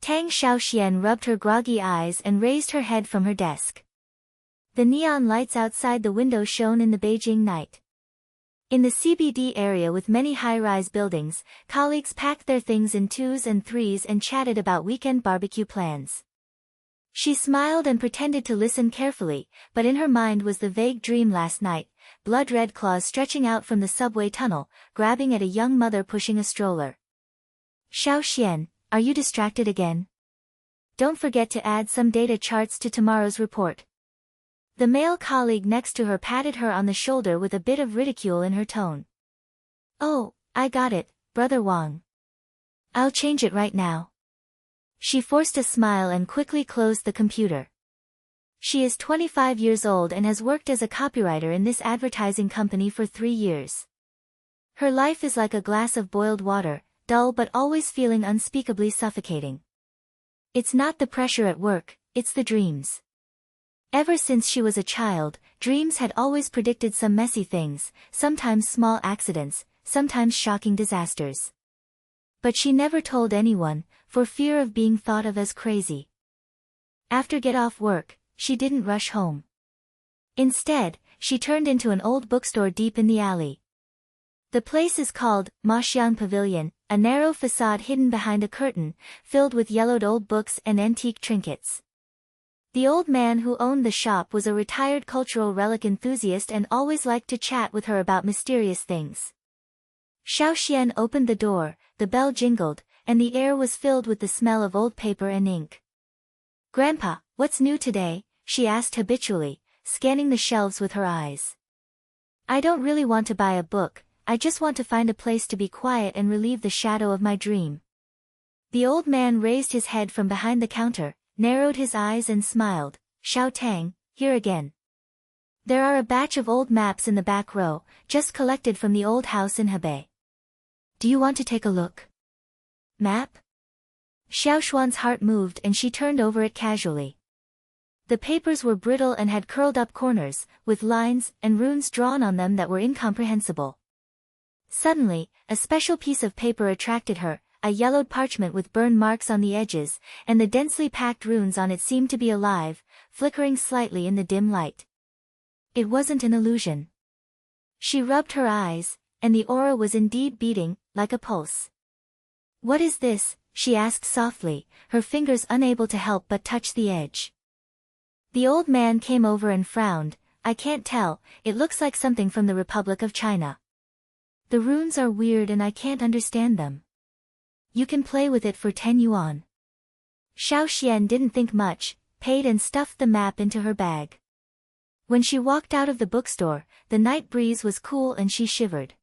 Tang Xiaoxuan rubbed her groggy eyes and raised her head from her desk. The neon lights outside the window shone in the Beijing night. In the CBD area with many high-rise buildings, colleagues packed their things in 2s and 3s and chatted about weekend barbecue plans. She smiled and pretended to listen carefully, but in her mind was the vague dream last night, blood-red claws stretching out from the subway tunnel, grabbing at a young mother pushing a stroller. Xiaoxian, are you distracted again? Don't forget to add some data charts to tomorrow's report. The male colleague next to her patted her on the shoulder with a bit of ridicule in her tone. Oh, I got it, Brother Wang. I'll change it right now. She forced a smile and quickly closed the computer. She is 25 years old and has worked as a copywriter in this advertising company for 3 years. Her life is like a glass of boiled water, dull but always feeling unspeakably suffocating. It's not the pressure at work, it's the dreams. Ever since she was a child, dreams had always predicted some messy things, sometimes small accidents, sometimes shocking disasters. But she never told anyone, for fear of being thought of as crazy. After get off work, she didn't rush home. Instead, she turned into an old bookstore deep in the alley. The place is called Maxiang Pavilion, a narrow facade hidden behind a curtain, filled with yellowed old books and antique trinkets. The old man who owned the shop was a retired cultural relic enthusiast and always liked to chat with her about mysterious things. Xiaoxian opened the door, the bell jingled, and the air was filled with the smell of old paper and ink. "Grandpa, what's new today?" she asked habitually, scanning the shelves with her eyes. "I don't really want to buy a book, I just want to find a place to be quiet and relieve the shadow of my dream." The old man raised his head from behind the counter, narrowed his eyes and smiled. "Xiao Tang, here again. There are a batch of old maps in the back row, just collected from the old house in Hebei. Do you want to take a look?" "Map?" Xiaoxuan's heart moved and she turned over it casually. The papers were brittle and had curled up corners, with lines and runes drawn on them that were incomprehensible. Suddenly, a special piece of paper attracted her, a yellowed parchment with burn marks on the edges, and the densely packed runes on it seemed to be alive, flickering slightly in the dim light. It wasn't an illusion. She rubbed her eyes, and the aura was indeed beating, like a pulse. "What is this?" she asked softly, her fingers unable to help but touch the edge. The old man came over and frowned. "I can't tell, it looks like something from the Republic of China. The runes are weird and I can't understand them. You can play with it for 10 yuan. Xiaoxian didn't think much, paid and stuffed the map into her bag. When she walked out of the bookstore, the night breeze was cool and she shivered.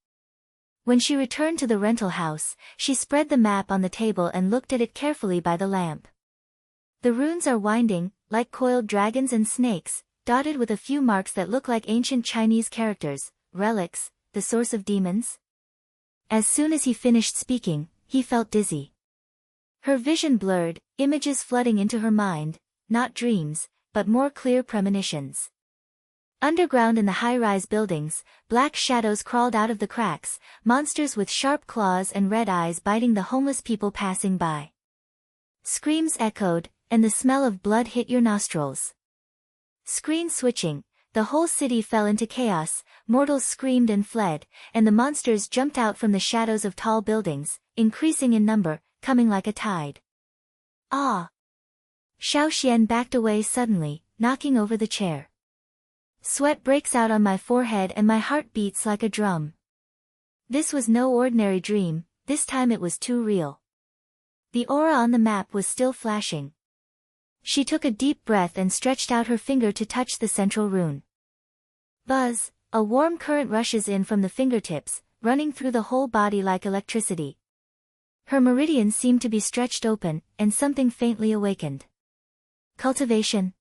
When she returned to the rental house, she spread the map on the table and looked at it carefully by the lamp. The runes are winding, like coiled dragons and snakes, dotted with a few marks that look like ancient Chinese characters, relics, the source of demons. As soon as he finished speaking, he felt dizzy. Her vision blurred, images flooding into her mind, not dreams, but more clear premonitions. Underground in the high-rise buildings, black shadows crawled out of the cracks, monsters with sharp claws and red eyes biting the homeless people passing by. Screams echoed, and the smell of blood hit your nostrils. Screen switching, the whole city fell into chaos, mortals screamed and fled, and the monsters jumped out from the shadows of tall buildings, increasing in number, coming like a tide. "Ah!" Xiaoxian backed away suddenly, knocking over the chair. "Sweat breaks out on my forehead and my heart beats like a drum. This was no ordinary dream, this time it was too real." The aura on the map was still flashing. She took a deep breath and stretched out her finger to touch the central rune. Buzz, a warm current rushes in from the fingertips, running through the whole body like electricity. Her meridians seemed to be stretched open, and something faintly awakened. Cultivation.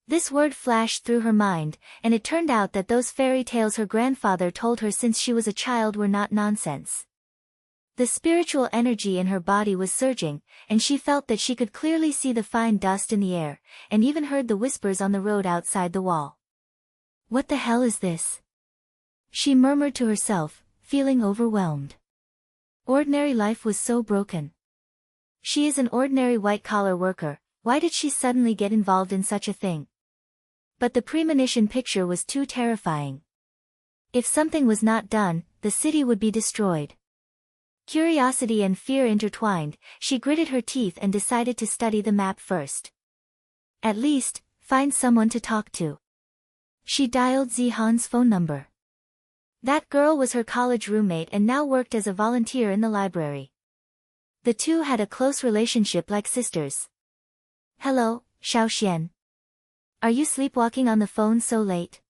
This word flashed through her mind, and it turned out that those fairy tales her grandfather told her since she was a child were not nonsense. The spiritual energy in her body was surging, and she felt that she could clearly see the fine dust in the air, and even heard the whispers on the road outside the wall. "What the hell is this?" she murmured to herself, feeling overwhelmed. Ordinary life was so broken. She is an ordinary white-collar worker, why did she suddenly get involved in such a thing? But the premonition picture was too terrifying. If something was not done, the city would be destroyed. Curiosity and fear intertwined, she gritted her teeth and decided to study the map first. At least, find someone to talk to. She dialed Zihan's phone number. That girl was her college roommate and now worked as a volunteer in the library. The two had a close relationship like sisters. Hello, Xiaoxian. Are you sleepwalking on the phone so late?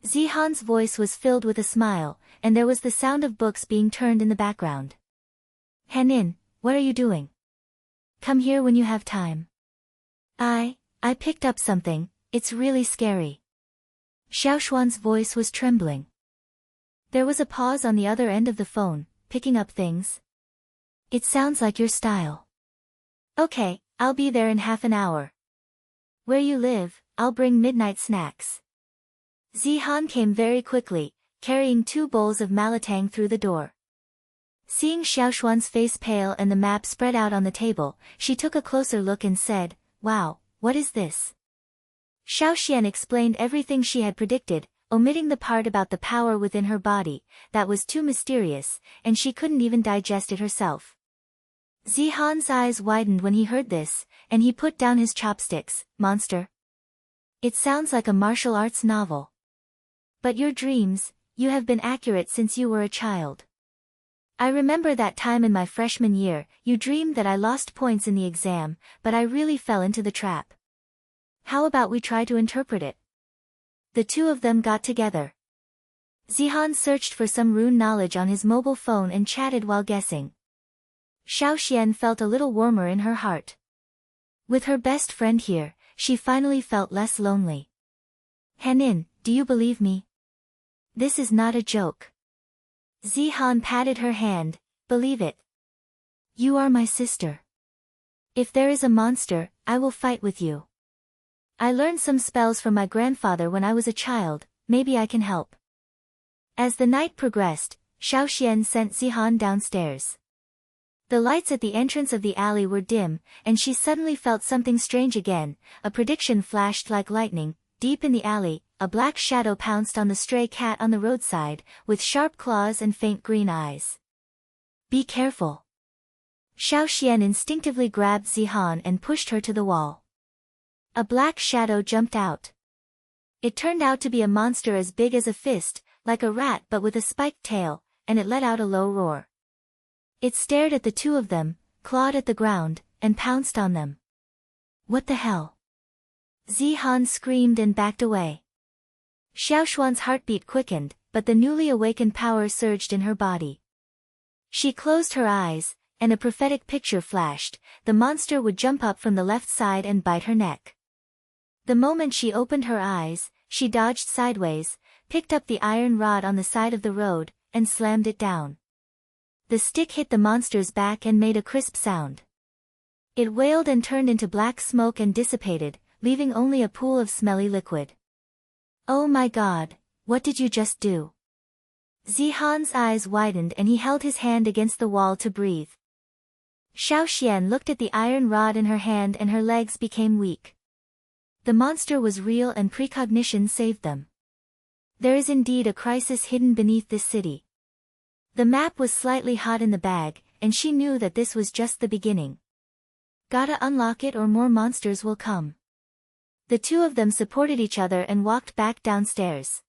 Zihan's voice was filled with a smile, and there was the sound of books being turned in the background. Henin, what are you doing? Come here when you have time. I picked up something, it's really scary. Xiaoxuan's voice was trembling. There was a pause on the other end of the phone, picking up things. It sounds like your style. Okay, I'll be there in half an hour. Where you live, I'll bring midnight snacks. Zihan came very quickly, carrying 2 bowls of malatang through the door. Seeing Xiaoxuan's face pale and the map spread out on the table, she took a closer look and said, "Wow, what is this?" Xiaoxian explained everything she had predicted, omitting the part about the power within her body, that was too mysterious, and she couldn't even digest it herself. Zihan's eyes widened when he heard this, and he put down his chopsticks. Monster? It sounds like a martial arts novel. But your dreams, you have been accurate since you were a child. I remember that time in my freshman year, you dreamed that I lost points in the exam, but I really fell into the trap. How about we try to interpret it? The two of them got together. Zihan searched for some rune knowledge on his mobile phone and chatted while guessing. Xiaoxian felt a little warmer in her heart. With her best friend here, she finally felt less lonely. Henin, do you believe me? This is not a joke. Zihan patted her hand. Believe it. You are my sister. If there is a monster, I will fight with you. I learned some spells from my grandfather when I was a child, maybe I can help. As the night progressed, Xiaoxian sent Zihan downstairs. The lights at the entrance of the alley were dim, and she suddenly felt something strange again. A prediction flashed like lightning. Deep in the alley, a black shadow pounced on the stray cat on the roadside, with sharp claws and faint green eyes. Be careful. Xiaoxian instinctively grabbed Zihan and pushed her to the wall. A black shadow jumped out. It turned out to be a monster as big as a fist, like a rat but with a spiked tail, and it let out a low roar. It stared at the two of them, clawed at the ground, and pounced on them. What the hell? Zihan screamed and backed away. Xiaoxuan's heartbeat quickened, but the newly awakened power surged in her body. She closed her eyes, and a prophetic picture flashed. The monster would jump up from the left side and bite her neck. The moment she opened her eyes, she dodged sideways, picked up the iron rod on the side of the road, and slammed it down. The stick hit the monster's back and made a crisp sound. It wailed and turned into black smoke and dissipated, leaving only a pool of smelly liquid. Oh my God, what did you just do? Zihan's eyes widened and he held his hand against the wall to breathe. Xiaoxian looked at the iron rod in her hand and her legs became weak. The monster was real and precognition saved them. There is indeed a crisis hidden beneath this city. The map was slightly hot in the bag, and she knew that this was just the beginning. Gotta unlock it or more monsters will come. The two of them supported each other and walked back downstairs.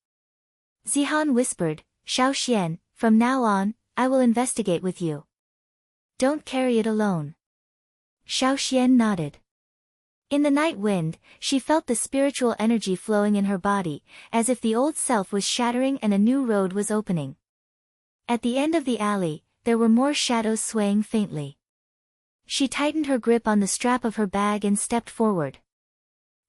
Zihan whispered, Xiaoxian, from now on, I will investigate with you. Don't carry it alone. Xiaoxian nodded. In the night wind, she felt the spiritual energy flowing in her body, as if the old self was shattering and a new road was opening. At the end of the alley, there were more shadows swaying faintly. She tightened her grip on the strap of her bag and stepped forward.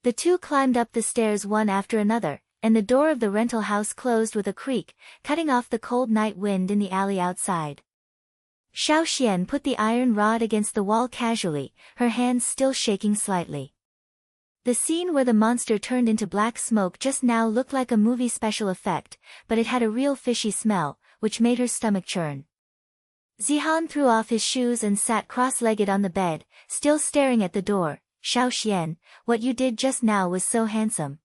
The two climbed up the stairs one after another, and the door of the rental house closed with a creak, cutting off the cold night wind in the alley outside. Xiaoxian put the iron rod against the wall casually, her hands still shaking slightly. The scene where the monster turned into black smoke just now looked like a movie special effect, but it had a real fishy smell, which made her stomach churn. Zihan threw off his shoes and sat cross-legged on the bed, still staring at the door. Xiaoxian, what you did just now was so handsome.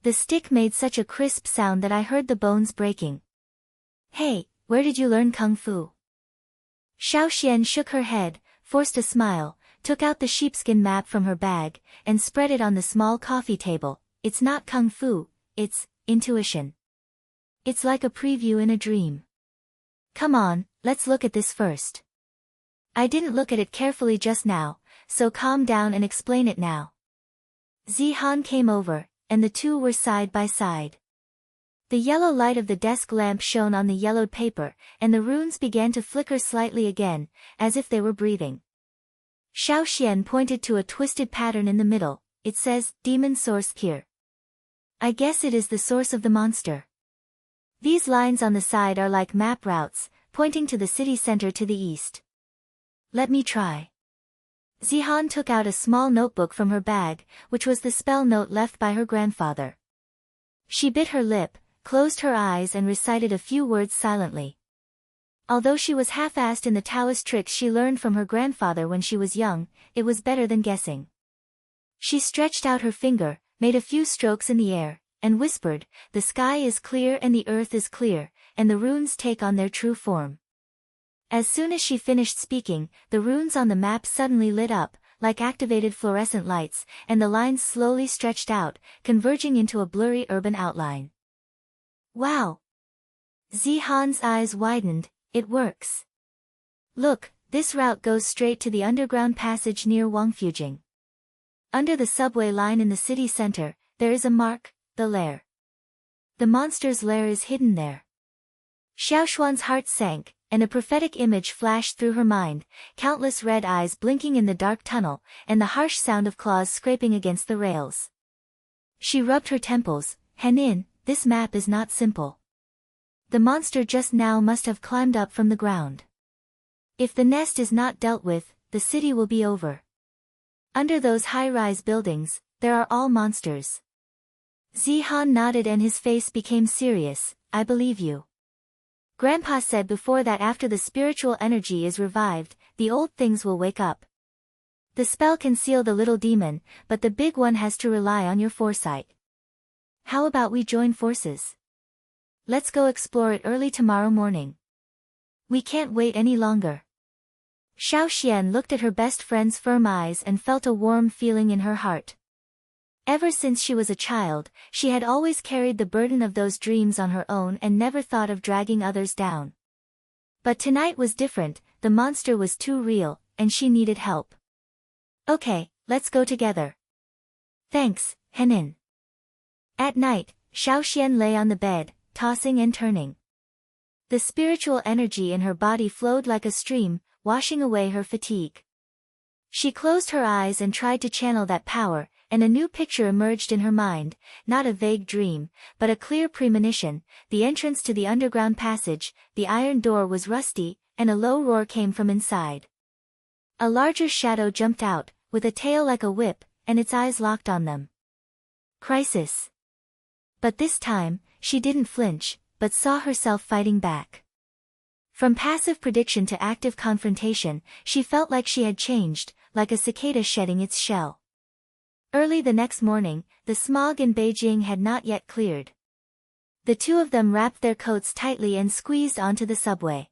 The stick made such a crisp sound that I heard the bones breaking. Hey, where did you learn kung fu? Xiaoxian shook her head, forced a smile, took out the sheepskin map from her bag, and spread it on the small coffee table. It's not kung fu, it's intuition. It's like a preview in a dream. Come on, let's look at this first. I didn't look at it carefully just now, so calm down and explain it now. Zihan came over, and the two were side by side. The yellow light of the desk lamp shone on the yellowed paper, and the runes began to flicker slightly again, as if they were breathing. Xiaoxian pointed to a twisted pattern in the middle. It says, Demon Source here. I guess it is the source of the monster. These lines on the side are like map routes, pointing to the city center to the east. Let me try. Zihan took out a small notebook from her bag, which was the spell note left by her grandfather. She bit her lip, closed her eyes and recited a few words silently. Although she was half-assed in the Taoist tricks she learned from her grandfather when she was young, it was better than guessing. She stretched out her finger, made a few strokes in the air, and whispered, the sky is clear and the earth is clear, and the runes take on their true form. As soon as she finished speaking, the runes on the map suddenly lit up, like activated fluorescent lights, and the lines slowly stretched out, converging into a blurry urban outline. Wow! Zihan's eyes widened. It works. Look, this route goes straight to the underground passage near Wangfujing. Under the subway line in the city center, there is a mark, the lair. The monster's lair is hidden there. Xiaoxuan's heart sank, and a prophetic image flashed through her mind, countless red eyes blinking in the dark tunnel, and the harsh sound of claws scraping against the rails. She rubbed her temples. Henin, this map is not simple. The monster just now must have climbed up from the ground. If the nest is not dealt with, the city will be over. Under those high-rise buildings, there are all monsters. Zihan nodded and his face became serious. I believe you. Grandpa said before that after the spiritual energy is revived, the old things will wake up. The spell can seal the little demon, but the big one has to rely on your foresight. How about we join forces? Let's go explore it early tomorrow morning. We can't wait any longer. Xiaoxian looked at her best friend's firm eyes and felt a warm feeling in her heart. Ever since she was a child, she had always carried the burden of those dreams on her own and never thought of dragging others down. But tonight was different, the monster was too real, and she needed help. Okay, let's go together. Thanks, Henin. At night, Xiaoxian lay on the bed, tossing and turning. The spiritual energy in her body flowed like a stream, washing away her fatigue. She closed her eyes and tried to channel that power, and a new picture emerged in her mind, not a vague dream, but a clear premonition, the entrance to the underground passage. The iron door was rusty, and a low roar came from inside. A larger shadow jumped out, with a tail like a whip, and its eyes locked on them. Crisis. But this time, she didn't flinch, but saw herself fighting back. From passive prediction to active confrontation, she felt like she had changed, like a cicada shedding its shell. Early the next morning, the smog in Beijing had not yet cleared. The two of them wrapped their coats tightly and squeezed onto the subway.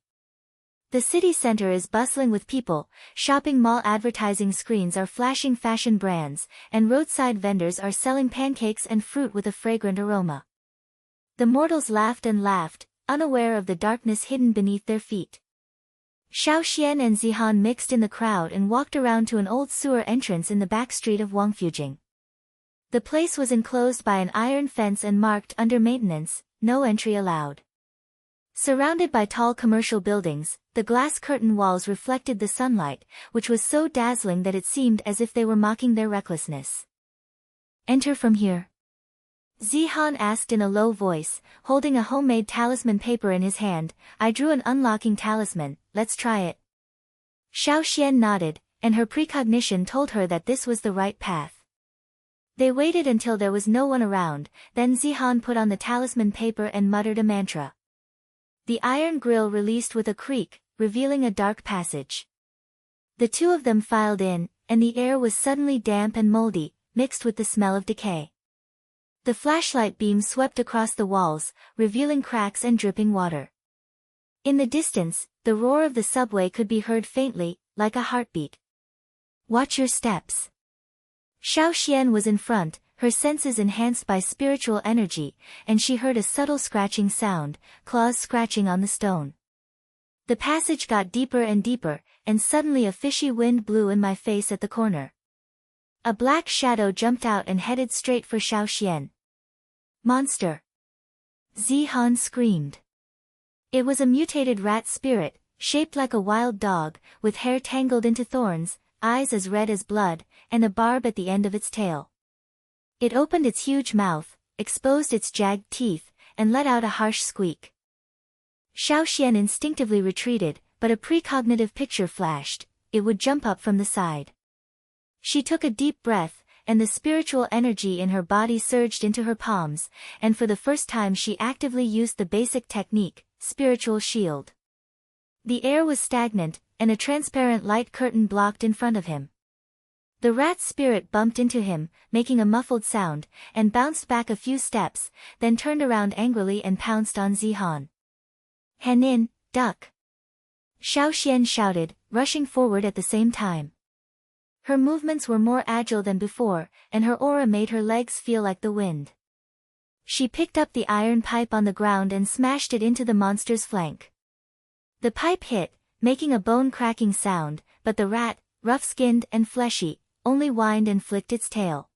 The city center is bustling with people, shopping mall advertising screens are flashing fashion brands, and roadside vendors are selling pancakes and fruit with a fragrant aroma. The mortals laughed and laughed, unaware of the darkness hidden beneath their feet. Xiaoxian and Zihan mixed in the crowd and walked around to an old sewer entrance in the back street of Wangfujing. The place was enclosed by an iron fence and marked under maintenance, no entry allowed. Surrounded by tall commercial buildings, the glass curtain walls reflected the sunlight, which was so dazzling that it seemed as if they were mocking their recklessness. Enter from here. Zihan asked in a low voice, holding a homemade talisman paper in his hand. I drew an unlocking talisman, let's try it. Xiaoxian nodded, and her precognition told her that this was the right path. They waited until there was no one around, then Zihan put on the talisman paper and muttered a mantra. The iron grill released with a creak, revealing a dark passage. The two of them filed in, and the air was suddenly damp and moldy, mixed with the smell of decay. The flashlight beam swept across the walls, revealing cracks and dripping water. In the distance, the roar of the subway could be heard faintly, like a heartbeat. "Watch your steps." Xiaoxian was in front, her senses enhanced by spiritual energy, and she heard a subtle scratching sound, claws scratching on the stone. The passage got deeper and deeper, and suddenly a fishy wind blew in my face at the corner. A black shadow jumped out and headed straight for Xiaoxian. "Monster!" Zihan screamed. It was a mutated rat spirit, shaped like a wild dog, with hair tangled into thorns, eyes as red as blood, and a barb at the end of its tail. It opened its huge mouth, exposed its jagged teeth, and let out a harsh squeak. Xiaoxian instinctively retreated, but a precognitive picture flashed: it would jump up from the side. She took a deep breath, and the spiritual energy in her body surged into her palms, and for the first time she actively used the basic technique, spiritual shield. The air was stagnant, and a transparent light curtain blocked in front of him. The rat spirit bumped into him, making a muffled sound, and bounced back a few steps, then turned around angrily and pounced on Zihan. "Henin, duck!" Xiaoxian shouted, rushing forward at the same time. Her movements were more agile than before, and her aura made her legs feel like the wind. She picked up the iron pipe on the ground and smashed it into the monster's flank. The pipe hit, making a bone-cracking sound, but the rat, rough-skinned and fleshy, only whined and flicked its tail.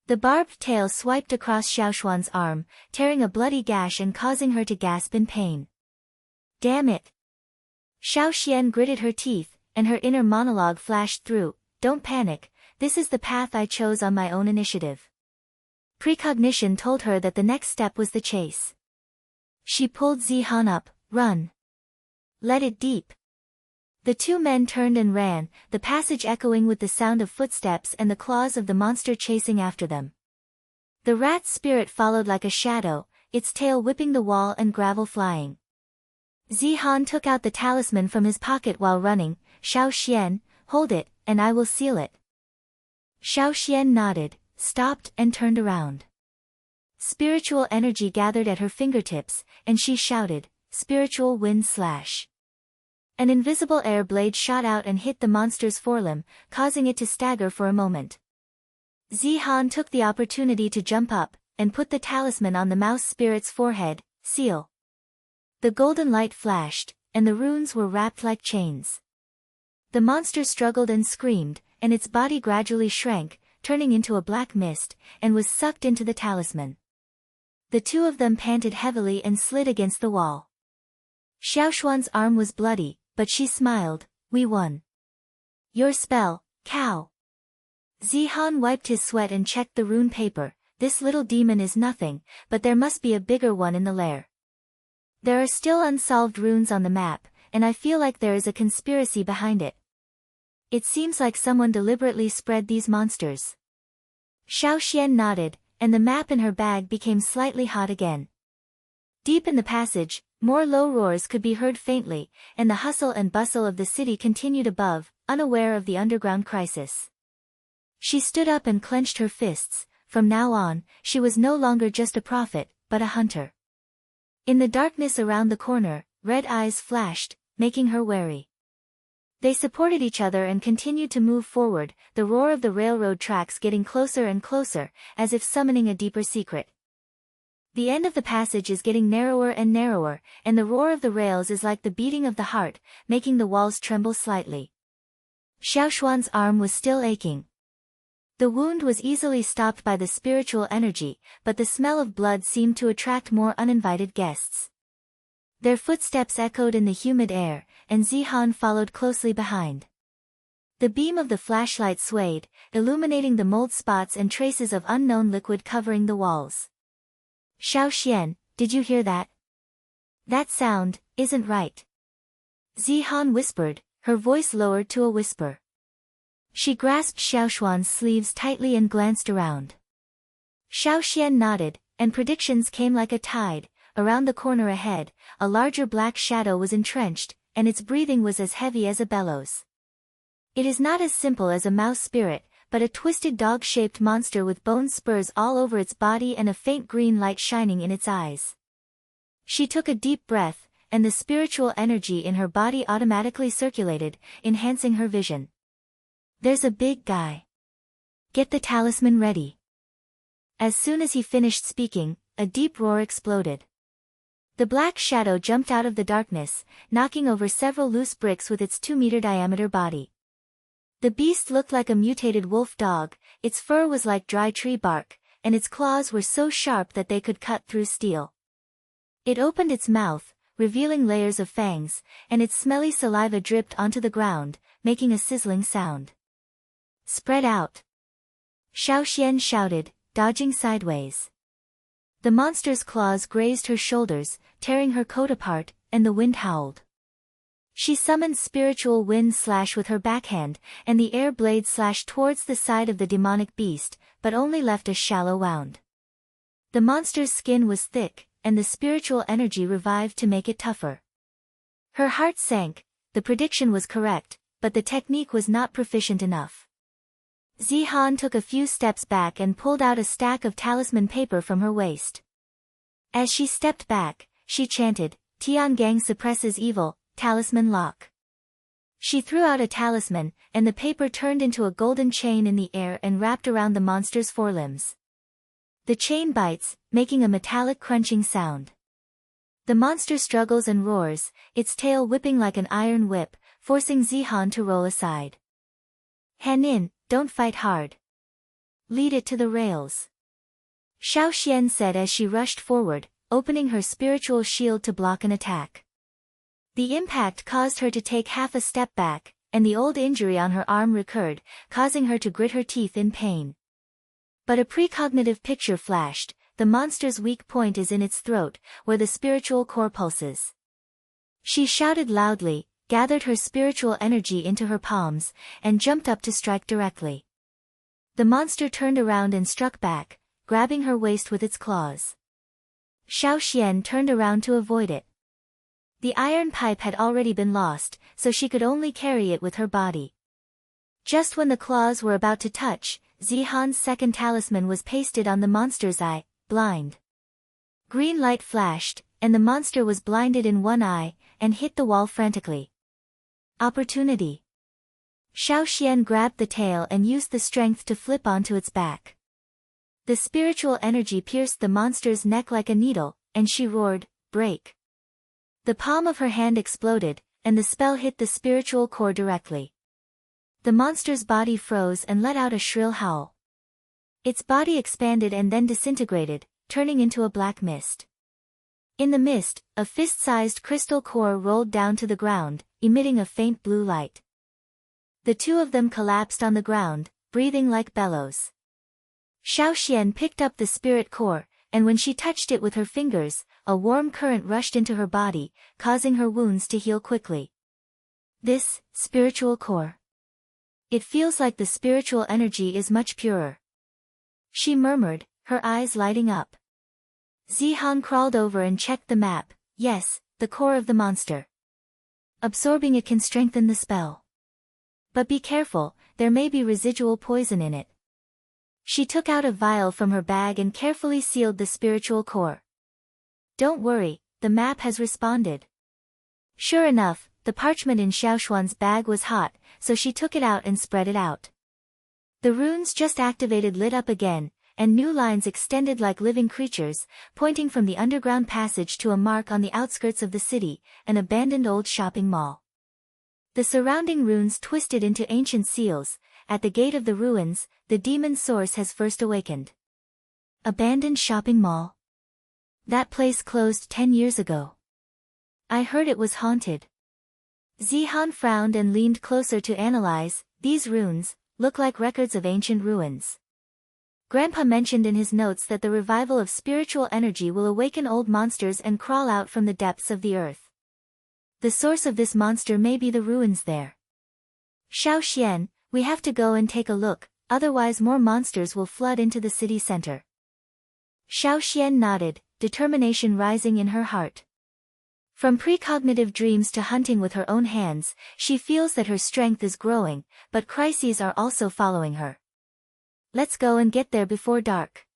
The barbed tail swiped across Xiaoxuan's arm, tearing a bloody gash and causing her to gasp in pain. "Damn it!" Xiaoxian gritted her teeth, and her inner monologue flashed through: "Don't panic, this is the path I chose on my own initiative." Precognition told her that the next step was the chase. She pulled Zihan up. "Run. Let it deep." The two men turned and ran, the passage echoing with the sound of footsteps and the claws of the monster chasing after them. The rat spirit followed like a shadow, its tail whipping the wall and gravel flying. Zihan took out the talisman from his pocket while running. "Xiaoxian, hold it, and I will seal it." Xiaoxian nodded, stopped and turned around. Spiritual energy gathered at her fingertips, and she shouted, "Spiritual wind slash." An invisible air blade shot out and hit the monster's forelimb, causing it to stagger for a moment. Zihan took the opportunity to jump up, and put the talisman on the mouse spirit's forehead. "Seal." The golden light flashed, and the runes were wrapped like chains. The monster struggled and screamed, and its body gradually shrank, turning into a black mist, and was sucked into the talisman. The two of them panted heavily and slid against the wall. Xiaoxuan's arm was bloody, but she smiled. "We won." "Your spell, cow." Zihan wiped his sweat and checked the rune paper. "This little demon is nothing, but there must be a bigger one in the lair. There are still unsolved runes on the map, and I feel like there is a conspiracy behind it. It seems like someone deliberately spread these monsters." Xiaoxian nodded, and the map in her bag became slightly hot again. Deep in the passage, more low roars could be heard faintly, and the hustle and bustle of the city continued above, unaware of the underground crisis. She stood up and clenched her fists. From now on, she was no longer just a prophet, but a hunter. In the darkness around the corner, red eyes flashed, making her wary. They supported each other and continued to move forward, the roar of the railroad tracks getting closer and closer, as if summoning a deeper secret. The end of the passage is getting narrower and narrower, and the roar of the rails is like the beating of the heart, making the walls tremble slightly. Xiaoxuan's arm was still aching. The wound was easily stopped by the spiritual energy, but the smell of blood seemed to attract more uninvited guests. Their footsteps echoed in the humid air, and Zihan followed closely behind. The beam of the flashlight swayed, illuminating the mold spots and traces of unknown liquid covering the walls. "Xiaoxian, did you hear that? That sound isn't right." Zihan whispered, her voice lowered to a whisper. She grasped Xiaoxuan's sleeves tightly and glanced around. Xiaoxian nodded, and predictions came like a tide. Around the corner ahead, a larger black shadow was entrenched, and its breathing was as heavy as a bellows. It is not as simple as a mouse spirit, but a twisted dog-shaped monster with bone spurs all over its body and a faint green light shining in its eyes. She took a deep breath, and the spiritual energy in her body automatically circulated, enhancing her vision. There's a big guy. Get the talisman ready. As soon as he finished speaking, a deep roar exploded. The black shadow jumped out of the darkness, knocking over several loose bricks with its 2-meter diameter body. The beast looked like a mutated wolf dog, its fur was like dry tree bark, and its claws were so sharp that they could cut through steel. It opened its mouth, revealing layers of fangs, and its smelly saliva dripped onto the ground, making a sizzling sound. Spread out! Xiaoxian shouted, dodging sideways. The monster's claws grazed her shoulders, tearing her coat apart, and the wind howled. She summoned spiritual wind slash with her backhand, and the air blade slashed towards the side of the demonic beast, but only left a shallow wound. The monster's skin was thick, and the spiritual energy revived to make it tougher. Her heart sank. The prediction was correct, but the technique was not proficient enough. Zihan took a few steps back and pulled out a stack of talisman paper from her waist. As she stepped back, she chanted, Tiangang suppresses evil, talisman lock. She threw out a talisman, and the paper turned into a golden chain in the air and wrapped around the monster's forelimbs. The chain bites, making a metallic crunching sound. The monster struggles and roars, its tail whipping like an iron whip, forcing Zihan to roll aside. Hanin, don't fight hard. Lead it to the rails. Xiaoxian said as she rushed forward, opening her spiritual shield to block an attack. The impact caused her to take half a step back, and the old injury on her arm recurred, causing her to grit her teeth in pain. But a precognitive picture flashed. The monster's weak point is in its throat, where the spiritual core pulses. She shouted loudly, gathered her spiritual energy into her palms, and jumped up to strike directly. The monster turned around and struck back, grabbing her waist with its claws. Xiaoxian turned around to avoid it. The iron pipe had already been lost, so she could only carry it with her body. Just when the claws were about to touch, Zihan's second talisman was pasted on the monster's eye, blind. Green light flashed, and the monster was blinded in one eye, and hit the wall frantically. Opportunity. Xiaoxian grabbed the tail and used the strength to flip onto its back. The spiritual energy pierced the monster's neck like a needle, and she roared, break. The palm of her hand exploded, and the spell hit the spiritual core directly. The monster's body froze and let out a shrill howl. Its body expanded and then disintegrated, turning into a black mist. In the mist, a fist-sized crystal core rolled down to the ground, emitting a faint blue light. The two of them collapsed on the ground, breathing like bellows. Xiaoxian picked up the spirit core, and when she touched it with her fingers, a warm current rushed into her body, causing her wounds to heal quickly. This, spiritual core. It feels like the spiritual energy is much purer. She murmured, her eyes lighting up. Zihan crawled over and checked the map. Yes, the core of the monster. Absorbing it can strengthen the spell. But be careful, there may be residual poison in it. She took out a vial from her bag and carefully sealed the spiritual core. Don't worry, the map has responded. Sure enough, the parchment in Xiaoxuan's bag was hot, so she took it out and spread it out. The runes just activated lit up again, and new lines extended like living creatures, pointing from the underground passage to a mark on the outskirts of the city, an abandoned old shopping mall. The surrounding runes twisted into ancient seals. At the gate of the ruins, the demon source has first awakened. Abandoned shopping mall? That place closed 10 years ago. I heard it was haunted. Zihan frowned and leaned closer to analyze. These runes look like records of ancient ruins. Grandpa mentioned in his notes that the revival of spiritual energy will awaken old monsters and crawl out from the depths of the earth. The source of this monster may be the ruins there. Xiaoxian, we have to go and take a look, otherwise more monsters will flood into the city center. Xiaoxian nodded, determination rising in her heart. From precognitive dreams to hunting with her own hands, she feels that her strength is growing, but crises are also following her. Let's go and get there before dark.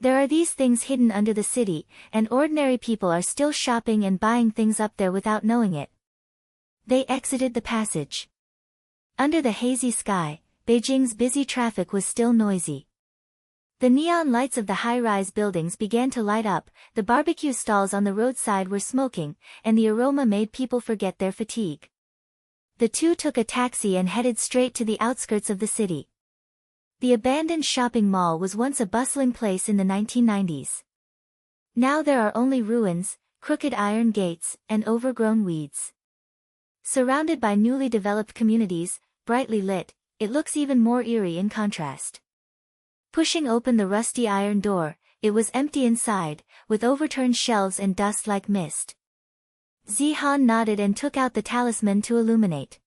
There are these things hidden under the city, and ordinary people are still shopping and buying things up there without knowing it. They exited the passage. Under the hazy sky, Beijing's busy traffic was still noisy. The neon lights of the high-rise buildings began to light up, the barbecue stalls on the roadside were smoking, and the aroma made people forget their fatigue. The two took a taxi and headed straight to the outskirts of the city. The abandoned shopping mall was once a bustling place in the 1990s. Now there are only ruins, crooked iron gates, and overgrown weeds. Surrounded by newly developed communities, brightly lit, it looks even more eerie in contrast. Pushing open the rusty iron door, it was empty inside, with overturned shelves and dust like mist. Zihan nodded and took out the talisman to illuminate.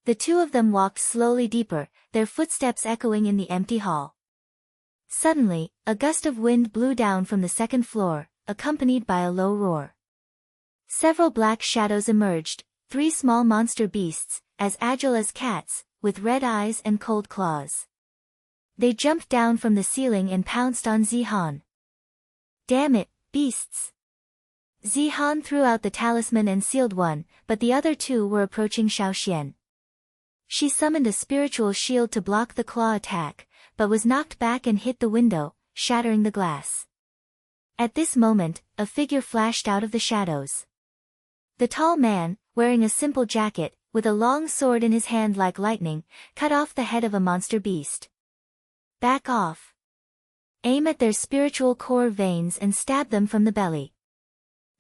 The two of them walked slowly deeper, their footsteps echoing in the empty hall. Suddenly, a gust of wind blew down from the second floor, accompanied by a low roar. Several black shadows emerged, 3 small monster beasts, as agile as cats, with red eyes and cold claws. They jumped down from the ceiling and pounced on Zihan. Damn it, beasts! Zihan threw out the talisman and sealed one, but the other two were approaching Xiaoxian. She summoned a spiritual shield to block the claw attack, but was knocked back and hit the window, shattering the glass. At this moment, a figure flashed out of the shadows. The tall man, wearing a simple jacket, with a long sword in his hand like lightning, cut off the head of a monster beast. Back off. Aim at their spiritual core veins and stab them from the belly.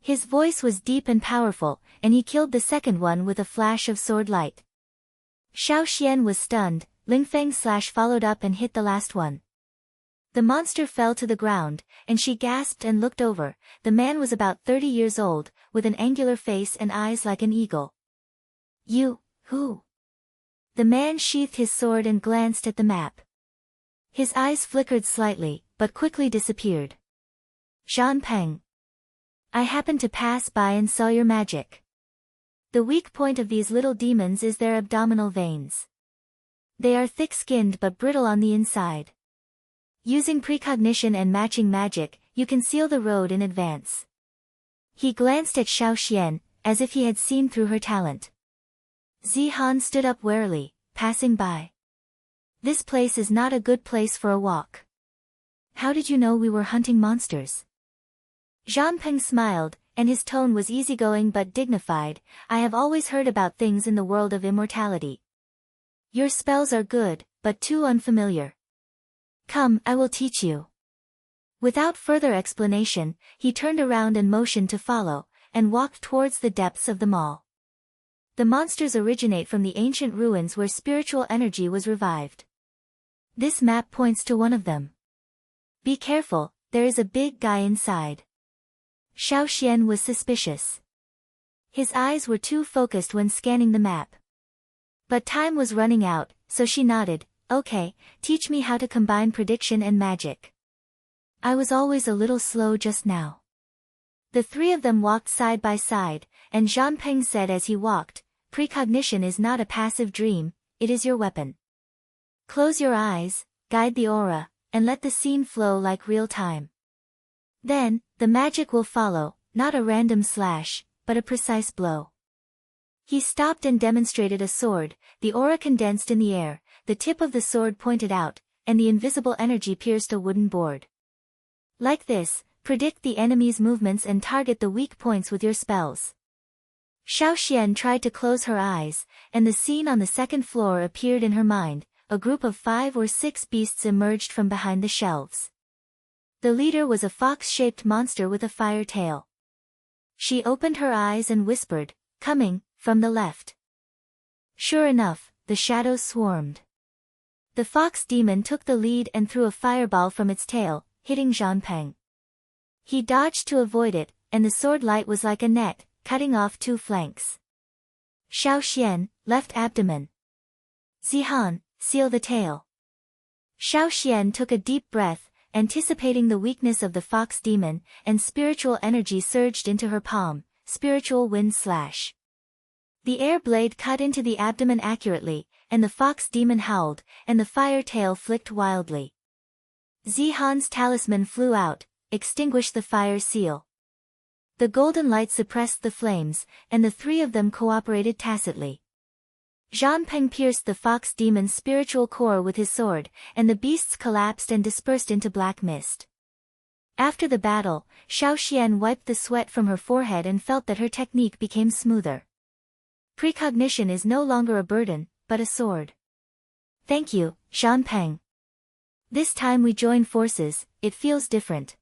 His voice was deep and powerful, and he killed the second one with a flash of sword light. Xiaoxian was stunned, Lingfeng followed up and hit the last one. The monster fell to the ground, and she gasped and looked over. The man was about 30 years old, with an angular face and eyes like an eagle. You, who? The man sheathed his sword and glanced at the map. His eyes flickered slightly, but quickly disappeared. Zhan Peng. I happened to pass by and saw your magic. The weak point of these little demons is their abdominal veins. They are thick-skinned but brittle on the inside. Using precognition and matching magic, you can seal the road in advance. He glanced at Xiaoxian, as if he had seen through her talent. Zihan stood up warily, passing by. This place is not a good place for a walk. How did you know we were hunting monsters? Zhan Peng smiled, and his tone was easygoing but dignified. I have always heard about things in the world of immortality. Your spells are good, but too unfamiliar. Come, I will teach you. Without further explanation, he turned around and motioned to follow, and walked towards the depths of the mall. The monsters originate from the ancient ruins where spiritual energy was revived. This map points to one of them. Be careful, there is a big guy inside. Xiaoxian was suspicious. His eyes were too focused when scanning the map. But time was running out, so she nodded. Okay, teach me how to combine prediction and magic. I was always a little slow just now. The three of them walked side by side, and Zhan Peng said as he walked, precognition is not a passive dream, it is your weapon. Close your eyes, guide the aura, and let the scene flow like real time. Then, the magic will follow, not a random slash, but a precise blow. He stopped and demonstrated a sword, the aura condensed in the air, the tip of the sword pointed out, and the invisible energy pierced a wooden board. Like this, predict the enemy's movements and target the weak points with your spells. Xiaoxian tried to close her eyes, and the scene on the second floor appeared in her mind. A group of 5 or 6 beasts emerged from behind the shelves. The leader was a fox-shaped monster with a fire tail. She opened her eyes and whispered, coming, from the left. Sure enough, the shadows swarmed. The fox demon took the lead and threw a fireball from its tail, hitting Zhan Peng. He dodged to avoid it, and the sword light was like a net, cutting off 2 flanks. Xiaoxian, left abdomen. Zihan, seal the tail. Xiaoxian took a deep breath, anticipating the weakness of the fox demon, and spiritual energy surged into her palm, spiritual wind slash. The air blade cut into the abdomen accurately, and the fox demon howled, and the fire tail flicked wildly. Zihan's talisman flew out, extinguished the fire seal. The golden light suppressed the flames, and the three of them cooperated tacitly. Zhan Peng pierced the fox demon's spiritual core with his sword, and the beasts collapsed and dispersed into black mist. After the battle, Xiaoxian wiped the sweat from her forehead and felt that her technique became smoother. Precognition is no longer a burden, but a sword. Thank you, Zhan Peng. This time we join forces, it feels different.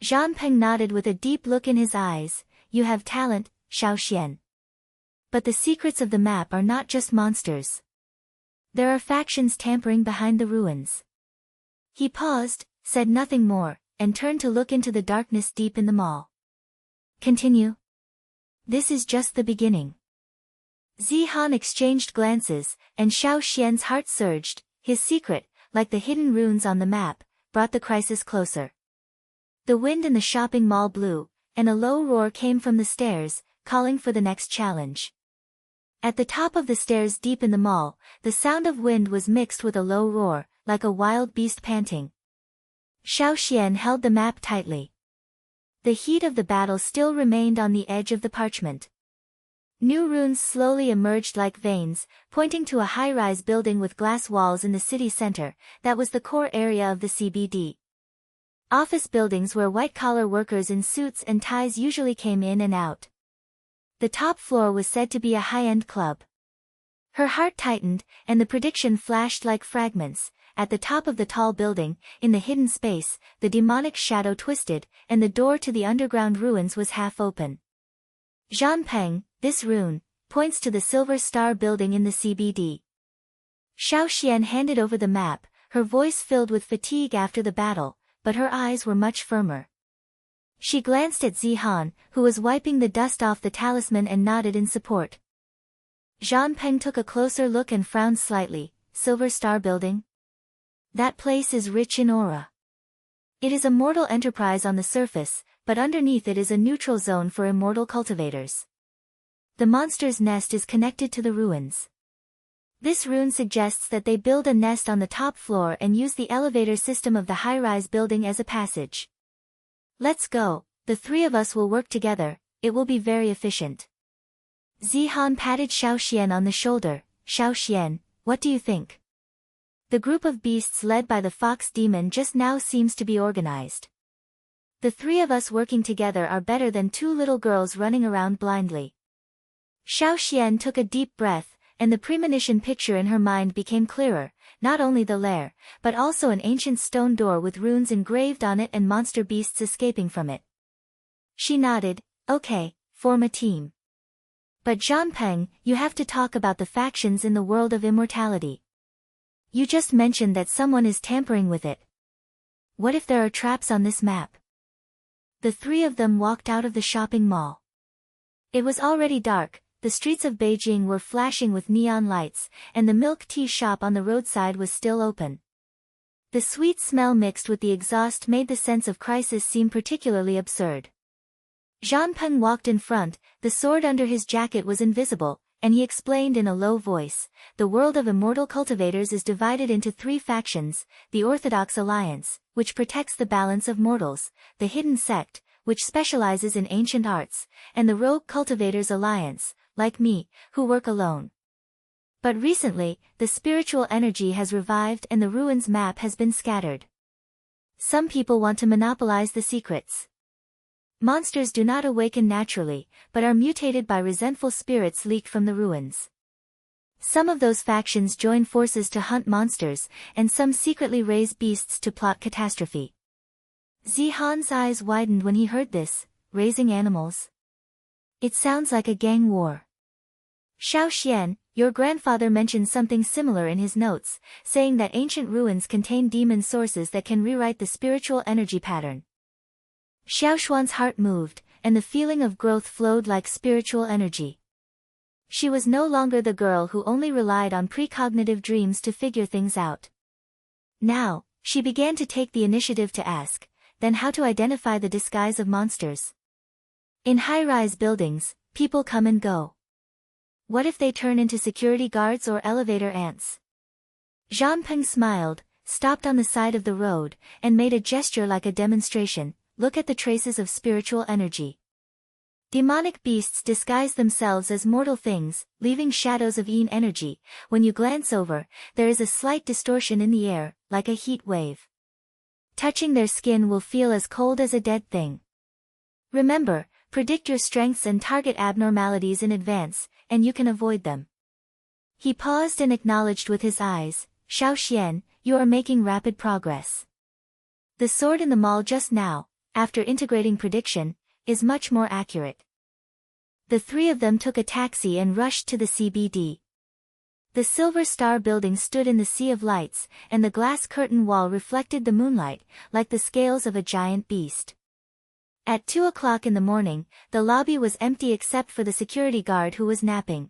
Zhan Peng nodded with a deep look in his eyes. You have talent, Xiaoxian. But the secrets of the map are not just monsters. There are factions tampering behind the ruins. He paused, said nothing more, and turned to look into the darkness deep in the mall. Continue. This is just the beginning. Zihan exchanged glances, and Xiaoxian's heart surged. His secret, like the hidden runes on the map, brought the crisis closer. The wind in the shopping mall blew, and a low roar came from the stairs, calling for the next challenge. At the top of the stairs deep in the mall, the sound of wind was mixed with a low roar, like a wild beast panting. Xiaoxian held the map tightly. The heat of the battle still remained on the edge of the parchment. New runes slowly emerged like veins, pointing to a high-rise building with glass walls in the city center. That was the core area of the CBD. Office buildings where white-collar workers in suits and ties usually came in and out. The top floor was said to be a high-end club. Her heart tightened, and the prediction flashed like fragments. At the top of the tall building, in the hidden space, the demonic shadow twisted, and the door to the underground ruins was half open. Zhan Peng, this rune, points to the Silver Star building in the CBD. Xiaoxian handed over the map, her voice filled with fatigue after the battle, but her eyes were much firmer. She glanced at Zihan, who was wiping the dust off the talisman, and nodded in support. Zhan Peng took a closer look and frowned slightly. Silver Star building? That place is rich in aura. It is a mortal enterprise on the surface, but underneath it is a neutral zone for immortal cultivators. The monster's nest is connected to the ruins. This rune suggests that they build a nest on the top floor and use the elevator system of the high-rise building as a passage. Let's go, the three of us will work together, it will be very efficient. Zihan patted Xiaoxian on the shoulder. Xiaoxian, what do you think? The group of beasts led by the fox demon just now seems to be organized. The three of us working together are better than two little girls running around blindly. Xiaoxian took a deep breath, and the premonition picture in her mind became clearer, not only the lair, but also an ancient stone door with runes engraved on it and monster beasts escaping from it. She nodded. Okay, form a team. But Zhan Peng, you have to talk about the factions in the world of immortality. You just mentioned that someone is tampering with it. What if there are traps on this map? The three of them walked out of the shopping mall. It was already dark. The streets of Beijing were flashing with neon lights, and the milk tea shop on the roadside was still open. The sweet smell mixed with the exhaust made the sense of crisis seem particularly absurd. Zhan Peng walked in front, the sword under his jacket was invisible, and he explained in a low voice, the world of immortal cultivators is divided into three factions: the Orthodox Alliance, which protects the balance of mortals, the Hidden Sect, which specializes in ancient arts, and the Rogue Cultivators Alliance, like me, who work alone. But recently, the spiritual energy has revived and the ruins map has been scattered. Some people want to monopolize the secrets. Monsters do not awaken naturally, but are mutated by resentful spirits leaked from the ruins. Some of those factions join forces to hunt monsters, and some secretly raise beasts to plot catastrophe. Zihan's eyes widened when he heard this. Raising animals? It sounds like a gang war. Xiaoxian, your grandfather mentioned something similar in his notes, saying that ancient ruins contain demon sources that can rewrite the spiritual energy pattern. Xiaoxuan's heart moved, and the feeling of growth flowed like spiritual energy. She was no longer the girl who only relied on precognitive dreams to figure things out. Now, she began to take the initiative to ask, then how to identify the disguise of monsters. In high-rise buildings, people come and go. What if they turn into security guards or elevator ants? Zhang Peng smiled, stopped on the side of the road, and made a gesture like a demonstration. Look at the traces of spiritual energy. Demonic beasts disguise themselves as mortal things, leaving shadows of yin energy. When you glance over, there is a slight distortion in the air, like a heat wave. Touching their skin will feel as cold as a dead thing. Remember, predict your strengths and target abnormalities in advance, and you can avoid them. He paused and acknowledged with his eyes, Xiaoxian, you are making rapid progress. The sword in the mall just now, after integrating prediction, is much more accurate. The three of them took a taxi and rushed to the CBD. The Silver Star building stood in the sea of lights, and the glass curtain wall reflected the moonlight, like the scales of a giant beast. At 2 o'clock in the morning, the lobby was empty except for the security guard who was napping.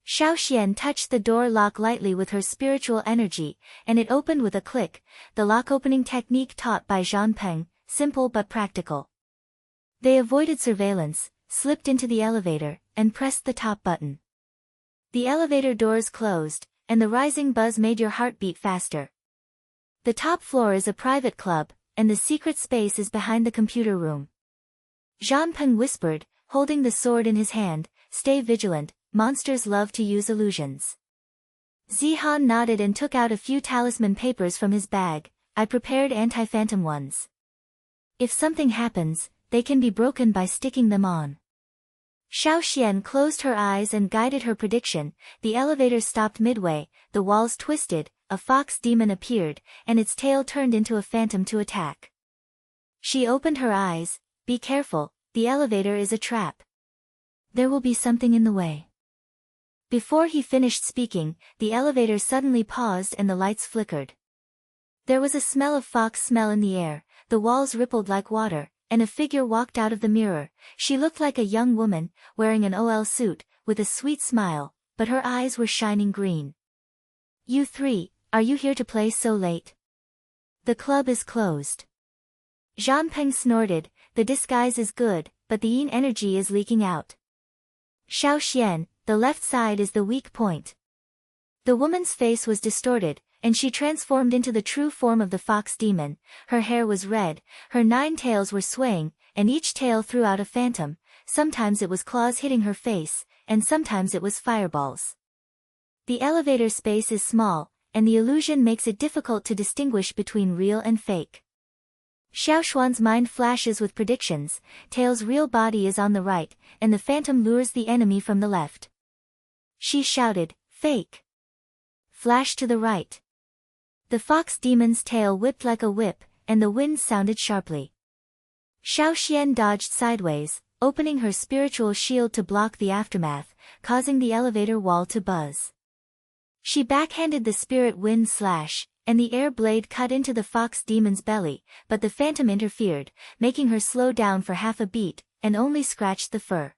Xiaoxian touched the door lock lightly with her spiritual energy, and it opened with a click, the lock-opening technique taught by Zhang Peng, simple but practical. They avoided surveillance, slipped into the elevator, and pressed the top button. The elevator doors closed, and the rising buzz made your heart beat faster. The top floor is a private club, and the secret space is behind the computer room. Zhang Peng whispered, holding the sword in his hand, stay vigilant, monsters love to use illusions. Zihan nodded and took out a few talisman papers from his bag. I prepared anti-phantom ones. If something happens, they can be broken by sticking them on. Xiaoxian closed her eyes and guided her prediction. The elevator stopped midway, the walls twisted, a fox demon appeared, and its tail turned into a phantom to attack. She opened her eyes, be careful, the elevator is a trap. There will be something in the way. Before he finished speaking, the elevator suddenly paused and the lights flickered. There was a smell of fox smell in the air, the walls rippled like water, and a figure walked out of the mirror. She looked like a young woman, wearing an OL suit, with a sweet smile, but her eyes were shining green. You three, are you here to play so late? The club is closed. Zhang Peng snorted, the disguise is good, but the yin energy is leaking out. Xiaoxian, the left side is the weak point. The woman's face was distorted, and she transformed into the true form of the fox demon. Her hair was red, her 9 tails were swaying, and each tail threw out a phantom. Sometimes it was claws hitting her face, and sometimes it was fireballs. The elevator space is small, and the illusion makes it difficult to distinguish between real and fake. Xiaoxuan's mind flashes with predictions. Tail's real body is on the right, and the phantom lures the enemy from the left. She shouted, fake. Flash to the right. The fox demon's tail whipped like a whip, and the wind sounded sharply. Xiaoxian dodged sideways, opening her spiritual shield to block the aftermath, causing the elevator wall to buzz. She backhanded the spirit wind slash, and the air blade cut into the fox demon's belly, but the phantom interfered, making her slow down for half a beat, and only scratched the fur.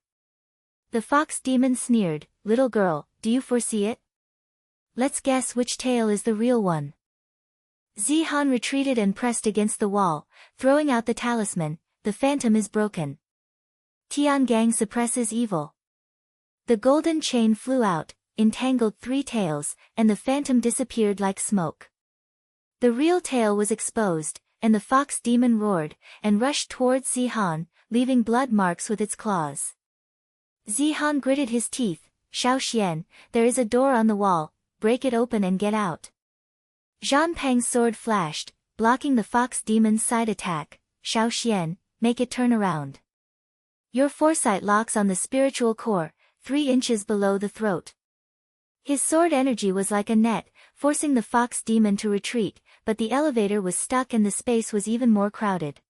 The fox demon sneered, little girl, do you foresee it? Let's guess which tail is the real one. Zihan retreated and pressed against the wall, throwing out the talisman. The phantom is broken. Tiangang suppresses evil. The golden chain flew out, entangled 3 tails, and the phantom disappeared like smoke. The real tail was exposed, and the fox demon roared, and rushed towards Zihan, leaving blood marks with its claws. Zihan gritted his teeth. Xiaoxian, there is a door on the wall, break it open and get out. Zhang Peng's sword flashed, blocking the fox demon's side attack. Xiaoxian, make it turn around. Your foresight locks on the spiritual core, 3 inches below the throat. His sword energy was like a net, forcing the fox demon to retreat, but the elevator was stuck and the space was even more crowded.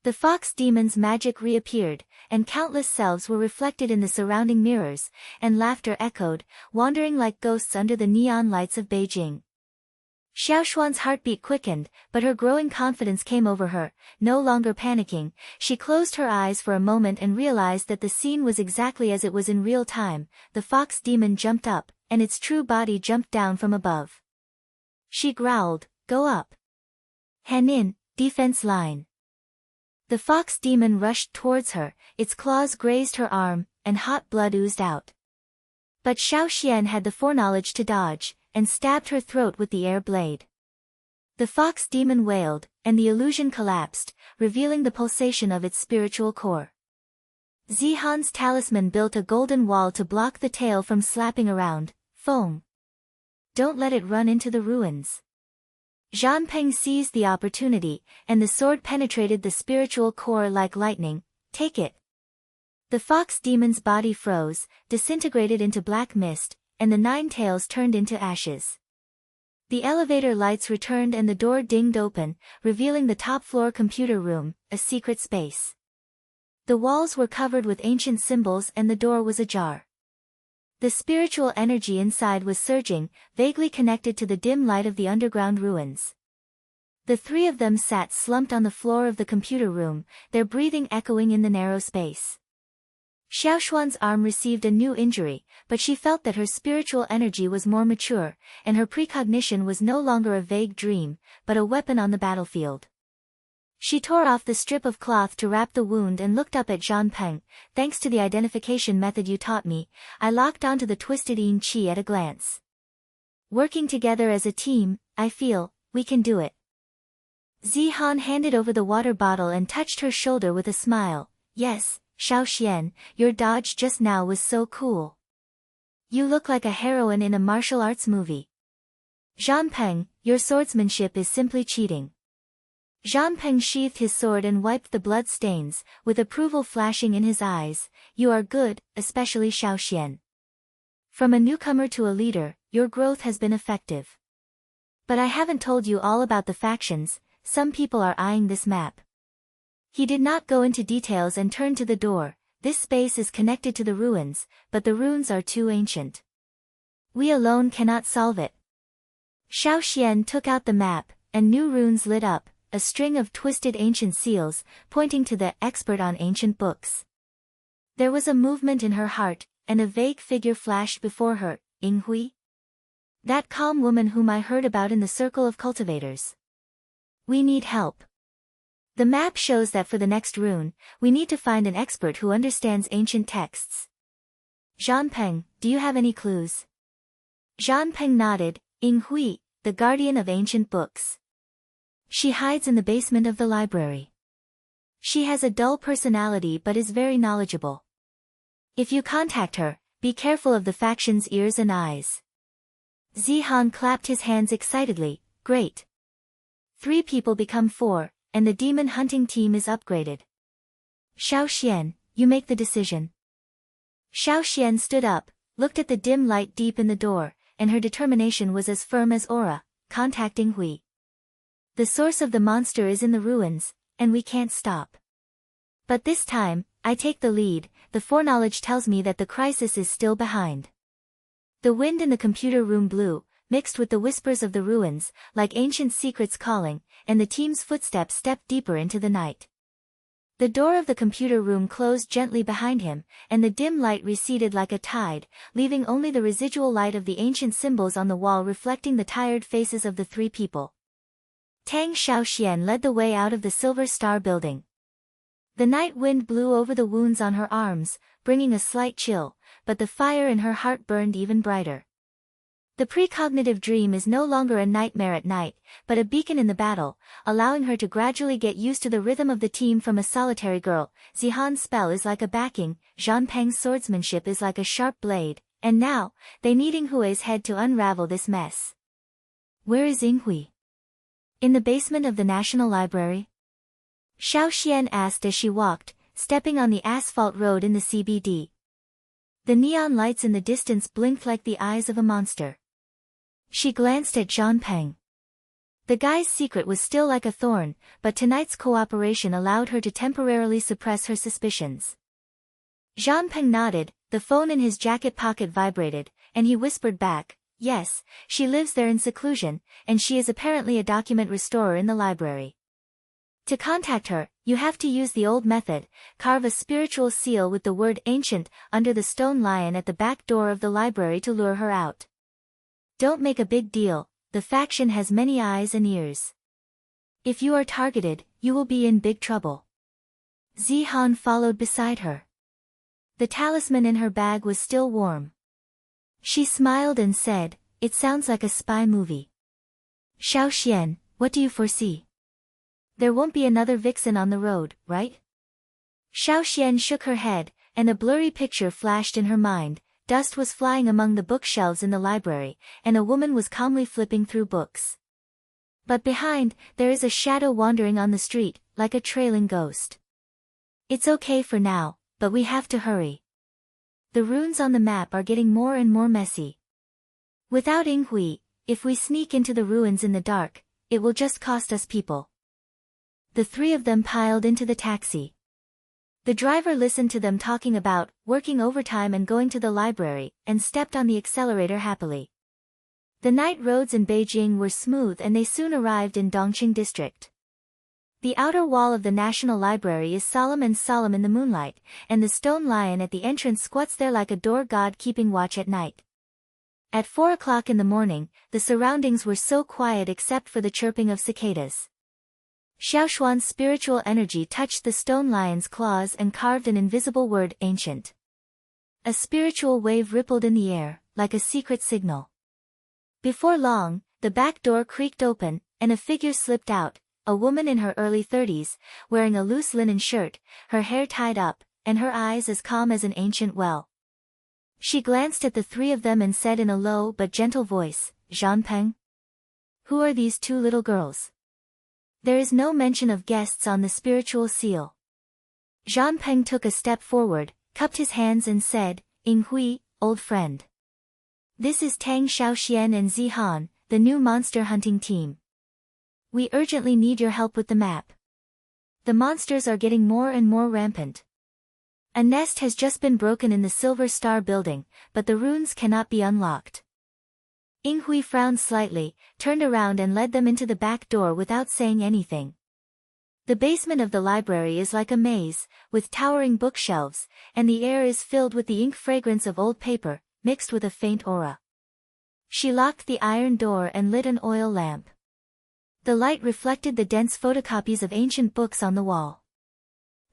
The fox demon's magic reappeared, and countless selves were reflected in the surrounding mirrors, and laughter echoed, wandering like ghosts under the neon lights of Beijing. Xiaoxuan's heartbeat quickened, but her growing confidence came over her. No longer panicking, she closed her eyes for a moment and realized that the scene was exactly as it was in real time. The fox demon jumped up, and its true body jumped down from above. She growled, go up. Henin, defense line. The fox demon rushed towards her, its claws grazed her arm, and hot blood oozed out. But Xiaoxian had the foreknowledge to dodge, and stabbed her throat with the air blade. The fox demon wailed, and the illusion collapsed, revealing the pulsation of its spiritual core. Zihan's talisman built a golden wall to block the tail from slapping around. Foam. Don't let it run into the ruins. Zhan Peng seized the opportunity, and the sword penetrated the spiritual core like lightning. Take it. The fox demon's body froze, disintegrated into black mist, and the 9 tails turned into ashes. The elevator lights returned and the door dinged open, revealing the top-floor computer room, a secret space. The walls were covered with ancient symbols and the door was ajar. The spiritual energy inside was surging, vaguely connected to the dim light of the underground ruins. The 3 of them sat slumped on the floor of the computer room, their breathing echoing in the narrow space. Xiaoxuan's arm received a new injury, but she felt that her spiritual energy was more mature, and her precognition was no longer a vague dream, but a weapon on the battlefield. She tore off the strip of cloth to wrap the wound and looked up at Zhan Peng. Thanks to the identification method you taught me, I locked onto the twisted yin qi at a glance. Working together as a team, I feel, we can do it. Zihan handed over the water bottle and touched her shoulder with a smile. Yes, Xiaoxian, your dodge just now was so cool. You look like a heroine in a martial arts movie. Zhan Peng, your swordsmanship is simply cheating. Zhan Peng sheathed his sword and wiped the blood stains, with approval flashing in his eyes. You are good, especially Xiaoxian. From a newcomer to a leader, your growth has been effective. But I haven't told you all about the factions. Some people are eyeing this map. He did not go into details and turned to the door. This space is connected to the ruins, but the runes are too ancient. We alone cannot solve it. Xiaoxian took out the map, and new runes lit up, a string of twisted ancient seals, pointing to the expert on ancient books. There was a movement in her heart, and a vague figure flashed before her. Yinghui? That calm woman whom I heard about in the circle of cultivators. We need help. The map shows that for the next rune, we need to find an expert who understands ancient texts. Zhan Peng, do you have any clues? Zhan Peng nodded. Yinghui, the guardian of ancient books. She hides in the basement of the library. She has a dull personality but is very knowledgeable. If you contact her, be careful of the faction's ears and eyes. Zihan clapped his hands excitedly. Great. 3 people become 4. And the demon hunting team is upgraded. Xiaoxian, you make the decision. Xiaoxian stood up, looked at the dim light deep in the door, and her determination was as firm as aura. Contacting Hui. The source of the monster is in the ruins, and we can't stop. But this time, I take the lead. The foreknowledge tells me that the crisis is still behind. The wind in the computer room blew, mixed with the whispers of the ruins, like ancient secrets calling, and the team's footsteps stepped deeper into the night. The door of the computer room closed gently behind him, and the dim light receded like a tide, leaving only the residual light of the ancient symbols on the wall reflecting the tired faces of the 3 people. Tang Xiaoxuan led the way out of the Silver Star building. The night wind blew over the wounds on her arms, bringing a slight chill, but the fire in her heart burned even brighter. The precognitive dream is no longer a nightmare at night, but a beacon in the battle, allowing her to gradually get used to the rhythm of the team from a solitary girl. Zihan's spell is like a backing, Zhan Peng's swordsmanship is like a sharp blade, and now, they need Yinghui's head to unravel this mess. Where is Yinghui? In the basement of the National Library? Xiaoxian asked as she walked, stepping on the asphalt road in the CBD. The neon lights in the distance blinked like the eyes of a monster. She glanced at Zhan Peng. The guy's secret was still like a thorn, but tonight's cooperation allowed her to temporarily suppress her suspicions. Zhan Peng nodded, the phone in his jacket pocket vibrated, and he whispered back, yes, she lives there in seclusion, and she is apparently a document restorer in the library. To contact her, you have to use the old method, carve a spiritual seal with the word ancient under the stone lion at the back door of the library to lure her out. Don't make a big deal, the faction has many eyes and ears. If you are targeted, you will be in big trouble. Zihan followed beside her. The talisman in her bag was still warm. She smiled and said, "It sounds like a spy movie." "Xiaoxian, what do you foresee? There won't be another vixen on the road, right?" Xiaoxian shook her head, and a blurry picture flashed in her mind. Dust was flying among the bookshelves in the library, and a woman was calmly flipping through books. But behind, there is a shadow wandering on the street, like a trailing ghost. "It's okay for now, but we have to hurry. The runes on the map are getting more and more messy. Without Yinghui, if we sneak into the ruins in the dark, it will just cost us people." The three of them piled into the taxi. The driver listened to them talking about working overtime and going to the library, and stepped on the accelerator happily. The night roads in Beijing were smooth and they soon arrived in Dongqing district. The outer wall of the National Library is solemn in the moonlight, and the stone lion at the entrance squats there like a door god keeping watch at night. At 4 o'clock in the morning, the surroundings were so quiet except for the chirping of cicadas. Xiaoxuan's spiritual energy touched the stone lion's claws and carved an invisible word, ancient. A spiritual wave rippled in the air, like a secret signal. Before long, the back door creaked open, and a figure slipped out, a woman in her early 30s, wearing a loose linen shirt, her hair tied up, and her eyes as calm as an ancient well. She glanced at the three of them and said in a low but gentle voice, "Zhanpeng? Who are these two little girls?" There is no mention of guests on the spiritual seal. Zhanpeng took a step forward, cupped his hands and said, "Yinghui, old friend. This is Tang Xiaoxuan and Zihan, the new monster hunting team. We urgently need your help with the map. The monsters are getting more and more rampant. A nest has just been broken in the Silver Star building, but the runes cannot be unlocked." Yinghui frowned slightly, turned around and led them into the back door without saying anything. The basement of the library is like a maze, with towering bookshelves, and the air is filled with the ink fragrance of old paper, mixed with a faint aura. She locked the iron door and lit an oil lamp. The light reflected the dense photocopies of ancient books on the wall.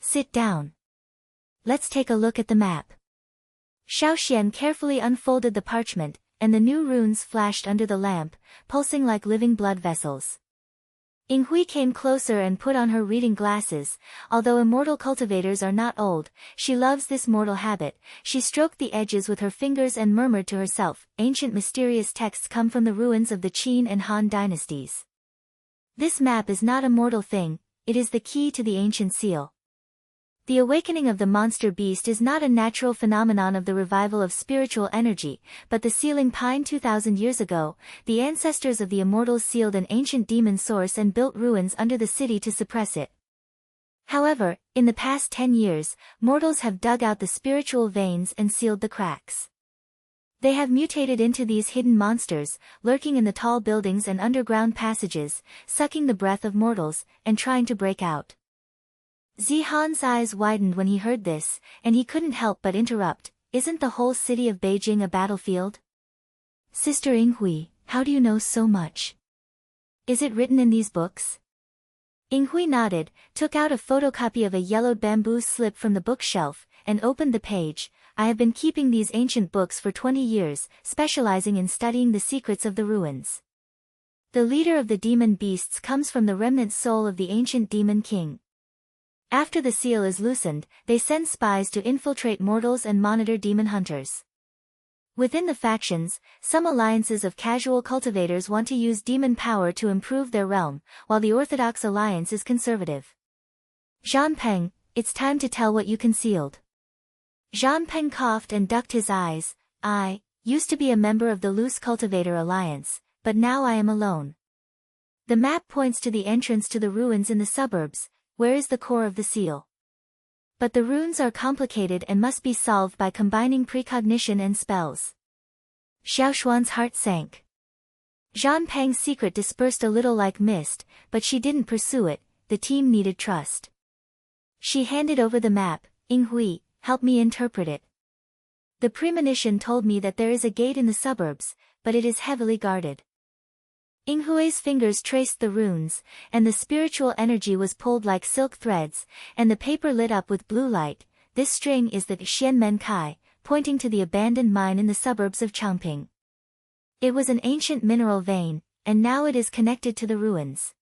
"Sit down. Let's take a look at the map." Xiaoxian carefully unfolded the parchment, and the new runes flashed under the lamp, pulsing like living blood vessels. Yinghui came closer and put on her reading glasses. Although immortal cultivators are not old, she loves this mortal habit. She stroked the edges with her fingers and murmured to herself, "Ancient mysterious texts come from the ruins of the Qin and Han dynasties. This map is not a mortal thing, it is the key to the ancient seal. The awakening of the monster beast is not a natural phenomenon of the revival of spiritual energy, but the sealing pine 2,000 years ago, the ancestors of the immortals sealed an ancient demon source and built ruins under the city to suppress it. However, in the past 10 years, mortals have dug out the spiritual veins and sealed the cracks. They have mutated into these hidden monsters, lurking in the tall buildings and underground passages, sucking the breath of mortals, and trying to break out." Zihan's eyes widened when he heard this, and he couldn't help but interrupt, "Isn't the whole city of Beijing a battlefield? Sister Yinghui, how do you know so much? Is it written in these books?" Yinghui nodded, took out a photocopy of a yellowed bamboo slip from the bookshelf, and opened the page. "I have been keeping these ancient books for 20 years, specializing in studying the secrets of the ruins. The leader of the demon beasts comes from the remnant soul of the ancient demon king. After the seal is loosened, they send spies to infiltrate mortals and monitor demon hunters. Within the factions, some alliances of casual cultivators want to use demon power to improve their realm, while the orthodox alliance is conservative. Zhanpeng, it's time to tell what you concealed." Zhanpeng coughed and ducked his eyes. "I used to be a member of the Loose Cultivator Alliance, but now I am alone. The map points to the entrance to the ruins in the suburbs, where is the core of the seal. But the runes are complicated and must be solved by combining precognition and spells." Xiaoxuan's heart sank. Zhanpeng's secret dispersed a little like mist, but she didn't pursue it. The team needed trust. She handed over the map. "Yinghui, help me interpret it. The premonition told me that there is a gate in the suburbs, but it is heavily guarded." Yinghui's fingers traced the runes, and the spiritual energy was pulled like silk threads, and the paper lit up with blue light. This string is the Xianmen Kai, pointing to the abandoned mine in the suburbs of Changping. It was an ancient mineral vein, and now it is connected to the ruins.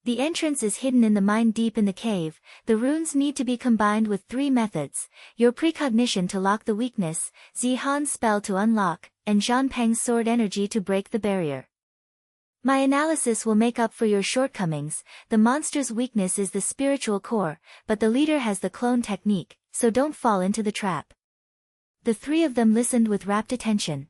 The entrance is hidden in the mine deep in the cave. The runes need to be combined with 3 methods: your precognition to lock the weakness, Zihan's spell to unlock, and Zhanpeng's sword energy to break the barrier. My analysis will make up for your shortcomings. The monster's weakness is the spiritual core, but the leader has the clone technique, so don't fall into the trap. The 3 of them listened with rapt attention.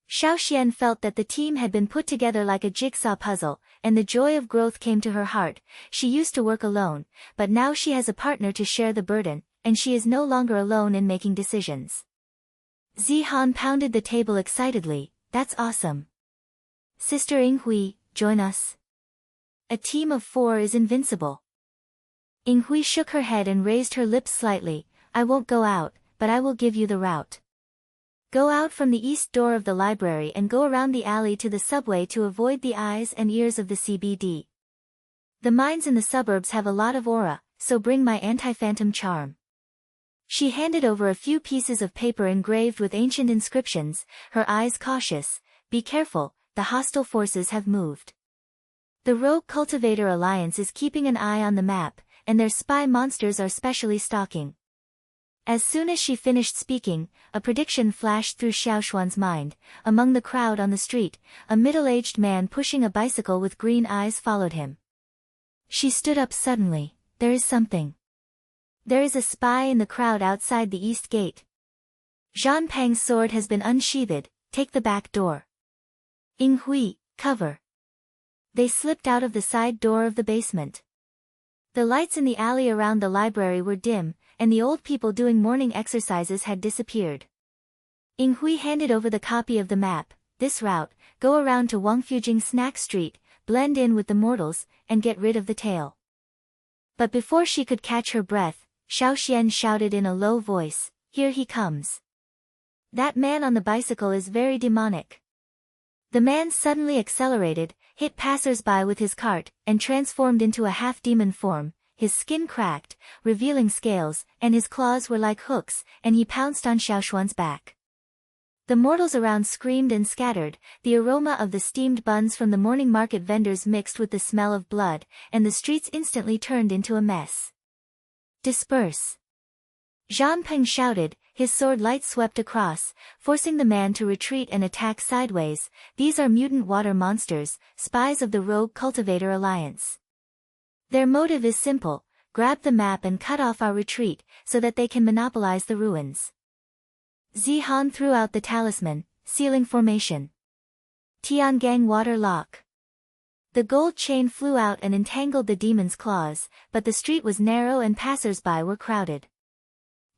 Xiaoxian felt that the team had been put together like a jigsaw puzzle, and the joy of growth came to her heart. She used to work alone, but now she has a partner to share the burden, and she is no longer alone in making decisions. Zihan pounded the table excitedly. That's awesome. Sister Yinghui, join us. A team of 4 is invincible. Yinghui shook her head and raised her lips slightly. I won't go out, but I will give you the route. Go out from the east door of the library and go around the alley to the subway to avoid the eyes and ears of the CBD. The mines in the suburbs have a lot of aura, so bring my anti-phantom charm. She handed over a few pieces of paper engraved with ancient inscriptions, her eyes cautious. Be careful, the hostile forces have moved. The Rogue Cultivator Alliance is keeping an eye on the map, and their spy monsters are specially stalking. As soon as she finished speaking, a prediction flashed through Xiaoxuan's mind. Among the crowd on the street, a middle-aged man pushing a bicycle with green eyes followed him. She stood up suddenly. There is something. There is a spy in the crowd outside the east gate. Zhanpeng's sword has been unsheathed. Take the back door. Yinghui, cover. They slipped out of the side door of the basement. The lights in the alley around the library were dim, and the old people doing morning exercises had disappeared. Yinghui handed over the copy of the map. This route, go around to Wangfujing Snack Street, blend in with the mortals, and get rid of the tail. But before she could catch her breath, Xiaoxian shouted in a low voice, here he comes. That man on the bicycle is very demonic. The man suddenly accelerated, hit passers-by with his cart, and transformed into a half-demon form. His skin cracked, revealing scales, and his claws were like hooks, and he pounced on Xiaoxuan's back. The mortals around screamed and scattered. The aroma of the steamed buns from the morning market vendors mixed with the smell of blood, and the streets instantly turned into a mess. Disperse! Zhanpeng shouted, his sword light swept across, forcing the man to retreat and attack sideways. These are mutant water monsters, spies of the Rogue Cultivator Alliance. Their motive is simple: grab the map and cut off our retreat, so that they can monopolize the ruins. Zihan threw out the talisman, sealing formation. Tiangang water lock. The gold chain flew out and entangled the demon's claws, but the street was narrow and passers-by were crowded.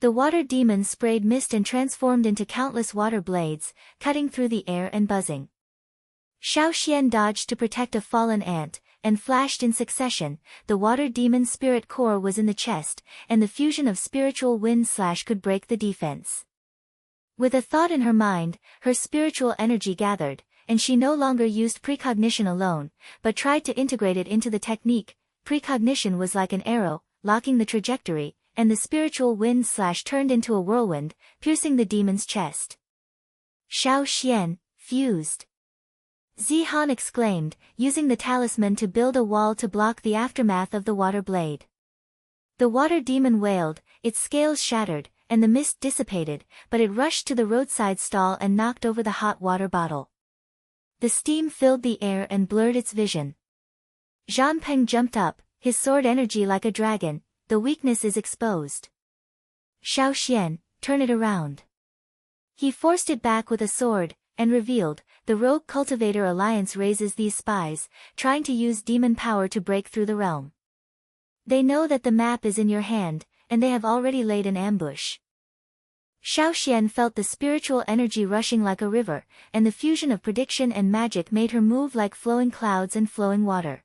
The water demon sprayed mist and transformed into countless water blades, cutting through the air and buzzing. Xiaoxian dodged to protect a fallen ant, and flashed in succession. The water demon's spirit core was in the chest, and the fusion of spiritual wind slash could break the defense. With a thought in her mind, her spiritual energy gathered, and she no longer used precognition alone, but tried to integrate it into the technique. Precognition was like an arrow, locking the trajectory, and the spiritual wind slash turned into a whirlwind, piercing the demon's chest. Xiaoxian, fused. Zihan exclaimed, using the talisman to build a wall to block the aftermath of the water blade. The water demon wailed, its scales shattered, and the mist dissipated, but it rushed to the roadside stall and knocked over the hot water bottle. The steam filled the air and blurred its vision. Zhanpeng jumped up, his sword energy like a dragon. The weakness is exposed. Xiaoxian, turn it around. He forced it back with a sword, and revealed, the Rogue Cultivator Alliance raises these spies, trying to use demon power to break through the realm. They know that the map is in your hand, and they have already laid an ambush. Xiaoxian felt the spiritual energy rushing like a river, and the fusion of prediction and magic made her move like flowing clouds and flowing water.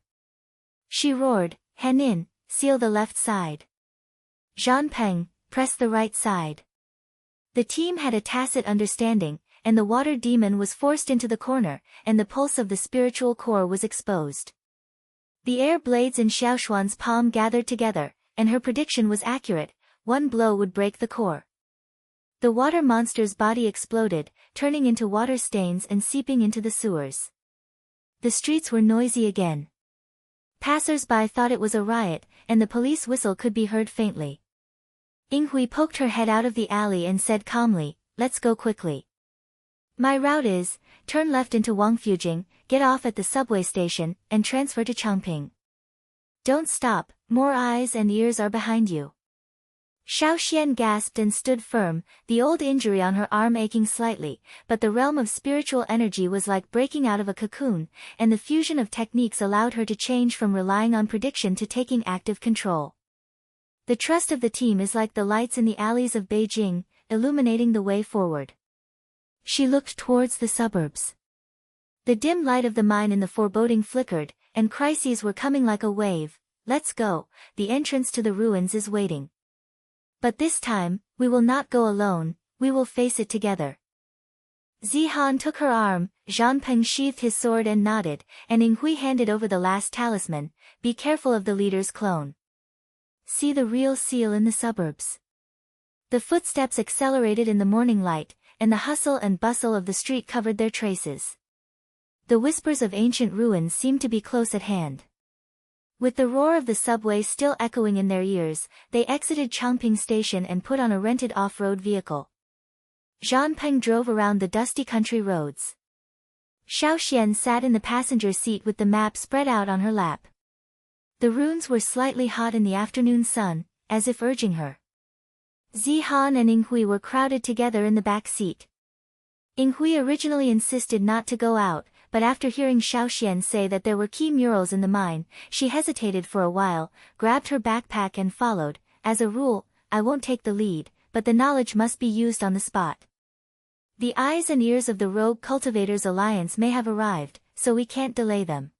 She roared, Henin, seal the left side. Zhanpeng, press the right side. The team had a tacit understanding, and the water demon was forced into the corner, and the pulse of the spiritual core was exposed. The air blades in Xiaoxuan's palm gathered together, and her prediction was accurate: one blow would break the core. The water monster's body exploded, turning into water stains and seeping into the sewers. The streets were noisy again. Passers-by thought it was a riot, and the police whistle could be heard faintly. Yinghui poked her head out of the alley and said calmly, "Let's go quickly. My route is, turn left into Wangfujing, get off at the subway station, and transfer to Changping. Don't stop, more eyes and ears are behind you." Xiao Xian gasped and stood firm, the old injury on her arm aching slightly, but the realm of spiritual energy was like breaking out of a cocoon, and the fusion of techniques allowed her to change from relying on prediction to taking active control. The trust of the team is like the lights in the alleys of Beijing, illuminating the way forward. She looked towards the suburbs. The dim light of the mine in the foreboding flickered, and crises were coming like a wave. "Let's go, the entrance to the ruins is waiting. But this time, we will not go alone, we will face it together." Zihan took her arm, Zhang Peng sheathed his sword and nodded, and Yinghui handed over the last talisman: "Be careful of the leader's clone. See the real seal in the suburbs." The footsteps accelerated in the morning light, and the hustle and bustle of the street covered their traces. The whispers of ancient ruins seemed to be close at hand. With the roar of the subway still echoing in their ears, they exited Changping Station and put on a rented off-road vehicle. Zhang Peng drove around the dusty country roads. Xiao Xian sat in the passenger seat with the map spread out on her lap. The ruins were slightly hot in the afternoon sun, as if urging her. Zihan and Yinghui were crowded together in the back seat. Yinghui originally insisted not to go out, but after hearing Xiao Xian say that there were key murals in the mine, she hesitated for a while, grabbed her backpack and followed. "As a rule, I won't take the lead, but the knowledge must be used on the spot. The eyes and ears of the Rogue Cultivators Alliance may have arrived, so we can't delay them.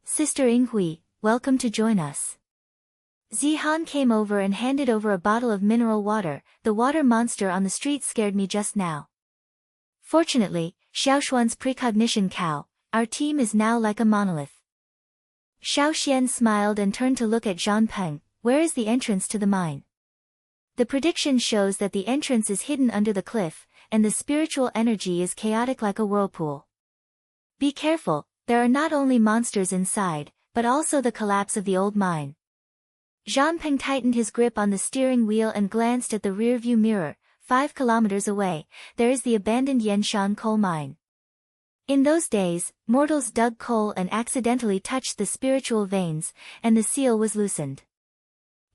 Sister Yinghui, welcome to join us." Zihan came over and handed over a bottle of mineral water. "The water monster on the street scared me just now. Fortunately, Xiaoxuan's precognition cow, our team is now like a monolith." Xiao Xian smiled and turned to look at Zhang Peng. "Where is the entrance to the mine?" "The prediction shows that the entrance is hidden under the cliff, and the spiritual energy is chaotic like a whirlpool. Be careful, there are not only monsters inside, but also the collapse of the old mine." Zhang Peng tightened his grip on the steering wheel and glanced at the rear-view mirror. 5 kilometers away, there is the abandoned Yanshan coal mine. In those days, mortals dug coal and accidentally touched the spiritual veins, and the seal was loosened.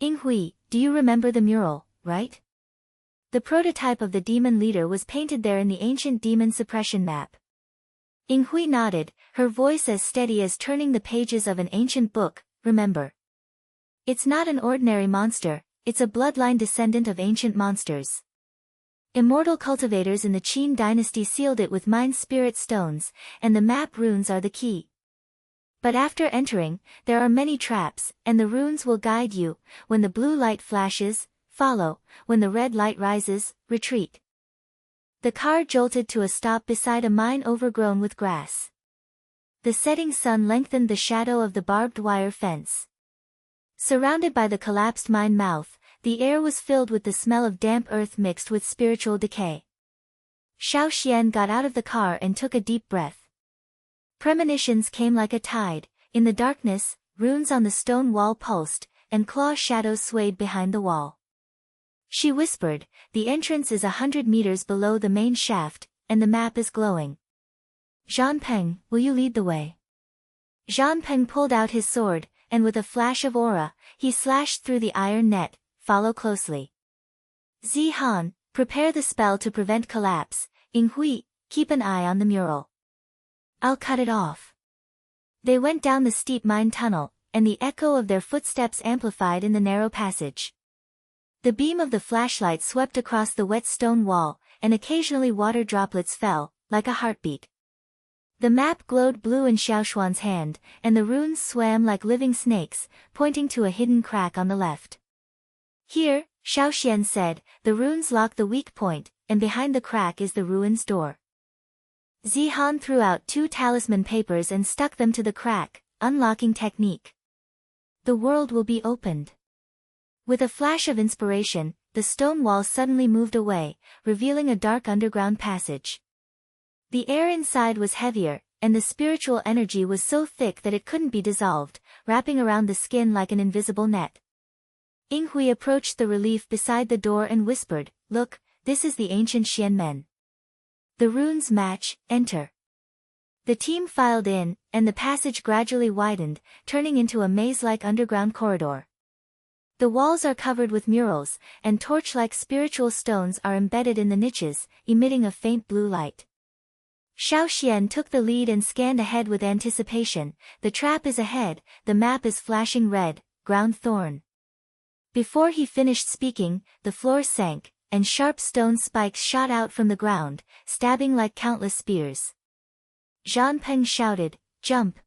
"Yinghui, do you remember the mural, right? The prototype of the demon leader was painted there in the ancient demon suppression map." Yinghui nodded, her voice as steady as turning the pages of an ancient book. "Remember. It's not an ordinary monster, it's a bloodline descendant of ancient monsters. Immortal cultivators in the Qin dynasty sealed it with mind spirit stones, and the map runes are the key. But after entering, there are many traps, and the runes will guide you. When the blue light flashes, follow. When the red light rises, retreat." The car jolted to a stop beside a mine overgrown with grass. The setting sun lengthened the shadow of the barbed wire fence. Surrounded by the collapsed mine mouth, the air was filled with the smell of damp earth mixed with spiritual decay. Xiao Xian got out of the car and took a deep breath. Premonitions came like a tide. In the darkness, runes on the stone wall pulsed, and claw shadows swayed behind the wall. She whispered, "The entrance is 100 meters below the main shaft, and the map is glowing. Zhang Peng, will you lead the way?" Zhang Peng pulled out his sword, and with a flash of aura, he slashed through the iron net. "Follow closely. Zihan, prepare the spell to prevent collapse. Yinghui, keep an eye on the mural. I'll cut it off." They went down the steep mine tunnel, and the echo of their footsteps amplified in the narrow passage. The beam of the flashlight swept across the wet stone wall, and occasionally water droplets fell, like a heartbeat. The map glowed blue in Xiaoxuan's hand, and the runes swam like living snakes, pointing to a hidden crack on the left. "Here," Xiao Xian said, "the runes lock the weak point. and behind the crack is the ruin's door. Zihan threw out 2 talisman papers and stuck them to the crack, unlocking technique. The world will be opened. With a flash of inspiration, the stone wall suddenly moved away, revealing a dark underground passage. The air inside was heavier, and the spiritual energy was so thick that it couldn't be dissolved, wrapping around the skin like an invisible net. Yinghui approached the relief beside the door and whispered, "Look, this is the ancient Xianmen. The runes match, enter." The team filed in, and the passage gradually widened, turning into a maze-like underground corridor. The walls are covered with murals, and torch-like spiritual stones are embedded in the niches, emitting a faint blue light. Xiao Xian took the lead and scanned ahead with anticipation. The trap is ahead, the map is flashing red, ground thorn. Before he finished speaking, the floor sank, and sharp stone spikes shot out from the ground, stabbing like countless spears. Zhan Peng shouted, "Jump!"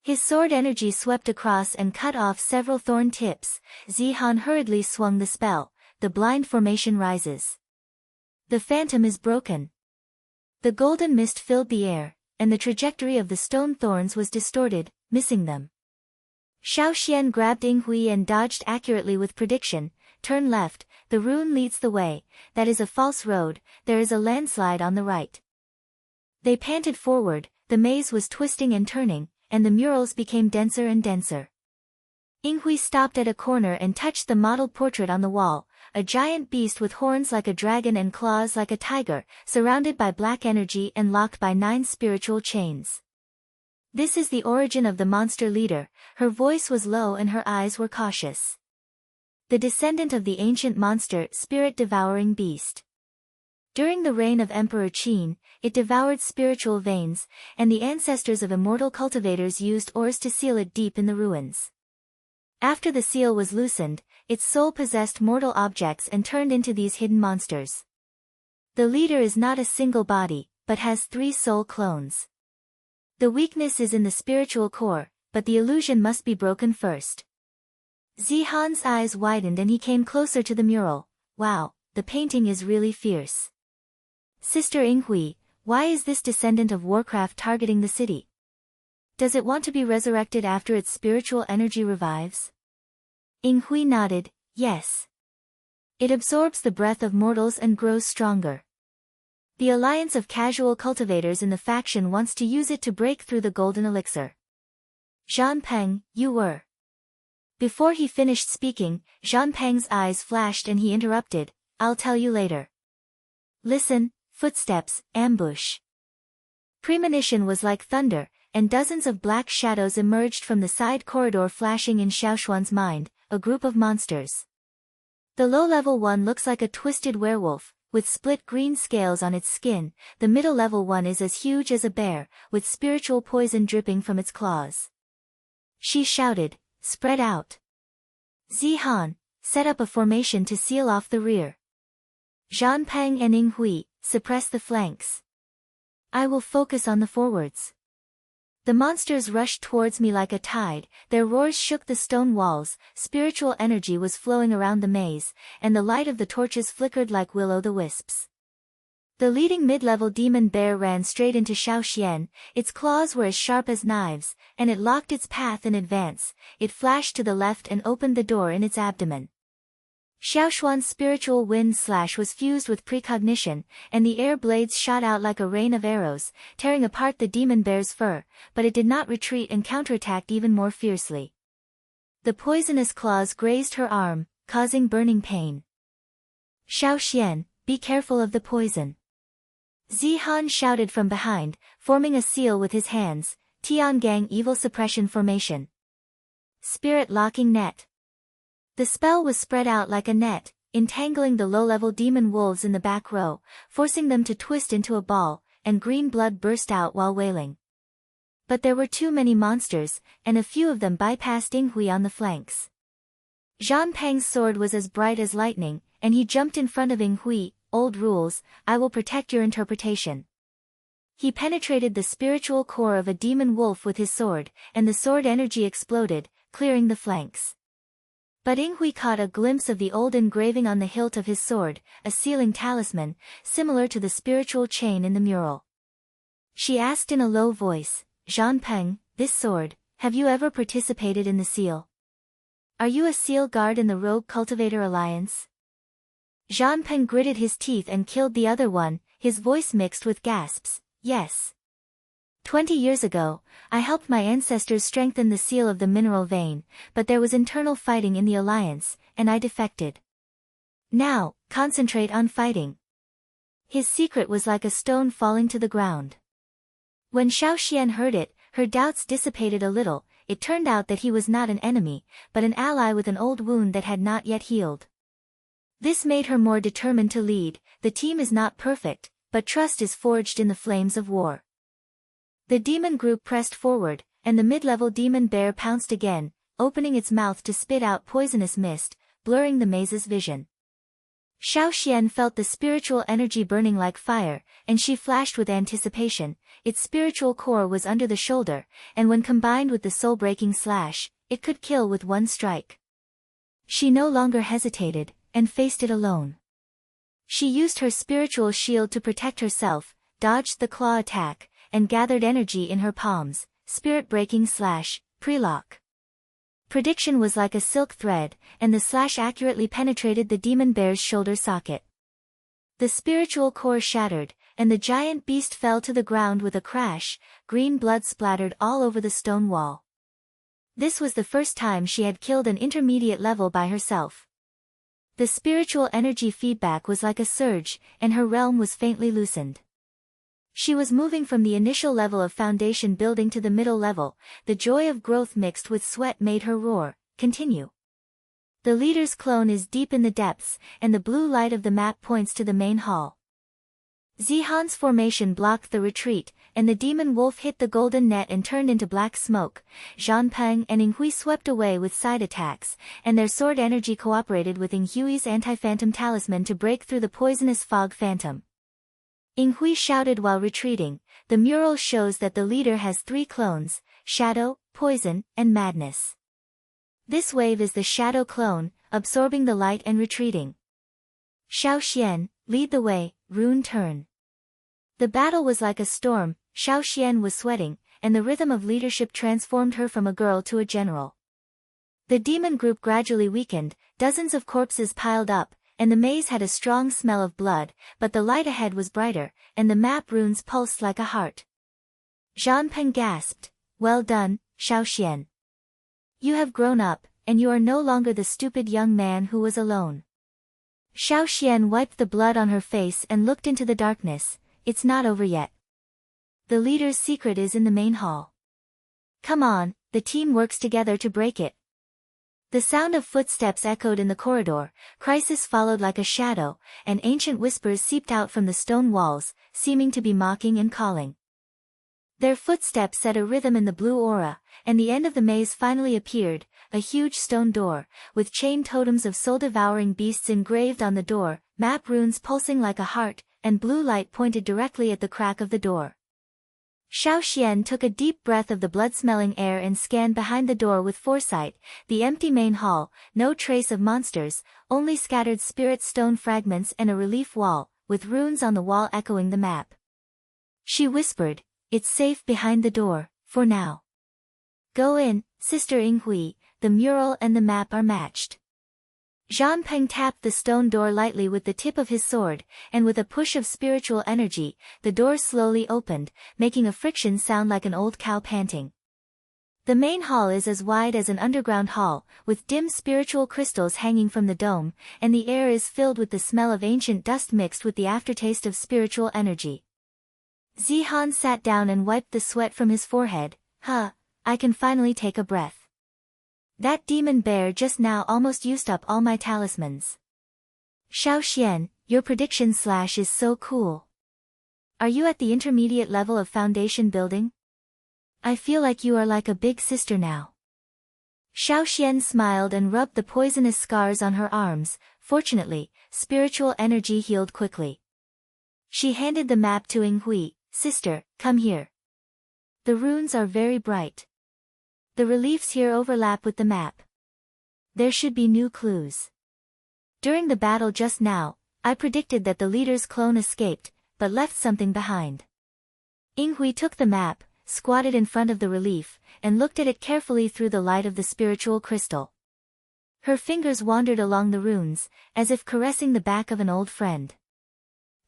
His sword energy swept across and cut off several thorn tips. Zihan hurriedly swung the spell. The blind formation rises. The phantom is broken. The golden mist filled the air, and the trajectory of the stone thorns was distorted, missing them. Xiao Xian grabbed Yinghui and dodged accurately with prediction. "Turn left, the rune leads the way, that is a false road, there is a landslide on the right." They panted forward, the maze was twisting and turning, and the murals became denser and denser. Yinghui stopped at a corner and touched the modeled portrait on the wall, a giant beast with horns like a dragon and claws like a tiger, surrounded by black energy and locked by 9 spiritual chains. "This is the origin of the monster leader." Her voice was low and her eyes were cautious. "The descendant of the ancient monster, spirit-devouring beast. During the reign of Emperor Qin, it devoured spiritual veins, and the ancestors of immortal cultivators used ores to seal it deep in the ruins. After the seal was loosened, its soul possessed mortal objects and turned into these hidden monsters. The leader is not a single body, but has 3 soul clones. The weakness is in the spiritual core, but the illusion must be broken first." Zihan's eyes widened and he came closer to the mural. "Wow, the painting is really fierce. Sister Yinghui, why is this descendant of Warcraft targeting the city? Does it want to be resurrected after its spiritual energy revives?" Yinghui nodded, "Yes. It absorbs the breath of mortals and grows stronger. The alliance of casual cultivators in the faction wants to use it to break through the golden elixir." "Zhan Peng, you were..." Before he finished speaking, Zhan Peng's eyes flashed and he interrupted, "I'll tell you later. Listen, footsteps, ambush." Premonition was like thunder, and dozens of black shadows emerged from the side corridor flashing in Xiaoxuan's mind, a group of monsters. The low-level one looks like a twisted werewolf, with split green scales on its skin. The middle-level one is as huge as a bear, with spiritual poison dripping from its claws. She shouted, "Spread out. Zihan, set up a formation to seal off the rear. Zhan Peng and Yinghui, suppress the flanks. I will focus on the forwards." The monsters rushed towards me like a tide, their roars shook the stone walls, spiritual energy was flowing around the maze, and the light of the torches flickered like will-o'-the-wisps. The leading mid-level demon bear ran straight into Xiao Xian, its claws were as sharp as knives, and it locked its path in advance. It flashed to the left and opened the door in its abdomen. Xiaoxuan's spiritual wind slash was fused with precognition, and the air blades shot out like a rain of arrows, tearing apart the demon bear's fur, but it did not retreat and counterattacked even more fiercely. The poisonous claws grazed her arm, causing burning pain. "Xiao Xian, be careful of the poison." Zihan shouted from behind, forming a seal with his hands, Tiangang Evil Suppression Formation. Spirit Locking Net. The spell was spread out like a net, entangling the low-level demon wolves in the back row, forcing them to twist into a ball, and green blood burst out while wailing. But there were too many monsters, and a few of them bypassed Yinghui on the flanks. Zhan Peng's sword was as bright as lightning, and he jumped in front of Yinghui. "Old rules, I will protect your interpretation." He penetrated the spiritual core of a demon wolf with his sword, and the sword energy exploded, clearing the flanks. But Inghui caught a glimpse of the old engraving on the hilt of his sword, a sealing talisman, similar to the spiritual chain in the mural. She asked in a low voice, "Zhan Peng, this sword, have you ever participated in the seal? Are you a seal guard in the Rogue Cultivator Alliance?" Zhan Peng gritted his teeth and killed the other one, his voice mixed with gasps. "Yes. 20 years ago, I helped my ancestors strengthen the seal of the mineral vein, but there was internal fighting in the alliance, and I defected. Now, concentrate on fighting." His secret was like a stone falling to the ground. When Xiaoxian heard it, her doubts dissipated a little. It turned out that he was not an enemy, but an ally with an old wound that had not yet healed. This made her more determined to lead. The team is not perfect, but trust is forged in the flames of war. The demon group pressed forward, and the mid-level demon bear pounced again, opening its mouth to spit out poisonous mist, blurring the maze's vision. Xiaoxian felt the spiritual energy burning like fire, and she flashed with anticipation. Its spiritual core was under the shoulder, and when combined with the soul-breaking slash, it could kill with one strike. She no longer hesitated, and faced it alone. She used her spiritual shield to protect herself, dodged the claw attack, and gathered energy in her palms. Spirit-breaking slash, prelock. Prediction was like a silk thread, and the slash accurately penetrated the demon bear's shoulder socket. The spiritual core shattered, and the giant beast fell to the ground with a crash. Green blood splattered all over the stone wall. This was the first time she had killed an intermediate level by herself. The spiritual energy feedback was like a surge, and her realm was faintly loosened. She was moving from the initial level of foundation building to the middle level. The joy of growth mixed with sweat made her roar, "Continue." The leader's clone is deep in the depths, and the blue light of the map points to the main hall. Zihan's formation blocked the retreat, and the demon wolf hit the golden net and turned into black smoke. Zhan Peng and Inghui swept away with side attacks, and their sword energy cooperated with Inghui's anti-phantom talisman to break through the poisonous fog phantom. Inghui shouted while retreating. The mural shows that the leader has 3 clones: Shadow, Poison, and Madness. This wave is the Shadow clone, absorbing the light and retreating. Xiaoxian, lead the way, Rune turn. The battle was like a storm. Xiaoxian was sweating, and the rhythm of leadership transformed her from a girl to a general. The demon group gradually weakened, dozens of corpses piled up, and the maze had a strong smell of blood, but the light ahead was brighter, and the map runes pulsed like a heart. Zhan Peng gasped, "Well done, Xiaoxian. You have grown up, and you are no longer the stupid young man who was alone." Xiaoxian wiped the blood on her face and looked into the darkness. "It's not over yet. The leader's secret is in the main hall. Come on, the team works together to break it." The sound of footsteps echoed in the corridor. Crisis followed like a shadow, and ancient whispers seeped out from the stone walls, seeming to be mocking and calling. Their footsteps set a rhythm in the blue aura, and the end of the maze finally appeared, a huge stone door, with chain totems of soul-devouring beasts engraved on the door, map runes pulsing like a heart, and blue light pointed directly at the crack of the door. Xiaoxian took a deep breath of the blood-smelling air and scanned behind the door with foresight. The empty main hall, no trace of monsters, only scattered spirit stone fragments and a relief wall, with runes on the wall echoing the map. She whispered, "It's safe behind the door, for now. Go in, Sister Inghui, the mural and the map are matched." Zhan Peng tapped the stone door lightly with the tip of his sword, and with a push of spiritual energy, the door slowly opened, making a friction sound like an old cow panting. The main hall is as wide as an underground hall, with dim spiritual crystals hanging from the dome, and the air is filled with the smell of ancient dust mixed with the aftertaste of spiritual energy. Zihan sat down and wiped the sweat from his forehead. I can finally take a breath. That demon bear just now almost used up all my talismans. Xiaoxian, your prediction slash is so cool. Are you at the intermediate level of foundation building? I feel like you are like a big sister now." Xiaoxian smiled and rubbed the poisonous scars on her arms. Fortunately, spiritual energy healed quickly. She handed the map to Inghui. "Sister, come here. The runes are very bright. The reliefs here overlap with the map." there should be new clues. During the battle just now, I predicted that the leader's clone escaped, but left something behind. Yinghui took the map, squatted in front of the relief, and looked at it carefully through the light of the spiritual crystal. Her fingers wandered along the runes, as if caressing the back of an old friend.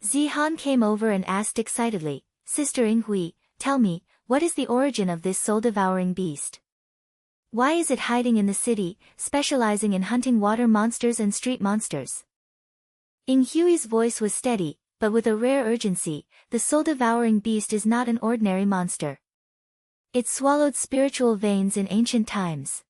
Zihan came over and asked excitedly, "Sister Yinghui, tell me, what is the origin of this soul-devouring beast? Why is it hiding in the city, specializing in hunting water monsters and street monsters?" Yinghui's voice was steady, but with a rare urgency. The soul-devouring beast is not an ordinary monster. It swallowed spiritual veins in ancient times.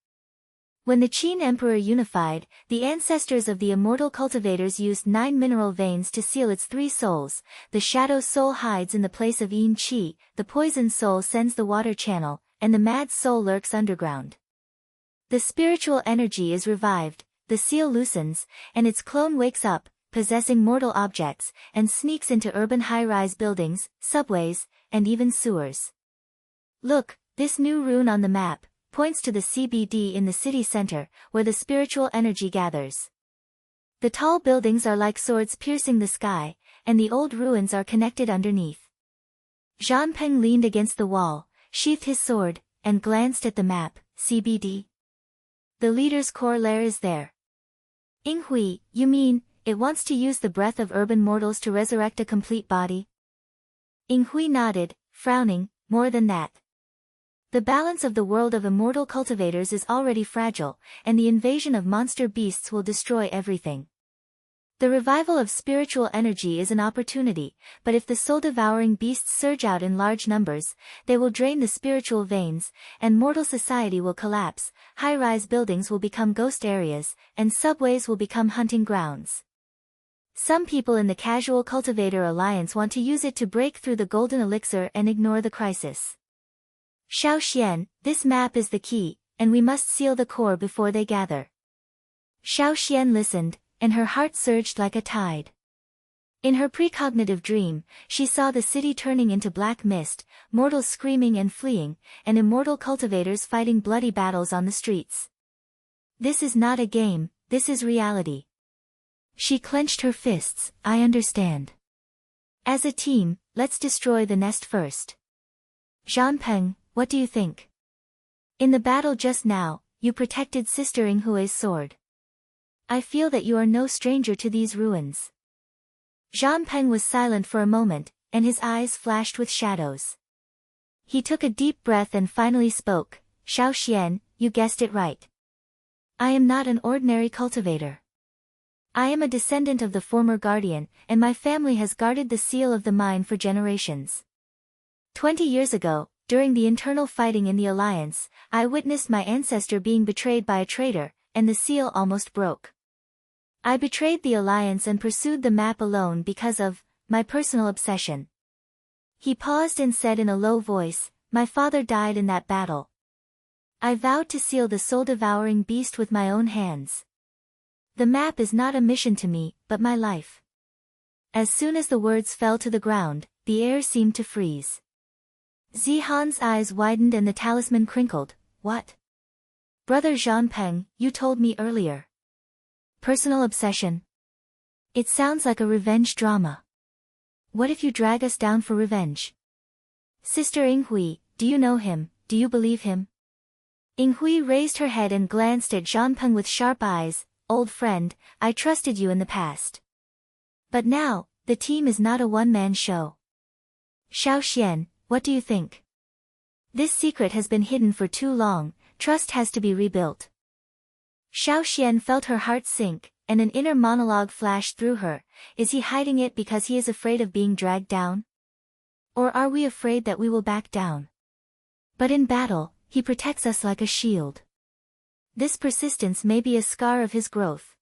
When the Qin Emperor unified, the ancestors of the immortal cultivators used 9 mineral veins to seal its 3 souls. The shadow soul hides in the place of yin qi, the poison soul sends the water channel, and the mad soul lurks underground. The spiritual energy is revived, the seal loosens, and its clone wakes up, possessing mortal objects, and sneaks into urban high-rise buildings, subways, and even sewers. Look, this new rune on the map points to the CBD in the city center, where the spiritual energy gathers. The tall buildings are like swords piercing the sky, and the old ruins are connected underneath. Zhan Peng leaned against the wall, sheathed his sword, and glanced at the map. CBD? The leader's core lair is there. Yinghui, you mean, it wants to use the breath of urban mortals to resurrect a complete body? Yinghui nodded, frowning. More than that. The balance of the world of immortal cultivators is already fragile, and the invasion of monster beasts will destroy everything. The revival of spiritual energy is an opportunity, but if the soul-devouring beasts surge out in large numbers, they will drain the spiritual veins, and mortal society will collapse. High-rise buildings will become ghost areas, and subways will become hunting grounds. Some people in the Casual Cultivator Alliance want to use it to break through the golden elixir and ignore the crisis. Xiaoxian, this map is the key, and we must seal the core before they gather. Xiaoxian listened, and her heart surged like a tide. In her precognitive dream, she saw the city turning into black mist, mortals screaming and fleeing, and immortal cultivators fighting bloody battles on the streets. This is not a game, this is reality. She clenched her fists. I understand. As a team, let's destroy the nest first. Zhan Peng, what do you think? In the battle just now, you protected Sister Yinghui's sword. I feel that you are no stranger to these ruins. Zhan Peng was silent for a moment, and his eyes flashed with shadows. He took a deep breath and finally spoke. Xiaoxian, you guessed it right. I am not an ordinary cultivator. I am a descendant of the former guardian, and my family has guarded the seal of the mine for generations. 20 years ago, during the internal fighting in the Alliance, I witnessed my ancestor being betrayed by a traitor, and the seal almost broke. I betrayed the Alliance and pursued the map alone because of my personal obsession. He paused and said in a low voice, my father died in that battle. I vowed to seal the soul-devouring beast with my own hands. The map is not a mission to me, but my life. As soon as the words fell to the ground, the air seemed to freeze. Zihan's eyes widened and the talisman crinkled. What? Brother Zhan Peng, you told me earlier. Personal obsession. It sounds like a revenge drama. What if you drag us down for revenge? Sister Yinghui, do you know him, do you believe him? Yinghui raised her head and glanced at Zhan Peng with sharp eyes. Old friend, I trusted you in the past. But now, the team is not a one-man show. Xiaoxian, what do you think? This secret has been hidden for too long, trust has to be rebuilt. Xiaoxian felt her heart sink, and an inner monologue flashed through her. Is he hiding it because he is afraid of being dragged down? Or are we afraid that we will back down? But in battle, he protects us like a shield. This persistence may be a scar of his growth.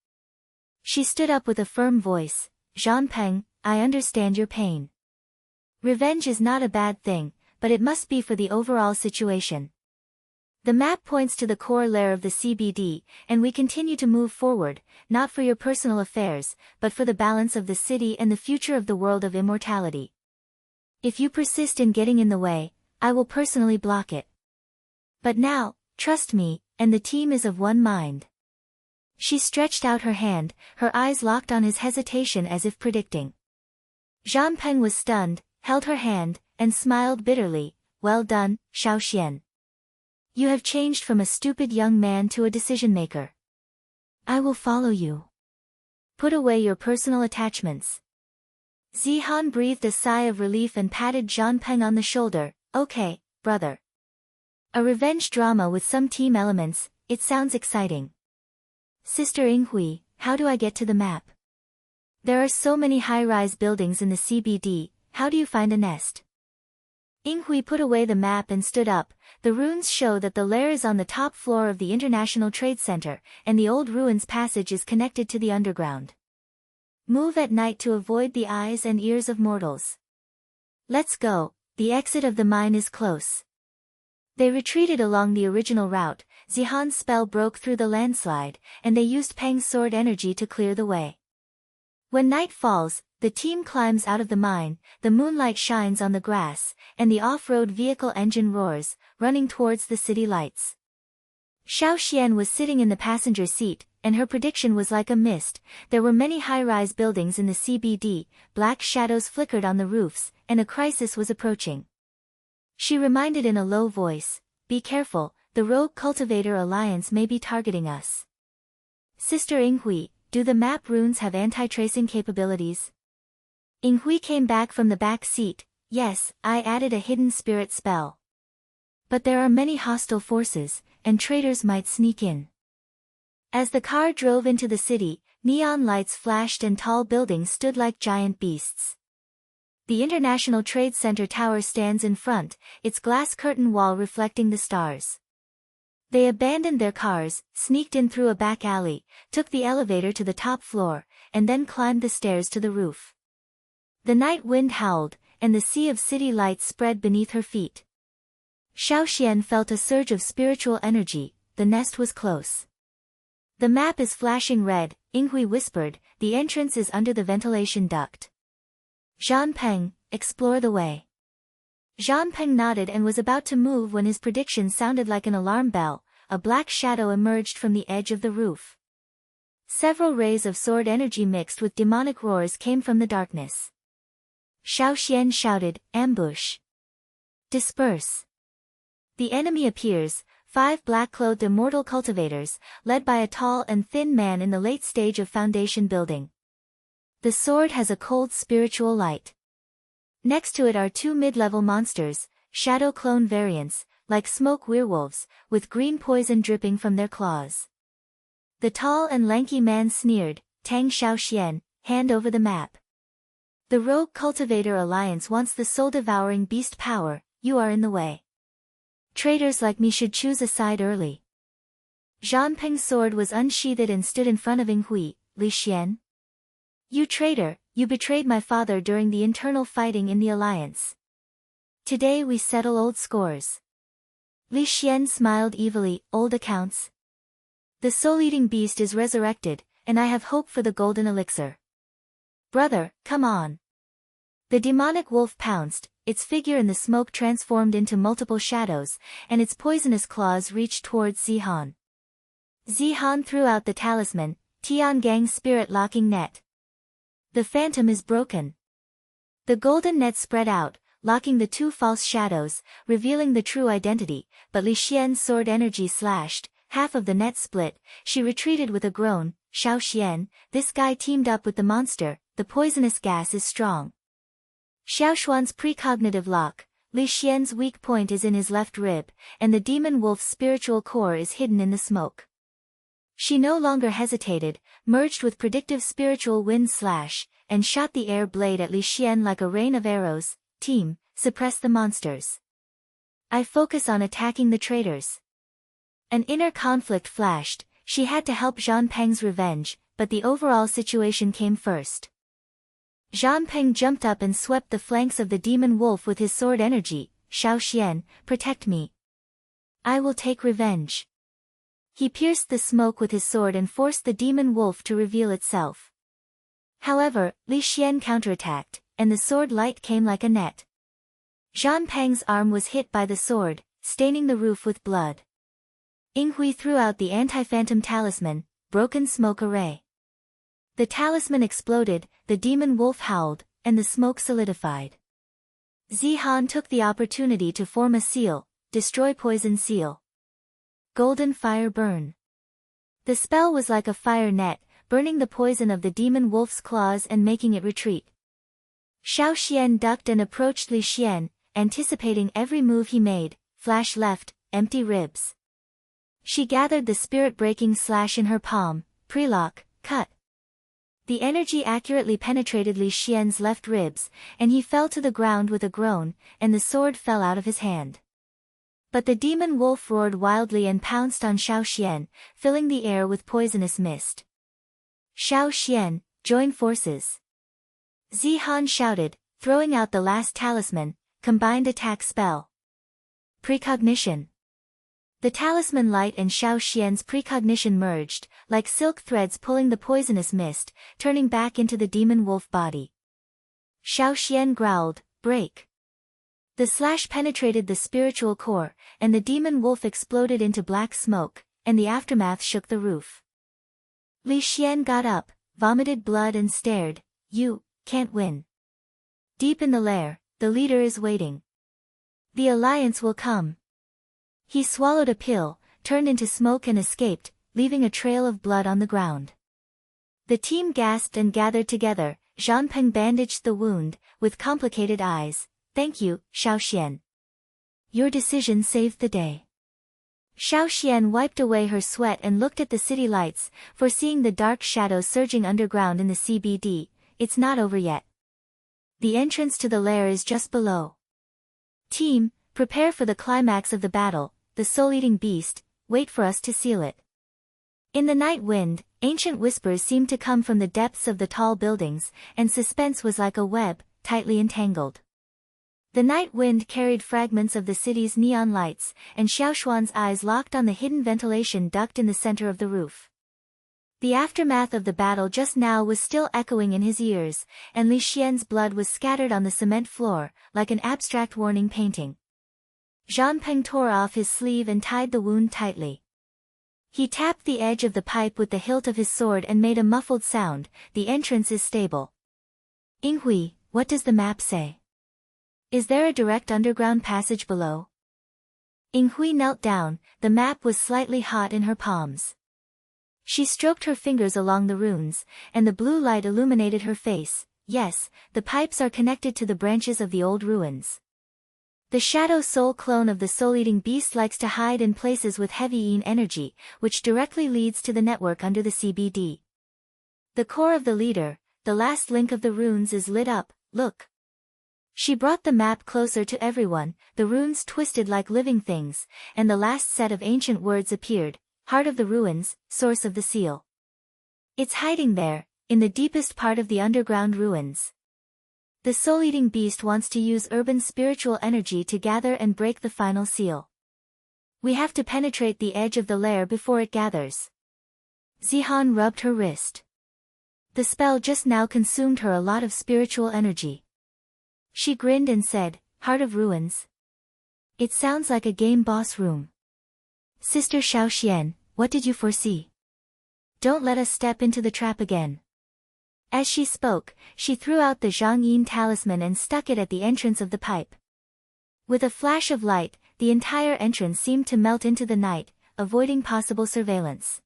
She stood up with a firm voice. Zhan Peng, I understand your pain. Revenge is not a bad thing, but it must be for the overall situation. The map points to the core lair of the CBD, and we continue to move forward, not for your personal affairs, but for the balance of the city and the future of the world of immortality. If you persist in getting in the way, I will personally block it. But now, trust me, and the team is of one mind. She stretched out her hand, her eyes locked on his hesitation as if predicting. Zhan Peng was stunned, held her hand, and smiled bitterly. Well done, Xiaoxian. You have changed from a stupid young man to a decision-maker. I will follow you. Put away your personal attachments. Zihan breathed a sigh of relief and patted Zhan Peng on the shoulder. Okay, brother. A revenge drama with some team elements, it sounds exciting. Sister Yinghui, how do I get to the map? There are so many high-rise buildings in the CBD, how do you find a nest? Yinghui put away the map and stood up. The runes show that the lair is on the top floor of the International Trade Center, and the old ruins passage is connected to the underground. Move at night to avoid the eyes and ears of mortals. Let's go, the exit of the mine is close. They retreated along the original route. Zihan's spell broke through the landslide, and they used Peng's sword energy to clear the way. When night falls, the team climbs out of the mine, the moonlight shines on the grass, and the off-road vehicle engine roars, running towards the city lights. Xiaoxian was sitting in the passenger seat, and her prediction was like a mist. There were many high-rise buildings in the CBD, black shadows flickered on the roofs, and a crisis was approaching. She reminded in a low voice, "Be careful, the rogue cultivator alliance may be targeting us." Sister Yinghui, do the map runes have anti-tracing capabilities? Yinghui came back from the back seat. Yes, I added a hidden spirit spell. But there are many hostile forces, and traitors might sneak in. As the car drove into the city, neon lights flashed and tall buildings stood like giant beasts. The International Trade Center tower stands in front, its glass curtain wall reflecting the stars. They abandoned their cars, sneaked in through a back alley, took the elevator to the top floor, and then climbed the stairs to the roof. The night wind howled, and the sea of city lights spread beneath her feet. Xiaoxian felt a surge of spiritual energy. The nest was close. The map is flashing red, Yinghui whispered, the entrance is under the ventilation duct. Zhan Peng, explore the way. Zhan Peng nodded and was about to move when his prediction sounded like an alarm bell. A black shadow emerged from the edge of the roof. Several rays of sword energy mixed with demonic roars came from the darkness. Xiaoxian shouted, ambush. Disperse. The enemy appears, 5 black-clothed immortal cultivators, led by a tall and thin man in the late stage of foundation building. The sword has a cold spiritual light. Next to it are 2 mid-level monsters, shadow clone variants, like smoke werewolves, with green poison dripping from their claws. The tall and lanky man sneered, Tang Xiaoxuan, hand over the map. The rogue cultivator alliance wants the soul-devouring beast power, you are in the way. Traitors like me should choose a side early. Zhan Peng's sword was unsheathed and stood in front of Yinghui. Li Xian? You traitor, you betrayed my father during the internal fighting in the alliance. Today we settle old scores. Li Xian smiled evilly, old accounts. The soul-eating beast is resurrected, and I have hope for the golden elixir. Brother, come on. The demonic wolf pounced, its figure in the smoke transformed into multiple shadows, and its poisonous claws reached towards Zihan. Zihan threw out the talisman, Tiangang's spirit-locking net. The phantom is broken. The golden net spread out, locking the 2 false shadows, revealing the true identity, but Li Xian's sword energy slashed, half of the net split, she retreated with a groan. Xiaoxian, this guy teamed up with the monster, the poisonous gas is strong. Xiaoxuan's precognitive lock, Li Xian's weak point is in his left rib, and the demon wolf's spiritual core is hidden in the smoke. She no longer hesitated, merged with predictive spiritual wind slash, and shot the air blade at Li Xian like a rain of arrows. Team, suppress the monsters. I focus on attacking the traitors. An inner conflict flashed, she had to help Zhan Peng's revenge, but the overall situation came first. Zhan Peng jumped up and swept the flanks of the demon wolf with his sword energy. Xiaoxian, protect me. I will take revenge. He pierced the smoke with his sword and forced the demon wolf to reveal itself. However, Li Xian counterattacked, and the sword light came like a net. Zhan Peng's arm was hit by the sword, staining the roof with blood. Yinghui threw out the anti-phantom talisman, broken smoke array. The talisman exploded, the demon wolf howled, and the smoke solidified. Zihan took the opportunity to form a seal, destroy poison seal. Golden fire burn. The spell was like a fire net, burning the poison of the demon wolf's claws and making it retreat. Xiaoxian ducked and approached Li Xian, anticipating every move he made, flash left, empty ribs. She gathered the spirit-breaking slash in her palm, prelock, cut. The energy accurately penetrated Li Xian's left ribs, and he fell to the ground with a groan, and the sword fell out of his hand. But the demon wolf roared wildly and pounced on Xiaoxian, filling the air with poisonous mist. Xiaoxian, join forces. Zihan shouted, throwing out the last talisman, combined attack spell. Precognition. The talisman light and Xiaoxian's precognition merged, like silk threads pulling the poisonous mist, turning back into the demon wolf body. Xiaoxian growled, break. The slash penetrated the spiritual core, and the demon wolf exploded into black smoke, and the aftermath shook the roof. Li Xian got up, vomited blood and stared, you can't win. Deep in the lair, the leader is waiting. The alliance will come. He swallowed a pill, turned into smoke and escaped, leaving a trail of blood on the ground. The team gasped and gathered together. Zhanpeng bandaged the wound, with complicated eyes. Thank you, Xiaoxian. Your decision saved the day. Xiaoxian wiped away her sweat and looked at the city lights, foreseeing the dark shadows surging underground in the CBD. It's not over yet. The entrance to the lair is just below. Team, prepare for the climax of the battle, the soul-eating beast, wait for us to seal it. In the night wind, ancient whispers seemed to come from the depths of the tall buildings, and suspense was like a web, tightly entangled. The night wind carried fragments of the city's neon lights, and Xiaoxuan's eyes locked on the hidden ventilation duct in the center of the roof. The aftermath of the battle just now was still echoing in his ears, and Li Xian's blood was scattered on the cement floor, like an abstract warning painting. Zhanpeng tore off his sleeve and tied the wound tightly. He tapped the edge of the pipe with the hilt of his sword and made a muffled sound. The entrance is stable. Yinghui, what does the map say? Is there a direct underground passage below? Yinghui knelt down, the map was slightly hot in her palms. She stroked her fingers along the runes, and the blue light illuminated her face. Yes, the pipes are connected to the branches of the old ruins. The shadow soul clone of the soul-eating beast likes to hide in places with heavy yin energy, which directly leads to the network under the CBD. The core of the leader, the last link of the runes is lit up, look. She brought the map closer to everyone, the runes twisted like living things, and the last set of ancient words appeared, heart of the ruins, source of the seal. It's hiding there, in the deepest part of the underground ruins. The soul-eating beast wants to use urban spiritual energy to gather and break the final seal. We have to penetrate the edge of the lair before it gathers. Zihan rubbed her wrist. The spell just now consumed her a lot of spiritual energy. She grinned and said, Heart of Ruins. It sounds like a game boss room. Sister Xiaoxian, what did you foresee? Don't let us step into the trap again. As she spoke, she threw out the Zhang Yin talisman and stuck it at the entrance of the pipe. With a flash of light, the entire entrance seemed to melt into the night, avoiding possible surveillance.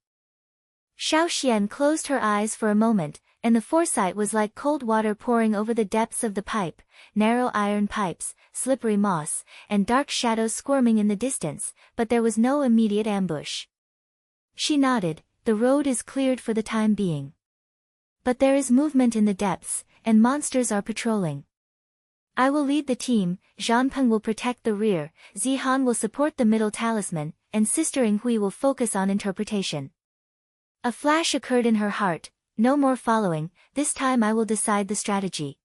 Xiaoxian closed her eyes for a moment, and the foresight was like cold water pouring over the depths of the pipe, narrow iron pipes, slippery moss, and dark shadows squirming in the distance, but there was no immediate ambush. She nodded, the road is cleared for the time being. But there is movement in the depths, and monsters are patrolling. I will lead the team, Zhanpeng will protect the rear, Zihan will support the middle talisman, and Sister Yinghui will focus on interpretation. A flash occurred in her heart, no more following, this time I will decide the strategy.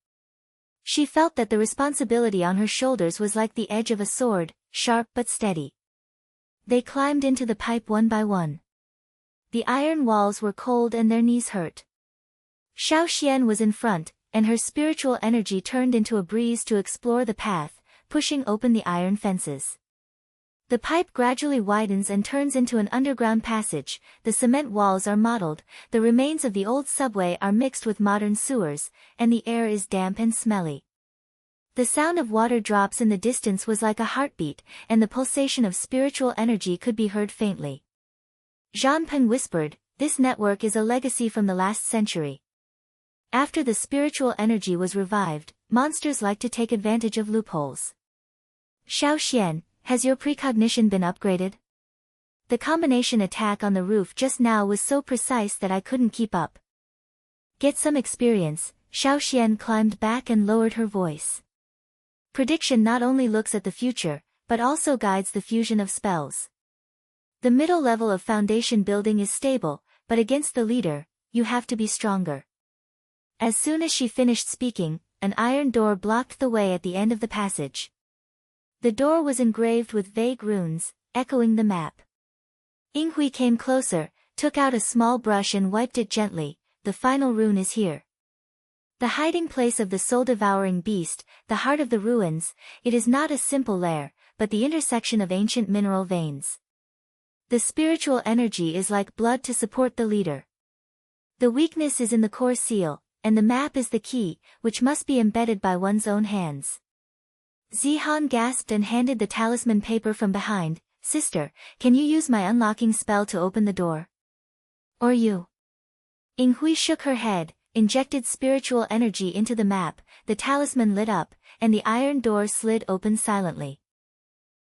She felt that the responsibility on her shoulders was like the edge of a sword, sharp but steady. They climbed into the pipe one by one. The iron walls were cold and their knees hurt. Xiaoxian was in front, and her spiritual energy turned into a breeze to explore the path, pushing open the iron fences. The pipe gradually widens and turns into an underground passage, the cement walls are mottled, the remains of the old subway are mixed with modern sewers, and the air is damp and smelly. The sound of water drops in the distance was like a heartbeat, and the pulsation of spiritual energy could be heard faintly. Zhan Peng whispered, "This network is a legacy from the last century." After the spiritual energy was revived, monsters like to take advantage of loopholes. Xiaoxian, has your precognition been upgraded? The combination attack on the roof just now was so precise that I couldn't keep up. Get some experience. Xiaoxian climbed back and lowered her voice. Prediction not only looks at the future, but also guides the fusion of spells. The middle level of foundation building is stable, but against the leader, you have to be stronger. As soon as she finished speaking, an iron door blocked the way at the end of the passage. The door was engraved with vague runes, echoing the map. Yinghui came closer, took out a small brush and wiped it gently. The final rune is here. The hiding place of the soul-devouring beast, the heart of the ruins. It is not a simple lair, but the intersection of ancient mineral veins. The spiritual energy is like blood to support the leader. The weakness is in the core seal, and the map is the key, which must be embedded by one's own hands. Zihan gasped and handed the talisman paper from behind. Sister, can you use my unlocking spell to open the door? Or you? Yinghui shook her head, injected spiritual energy into the map, the talisman lit up, and the iron door slid open silently.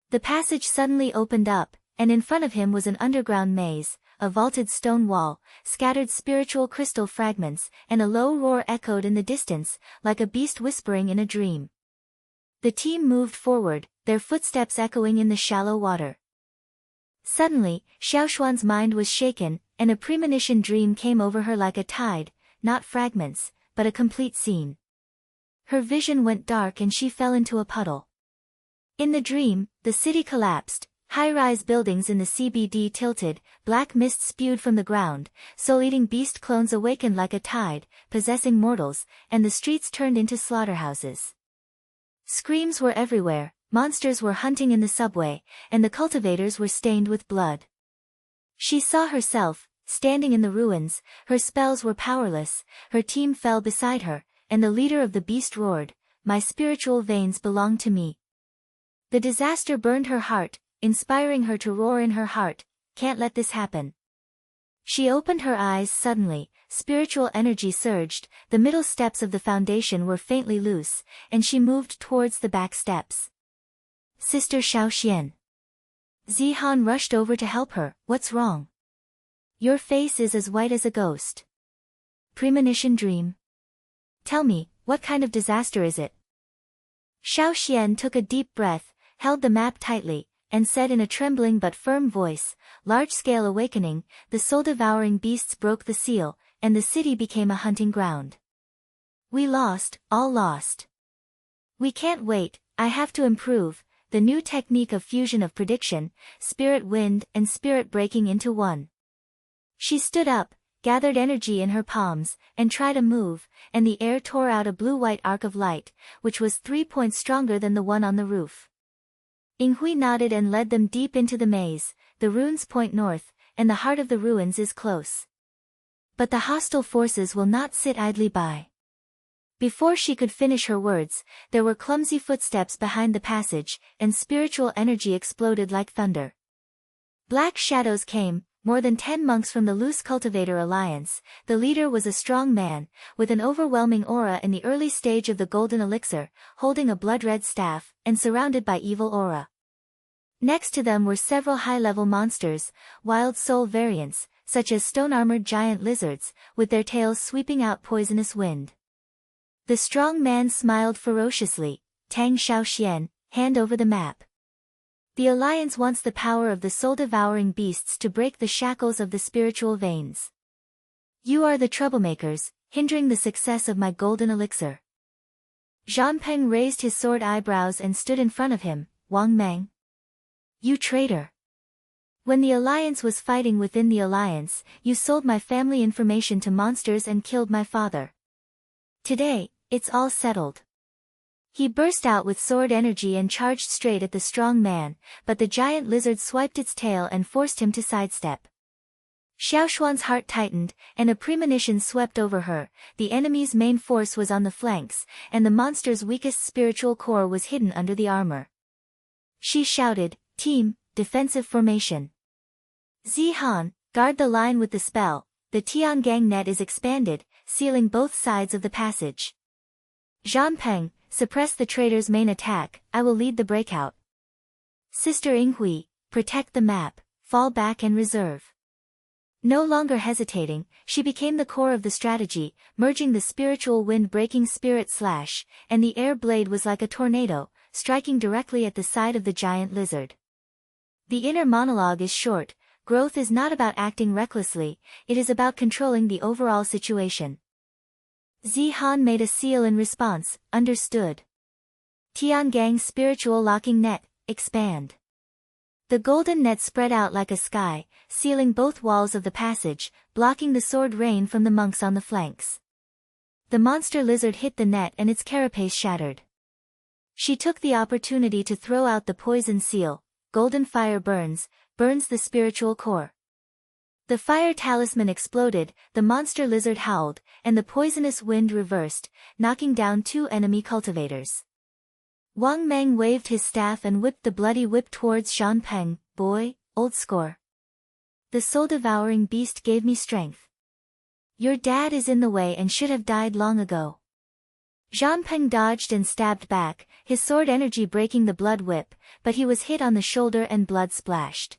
The passage suddenly opened up, and in front of him was an underground maze, a vaulted stone wall, scattered spiritual crystal fragments, and a low roar echoed in the distance, like a beast whispering in a dream. The team moved forward, their footsteps echoing in the shallow water. Suddenly, Xiaoxuan's mind was shaken, and a premonition dream came over her like a tide, not fragments, but a complete scene. Her vision went dark and she fell into a puddle. In the dream, the city collapsed, high-rise buildings in the CBD tilted, black mist spewed from the ground, soul-eating beast clones awakened like a tide, possessing mortals, and the streets turned into slaughterhouses. Screams were everywhere, monsters were hunting in the subway, and the cultivators were stained with blood. She saw herself, standing in the ruins, her spells were powerless, her team fell beside her, and the leader of the beast roared, "My spiritual veins belong to me." The disaster burned her heart, inspiring her to roar in her heart, "Can't let this happen." She opened her eyes suddenly, spiritual energy surged, the middle steps of the foundation were faintly loose, and she moved towards the back steps. Sister Xiaoxian. Zihan rushed over to help her. What's wrong? Your face is as white as a ghost. Premonition dream? Tell me, what kind of disaster is it? Xiaoxian took a deep breath, held the map tightly, and said in a trembling but firm voice, "Large-scale awakening, the soul-devouring beasts broke the seal, and the city became a hunting ground. We lost, all lost. We can't wait, I have to improve, the new technique of fusion of prediction, spirit wind and spirit breaking into one." She stood up, gathered energy in her palms, and tried a move, and the air tore out a blue-white arc of light, which was 3 points stronger than the one on the roof. Yinghui nodded and led them deep into the maze. The runes point north, and the heart of the ruins is close. But the hostile forces will not sit idly by. Before she could finish her words, there were clumsy footsteps behind the passage, and spiritual energy exploded like thunder. Black shadows came, more than 10 monks from the loose cultivator alliance. The leader was a strong man, with an overwhelming aura in the early stage of the golden elixir, holding a blood-red staff, and surrounded by evil aura. Next to them were several high-level monsters, wild soul variants, such as stone-armored giant lizards, with their tails sweeping out poisonous wind. The strong man smiled ferociously. Tang Xiaoxuan, hand over the map. The Alliance wants the power of the soul-devouring beasts to break the shackles of the spiritual veins. You are the troublemakers, hindering the success of my golden elixir. Zhan Peng raised his sword eyebrows and stood in front of him. Wang Meng. You traitor. When the Alliance was fighting within the Alliance, you sold my family information to monsters and killed my father. Today, it's all settled. He burst out with sword energy and charged straight at the strong man, but the giant lizard swiped its tail and forced him to sidestep. Xiaoxuan's heart tightened, and a premonition swept over her. The enemy's main force was on the flanks, and the monster's weakest spiritual core was hidden under the armor. She shouted, "Team, defensive formation. Zihan, guard the line with the spell." The Tiangang net is expanded, sealing both sides of the passage. Zhanpeng, suppress the traitor's main attack. I will lead the breakout. Sister Yinghui, protect the map, fall back and reserve. No longer hesitating, she became the core of the strategy, merging the spiritual wind-breaking spirit slash, and the air blade was like a tornado, striking directly at the side of the giant lizard. The inner monologue is short. Growth is not about acting recklessly, it is about controlling the overall situation. Zihan made a seal in response, understood. Tiangang's spiritual locking net, expand. The golden net spread out like a sky, sealing both walls of the passage, blocking the sword rain from the monks on the flanks. The monster lizard hit the net and its carapace shattered. She took the opportunity to throw out the poison seal. Golden fire burns the spiritual core. The fire talisman exploded, the monster lizard howled, and the poisonous wind reversed, knocking down 2 enemy cultivators. Wang Meng waved his staff and whipped the bloody whip towards Zhanpeng. Boy, old score. The soul-devouring beast gave me strength. Your dad is in the way and should have died long ago. Zhanpeng dodged and stabbed back, his sword energy breaking the blood whip, but he was hit on the shoulder and blood splashed.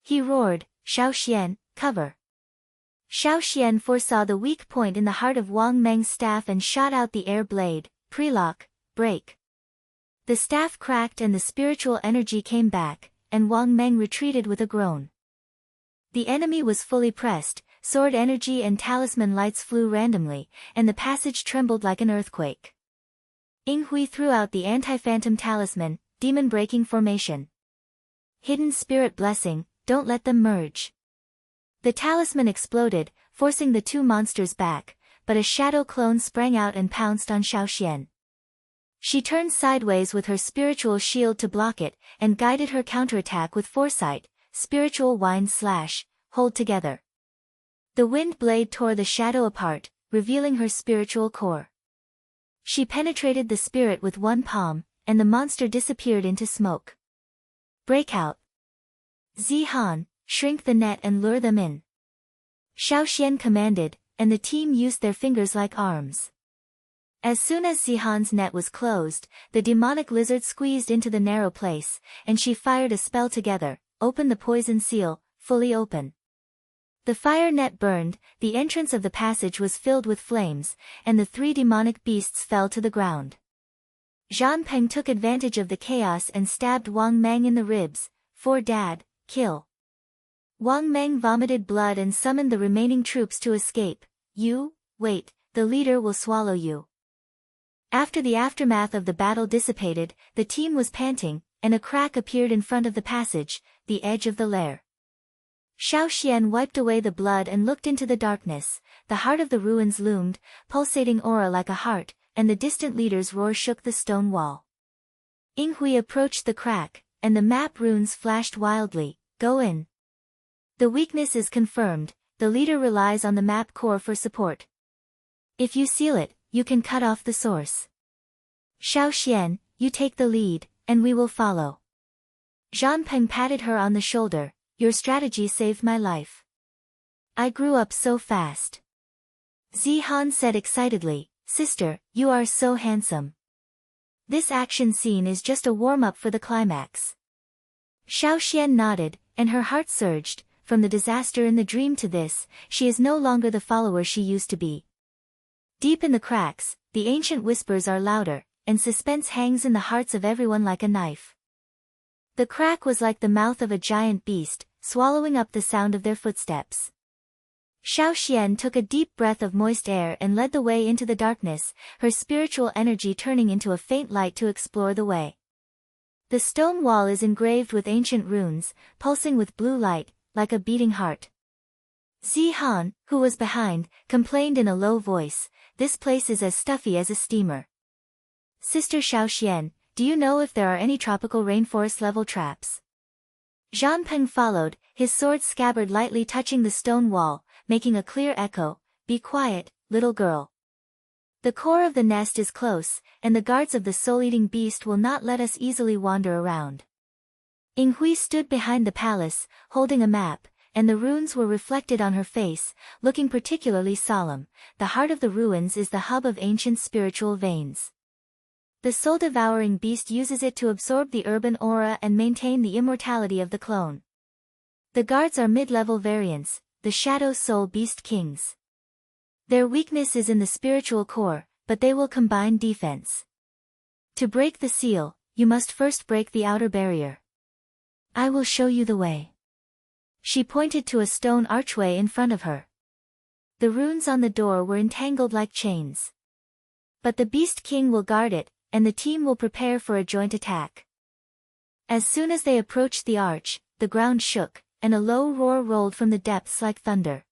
He roared, Xiaoxian, cover. Xiaoxian foresaw the weak point in the heart of Wang Meng's staff and shot out the air blade. Prelock, break. The staff cracked and the spiritual energy came back, and Wang Meng retreated with a groan. The enemy was fully pressed, sword energy and talisman lights flew randomly, and the passage trembled like an earthquake. Yinghui threw out the anti-phantom talisman, demon-breaking formation. Hidden spirit blessing, don't let them merge. The talisman exploded, forcing the 2 monsters back, but a shadow clone sprang out and pounced on Xiaoxian. She turned sideways with her spiritual shield to block it, and guided her counterattack with foresight. Spiritual wind slash, hold together. The wind blade tore the shadow apart, revealing her spiritual core. She penetrated the spirit with one palm, and the monster disappeared into smoke. Breakout. Zihan, shrink the net and lure them in. Xiaoxian commanded, and the team used their fingers like arms. As soon as Zihan's net was closed, the demonic lizard squeezed into the narrow place, and she fired a spell together, open the poison seal, fully open. The fire net burned, the entrance of the passage was filled with flames, and the 3 demonic beasts fell to the ground. Zhanpeng took advantage of the chaos and stabbed Wang Meng in the ribs. For dad, kill. Wang Meng vomited blood and summoned the remaining troops to escape. You, wait, the leader will swallow you. After the aftermath of the battle dissipated, the team was panting, and a crack appeared in front of the passage, the edge of the lair. Xiaoxian wiped away the blood and looked into the darkness. The heart of the ruins loomed, pulsating aura like a heart, and the distant leader's roar shook the stone wall. Yinghui approached the crack, and the map runes flashed wildly. Go in. The weakness is confirmed, the leader relies on the map core for support. If you seal it, you can cut off the source. Xiaoxian, you take the lead, and we will follow. Zhanpeng patted her on the shoulder. Your strategy saved my life. I grew up so fast. Zihan said excitedly, Sister, you are so handsome. This action scene is just a warm-up for the climax. Xiaoxian nodded, and her heart surged. From the disaster in the dream to this, she is no longer the follower she used to be. Deep in the cracks, the ancient whispers are louder, and suspense hangs in the hearts of everyone like a knife. The crack was like the mouth of a giant beast, swallowing up the sound of their footsteps. Xiaoxian took a deep breath of moist air and led the way into the darkness, her spiritual energy turning into a faint light to explore the way. The stone wall is engraved with ancient runes, pulsing with blue light, like a beating heart. Zihan, who was behind, complained in a low voice, this place is as stuffy as a steamer. Sister Xiaoxian, do you know if there are any tropical rainforest-level traps? Zhan Peng followed, his sword scabbard lightly touching the stone wall, making a clear echo. Be quiet, little girl. The core of the nest is close, and the guards of the soul-eating beast will not let us easily wander around. Ying Hui stood behind the palace, holding a map, and the runes were reflected on her face, looking particularly solemn. The heart of the ruins is the hub of ancient spiritual veins. The soul-devouring beast uses it to absorb the urban aura and maintain the immortality of the clone. The guards are mid-level variants, the Shadow Soul Beast Kings. Their weakness is in the spiritual core, but they will combine defense. To break the seal, you must first break the outer barrier. I will show you the way. She pointed to a stone archway in front of her. The runes on the door were entangled like chains. But the Beast King will guard it, and the team will prepare for a joint attack. As soon as they approached the arch, the ground shook, and a low roar rolled from the depths like thunder.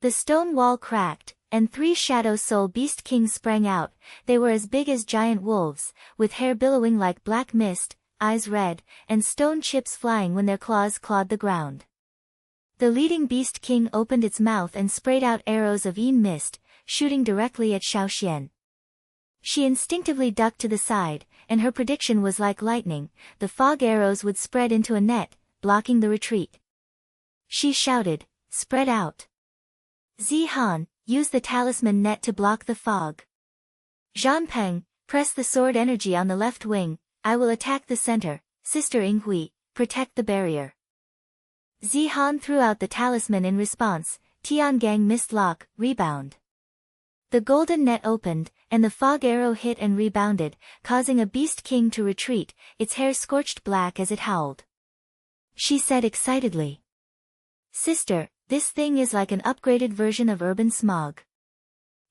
The stone wall cracked, and 3 Shadow Soul Beast Kings sprang out. They were as big as giant wolves, with hair billowing like black mist, eyes red, and stone chips flying when their claws clawed the ground. The leading Beast King opened its mouth and sprayed out arrows of yin mist, shooting directly at Xiaoxian. She instinctively ducked to the side, and her prediction was like lightning. The fog arrows would spread into a net, blocking the retreat. She shouted, "Spread out! Zihan, use the talisman net to block the fog. Zhan Peng, press the sword energy on the left wing. I will attack the center. Sister Ying Hui, protect the barrier." Zihan threw out the talisman in response. Tiangang missed lock, rebound. The golden net opened, and the fog arrow hit and rebounded, causing a Beast King to retreat, its hair scorched black as it howled. She said excitedly, "Sister, this thing is like an upgraded version of urban smog."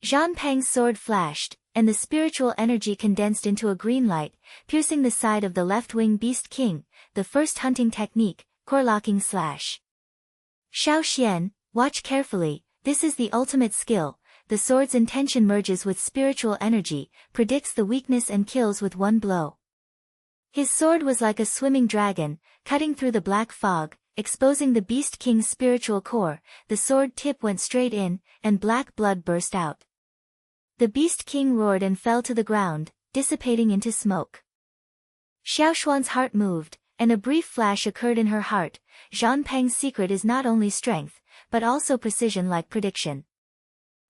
Zhan Peng's sword flashed, and the spiritual energy condensed into a green light, piercing the side of the left-wing Beast King, the first hunting technique, core-locking slash. Xiaoxian, watch carefully, this is the ultimate skill. The sword's intention merges with spiritual energy, predicts the weakness and kills with one blow. His sword was like a swimming dragon, cutting through the black fog, exposing the Beast King's spiritual core. The sword tip went straight in, and black blood burst out. The Beast King roared and fell to the ground, dissipating into smoke. Xiaoxuan's heart moved, and a brief flash occurred in her heart. Zhan Peng's secret is not only strength, but also precision like prediction.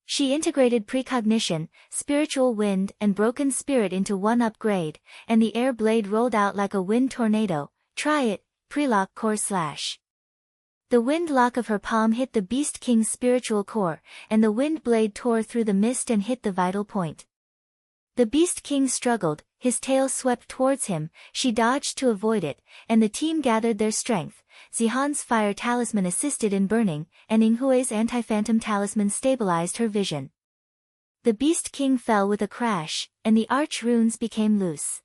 She integrated precognition, spiritual wind and broken spirit into one upgrade, and the air blade rolled out like a wind tornado. Try it, prelock core slash. The wind lock of her palm hit the Beast King's spiritual core, and the wind blade tore through the mist and hit the vital point. The Beast King struggled, his tail swept towards him. She dodged to avoid it, and the team gathered their strength. Zihan's fire talisman assisted in burning, and Ying Hui's anti-phantom talisman stabilized her vision. The Beast King fell with a crash, and the arch runes became loose.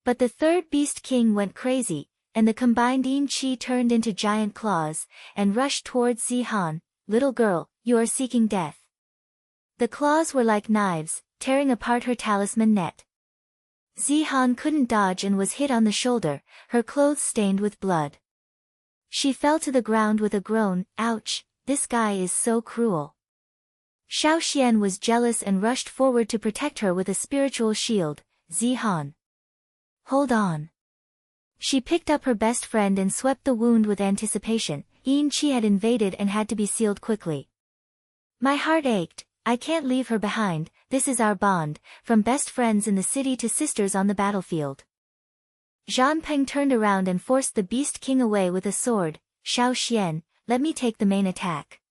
But the third Beast King went crazy, and the combined yin qi turned into giant claws, and rushed towards Zihan. "Little girl, you are seeking death." The claws were like knives, tearing apart her talisman net. Zihan couldn't dodge and was hit on the shoulder, her clothes stained with blood. She fell to the ground with a groan. "Ouch, this guy is so cruel." Xiaoxian was jealous and rushed forward to protect her with a spiritual shield. "Zihan, hold on." She picked up her best friend and swept the wound with anticipation. Yin Qi had invaded and had to be sealed quickly. "My heart ached. I can't leave her behind. This is our bond, from best friends in the city to sisters on the battlefield." Zhan Peng turned around and forced the Beast King away with a sword. "Xiaoxian, let me take the main attack.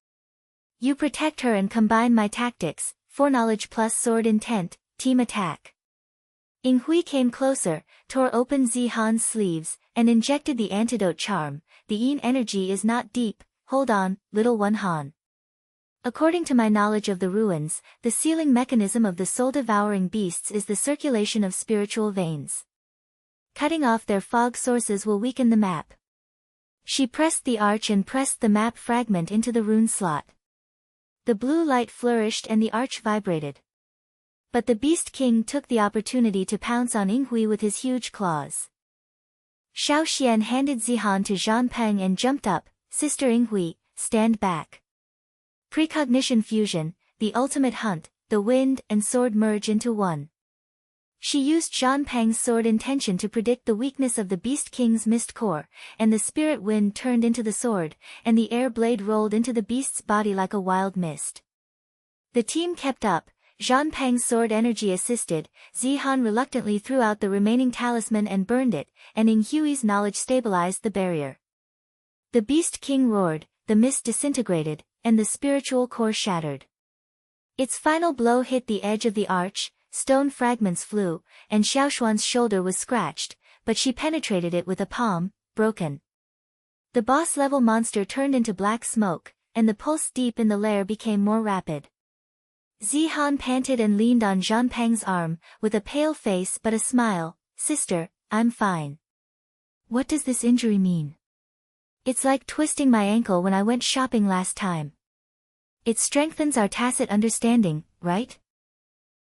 You protect her and combine my tactics, foreknowledge plus sword intent, team attack." Ying Hui came closer, tore open Zihan's sleeves, and injected the antidote charm. "The yin energy is not deep, hold on, little one Han. According to my knowledge of the ruins, the sealing mechanism of the soul-devouring beasts is the circulation of spiritual veins. Cutting off their fog sources will weaken the map." She pressed the arch and pressed the map fragment into the rune slot. The blue light flourished and the arch vibrated. But the Beast King took the opportunity to pounce on Yinghui with his huge claws. Xiaoxian handed Zihan to Zhanpeng and jumped up. Sister Yinghui, stand back. Precognition fusion, the ultimate hunt, the wind and sword merge into one. She used Zhanpeng's sword intention to predict the weakness of the Beast King's mist core, and the spirit wind turned into the sword, and the air blade rolled into the beast's body like a wild mist. The team kept up. Zhanpeng's sword energy assisted. Zihan reluctantly threw out the remaining talisman and burned it, and Yinghui's knowledge stabilized the barrier. The Beast King roared, the mist disintegrated, and the spiritual core shattered. Its final blow hit the edge of the arch. Stone fragments flew, and Xiaoxuan's shoulder was scratched, but she penetrated it with a palm, broken. The boss-level monster turned into black smoke, and the pulse deep in the lair became more rapid. Zihan panted and leaned on Zhanpeng's arm, with a pale face but a smile. Sister, I'm fine. What does this injury mean? It's like twisting my ankle when I went shopping last time. It strengthens our tacit understanding, right?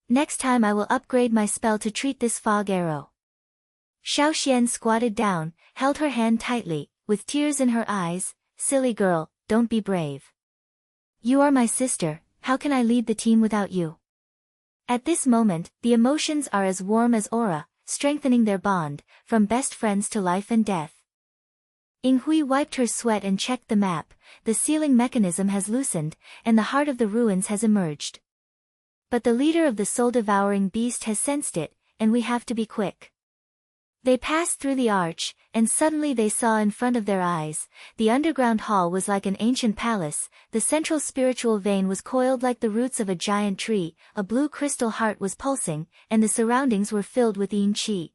Next time I will upgrade my spell to treat this fog arrow. Xiaoxian squatted down, held her hand tightly, with tears in her eyes. Silly girl, don't be brave. You are my sister, how can I lead the team without you? At this moment, the emotions are as warm as aura, strengthening their bond, from best friends to life and death. Yinghui wiped her sweat and checked the map. The sealing mechanism has loosened, and the heart of the ruins has emerged. But the leader of the soul-devouring beast has sensed it, and we have to be quick. They passed through the arch, and suddenly they saw in front of their eyes. The underground hall was like an ancient palace. The central spiritual vein was coiled like the roots of a giant tree. A blue crystal heart was pulsing, and the surroundings were filled with yin qi.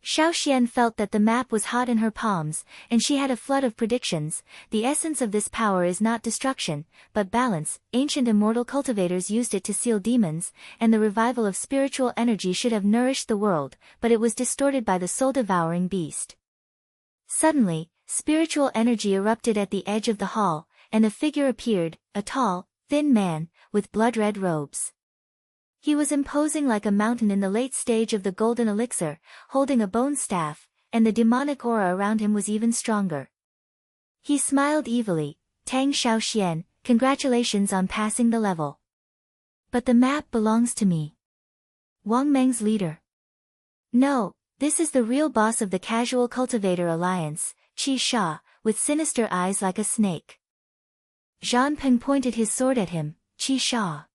Xiaoxian felt that the map was hot in her palms, and she had a flood of predictions. The essence of this power is not destruction, but balance. Ancient immortal cultivators used it to seal demons, and the revival of spiritual energy should have nourished the world, but it was distorted by the soul-devouring beast. Suddenly, spiritual energy erupted at the edge of the hall, and a figure appeared, a tall, thin man, with blood-red robes. He was imposing like a mountain in the late stage of the golden elixir, holding a bone staff, and the demonic aura around him was even stronger. He smiled evilly. Tang Xiaoxuan, congratulations on passing the level. But the map belongs to me. Wang Meng's leader. No, this is the real boss of the Casual Cultivator Alliance, Qi Sha, with sinister eyes like a snake. Zhanpeng pointed his sword at him. Qi Sha.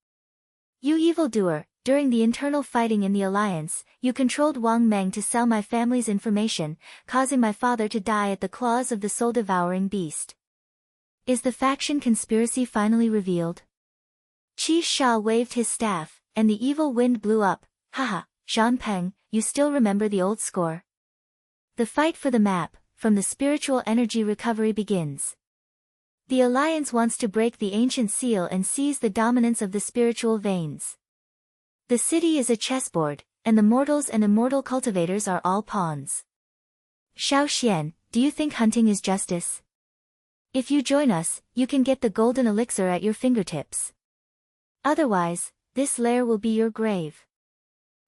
You evildoer, during the internal fighting in the alliance, you controlled Wang Meng to sell my family's information, causing my father to die at the claws of the soul-devouring beast. Is the faction conspiracy finally revealed? Qi Sha waved his staff, and the evil wind blew up. Haha, Zhanpeng, you still remember the old score? The fight for the map, from the spiritual energy recovery begins. The Alliance wants to break the ancient seal and seize the dominance of the spiritual veins. The city is a chessboard, and the mortals and immortal cultivators are all pawns. Xiaoxian, do you think hunting is justice? If you join us, you can get the golden elixir at your fingertips. Otherwise, this lair will be your grave.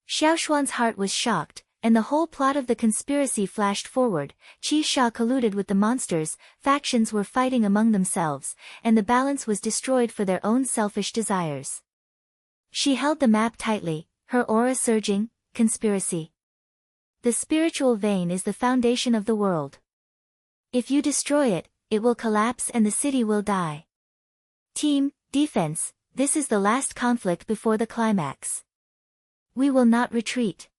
Xiaoxuan's heart was shocked, and the whole plot of the conspiracy flashed forward. Qi Sha colluded with the monsters, factions were fighting among themselves, and the balance was destroyed for their own selfish desires. She held the map tightly, her aura surging. Conspiracy. The spiritual vein is the foundation of the world. If you destroy it, it will collapse and the city will die. Team, defense, this is the last conflict before the climax. We will not retreat.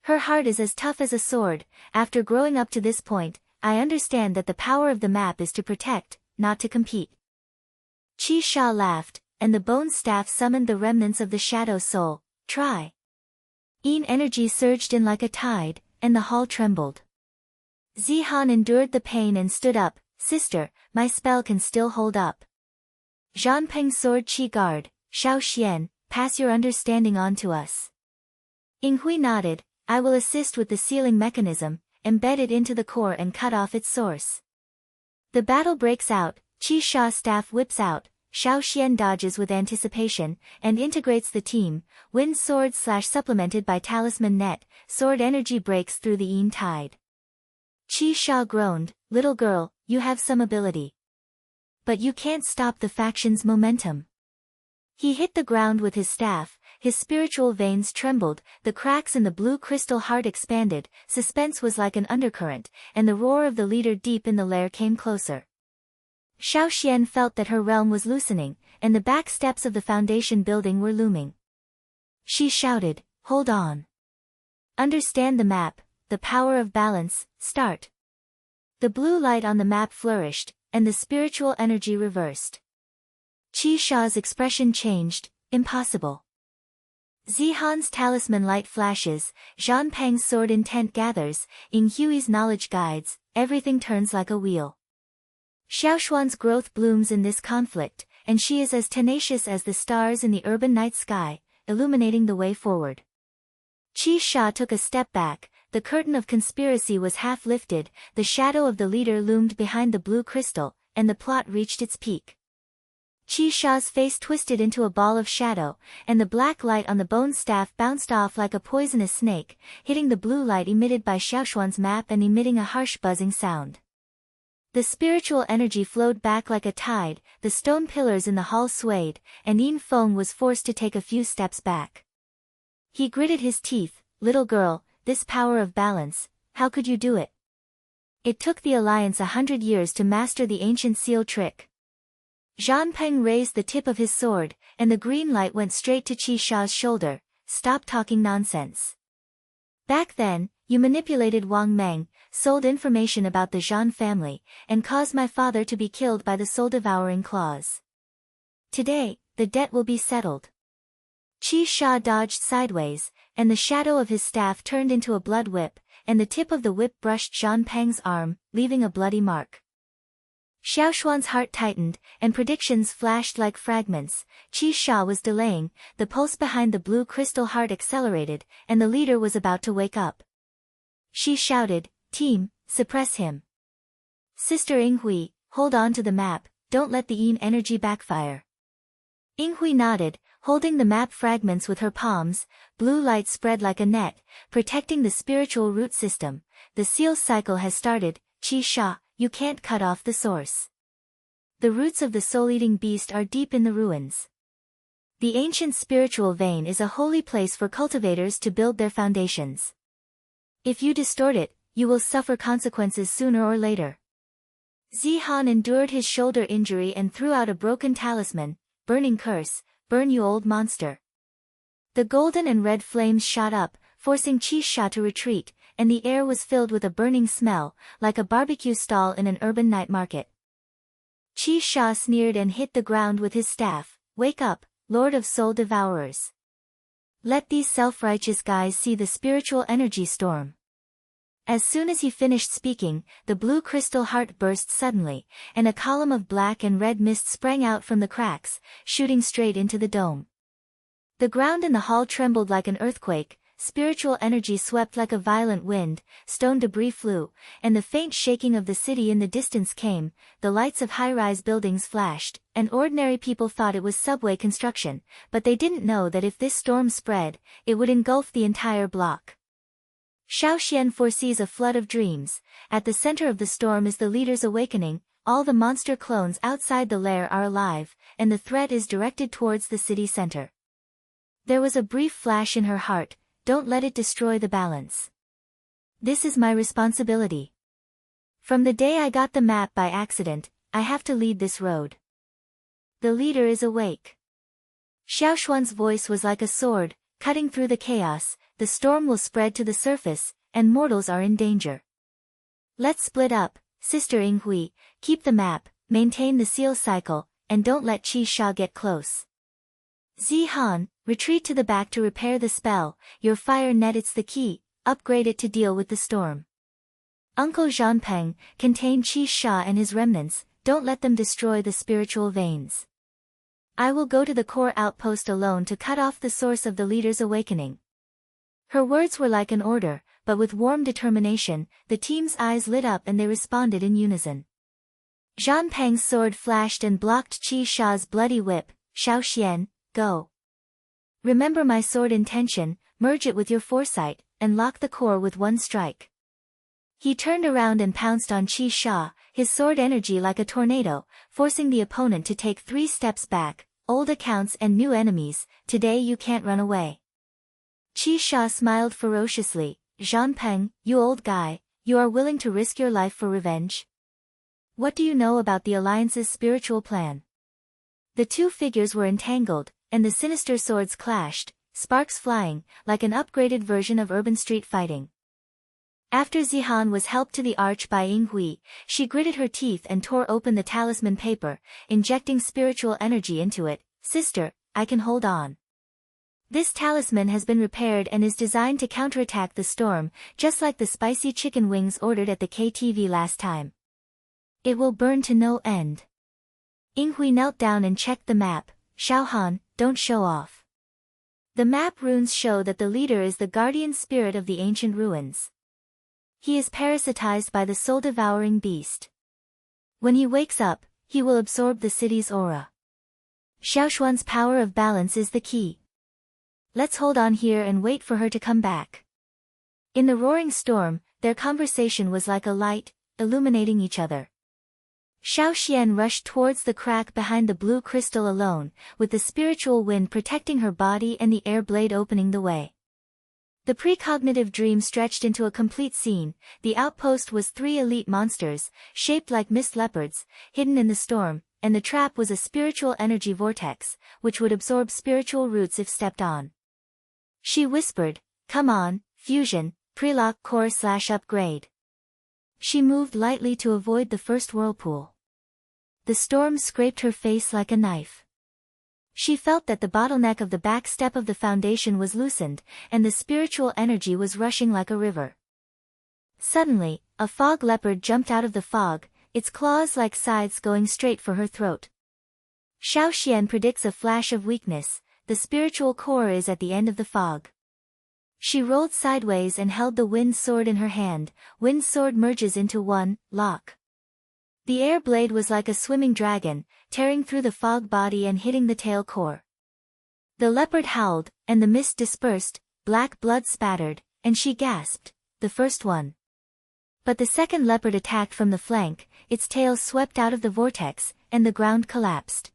Her heart is as tough as a sword. After growing up to this point, I understand that the power of the map is to protect, not to compete. Qi Sha laughed, and the bone staff summoned the remnants of the shadow soul. Try. Yin energy surged in like a tide, and the hall trembled. Zihan endured the pain and stood up. Sister, my spell can still hold up. Zhanpeng's sword Qi guard. Xiaoxian, pass your understanding on to us. Yinghui nodded. I will assist with the sealing mechanism, embed it into the core and cut off its source. The battle breaks out. Qi Sha's staff whips out, Xiaoxian dodges with anticipation, and integrates the team, wind sword / supplemented by talisman net, sword energy breaks through the Yin tide. Qi Sha groaned, little girl, you have some ability. But you can't stop the faction's momentum. He hit the ground with his staff, his spiritual veins trembled, the cracks in the blue crystal heart expanded, suspense was like an undercurrent, and the roar of the leader deep in the lair came closer. Xiaoxian felt that her realm was loosening, and the back steps of the foundation building were looming. She shouted, hold on. Understand the map, the power of balance, start. The blue light on the map flourished, and the spiritual energy reversed. Qi Sha's expression changed, impossible. Zihan's talisman light flashes, Zhan Peng's sword intent gathers, Ying Hui's knowledge guides, everything turns like a wheel. Xiaoxuan's growth blooms in this conflict, and she is as tenacious as the stars in the urban night sky, illuminating the way forward. Qi Sha took a step back, the curtain of conspiracy was half lifted, the shadow of the leader loomed behind the blue crystal, and the plot reached its peak. Qi Sha's face twisted into a ball of shadow, and the black light on the bone staff bounced off like a poisonous snake, hitting the blue light emitted by Xiaoxuan's map and emitting a harsh buzzing sound. The spiritual energy flowed back like a tide, the stone pillars in the hall swayed, and Yin Feng was forced to take a few steps back. He gritted his teeth, little girl, this power of balance, how could you do it? It took the Alliance 100 years to master the ancient seal trick. Zhan Peng raised the tip of his sword, and the green light went straight to Qi Sha's shoulder. Stop talking nonsense. Back then, you manipulated Wang Meng, sold information about the Zhan family, and caused my father to be killed by the soul-devouring claws. Today, the debt will be settled. Qi Sha dodged sideways, and the shadow of his staff turned into a blood whip, and the tip of the whip brushed Zhan Peng's arm, leaving a bloody mark. Xiaoxuan's heart tightened, and predictions flashed like fragments. Qi Sha was delaying, the pulse behind the blue crystal heart accelerated, and the leader was about to wake up. She shouted, team, suppress him. Sister Yinghui, hold on to the map, don't let the Yin energy backfire. Yinghui nodded, holding the map fragments with her palms, blue light spread like a net, protecting the spiritual root system. The seal cycle has started, Qi Sha, you can't cut off the source. The roots of the soul-eating beast are deep in the ruins. The ancient spiritual vein is a holy place for cultivators to build their foundations. If you distort it, you will suffer consequences sooner or later. Zihan endured his shoulder injury and threw out a broken talisman, burning curse, burn you old monster. The golden and red flames shot up, forcing Qi Sha to retreat, and the air was filled with a burning smell, like a barbecue stall in an urban night market. Qi Sha sneered and hit the ground with his staff, wake up, Lord of Soul Devourers. Let these self-righteous guys see the spiritual energy storm. As soon as he finished speaking, the blue crystal heart burst suddenly, and a column of black and red mist sprang out from the cracks, shooting straight into the dome. The ground in the hall trembled like an earthquake, spiritual energy swept like a violent wind, stone debris flew, and the faint shaking of the city in the distance came, the lights of high-rise buildings flashed, and ordinary people thought it was subway construction, but they didn't know that if this storm spread, it would engulf the entire block. Xiaoxian foresees a flood of dreams. At the center of the storm is the leader's awakening, all the monster clones outside the lair are alive, and the threat is directed towards the city center. There was a brief flash in her heart, don't let it destroy the balance. This is my responsibility. From the day I got the map by accident, I have to lead this road. The leader is awake. Xiaoxuan's voice was like a sword, cutting through the chaos. The storm will spread to the surface, and mortals are in danger. Let's split up, Sister Yinghui, keep the map, maintain the seal cycle, and don't let Qi Sha get close. Zihan, retreat to the back to repair the spell, your fire net it's the key, upgrade it to deal with the storm. Uncle Zhanpeng, contain Qi Sha and his remnants, don't let them destroy the spiritual veins. I will go to the core outpost alone to cut off the source of the leader's awakening. Her words were like an order, but with warm determination, the team's eyes lit up and they responded in unison. Zhan Peng's sword flashed and blocked Qi Sha's bloody whip. Xiaoxian, go. Remember my sword intention, merge it with your foresight, and lock the core with one strike. He turned around and pounced on Qi Sha, his sword energy like a tornado, forcing the opponent to take 3 steps back. Old accounts and new enemies, today you can't run away. Qi Sha smiled ferociously. Zhan Peng, you old guy, you are willing to risk your life for revenge? What do you know about the Alliance's spiritual plan? The two figures were entangled, and the sinister swords clashed, sparks flying, like an upgraded version of urban street fighting. After Zihan was helped to the arch by Ying Hui, she gritted her teeth and tore open the talisman paper, injecting spiritual energy into it. Sister, I can hold on. This talisman has been repaired and is designed to counterattack the storm, just like the spicy chicken wings ordered at the KTV last time. It will burn to no end. Ying Hui knelt down and checked the map. Xiaohan, don't show off. The map runes show that the leader is the guardian spirit of the ancient ruins. He is parasitized by the soul-devouring beast. When he wakes up, he will absorb the city's aura. Xiaoxuan's power of balance is the key. Let's hold on here and wait for her to come back. In the roaring storm, their conversation was like a light, illuminating each other. Xiaoxian rushed towards the crack behind the blue crystal alone, with the spiritual wind protecting her body and the air blade opening the way. The precognitive dream stretched into a complete scene. The outpost was 3 elite monsters, shaped like mist leopards, hidden in the storm, and the trap was a spiritual energy vortex, which would absorb spiritual roots if stepped on. She whispered, come on, fusion, prelock core/upgrade. She moved lightly to avoid the first whirlpool. The storm scraped her face like a knife. She felt that the bottleneck of the back step of the foundation was loosened, and the spiritual energy was rushing like a river. Suddenly, a fog leopard jumped out of the fog, its claws like scythes going straight for her throat. Xiaoxian predicts a flash of weakness. The spiritual core is at the end of the fog. She rolled sideways and held the wind sword in her hand. Wind sword merges into one, lock. The air blade was like a swimming dragon, tearing through the fog body and hitting the tail core. The leopard howled, and the mist dispersed, black blood spattered, and she gasped, the first one. But the second leopard attacked from the flank, its tail swept out of the vortex, and the ground collapsed.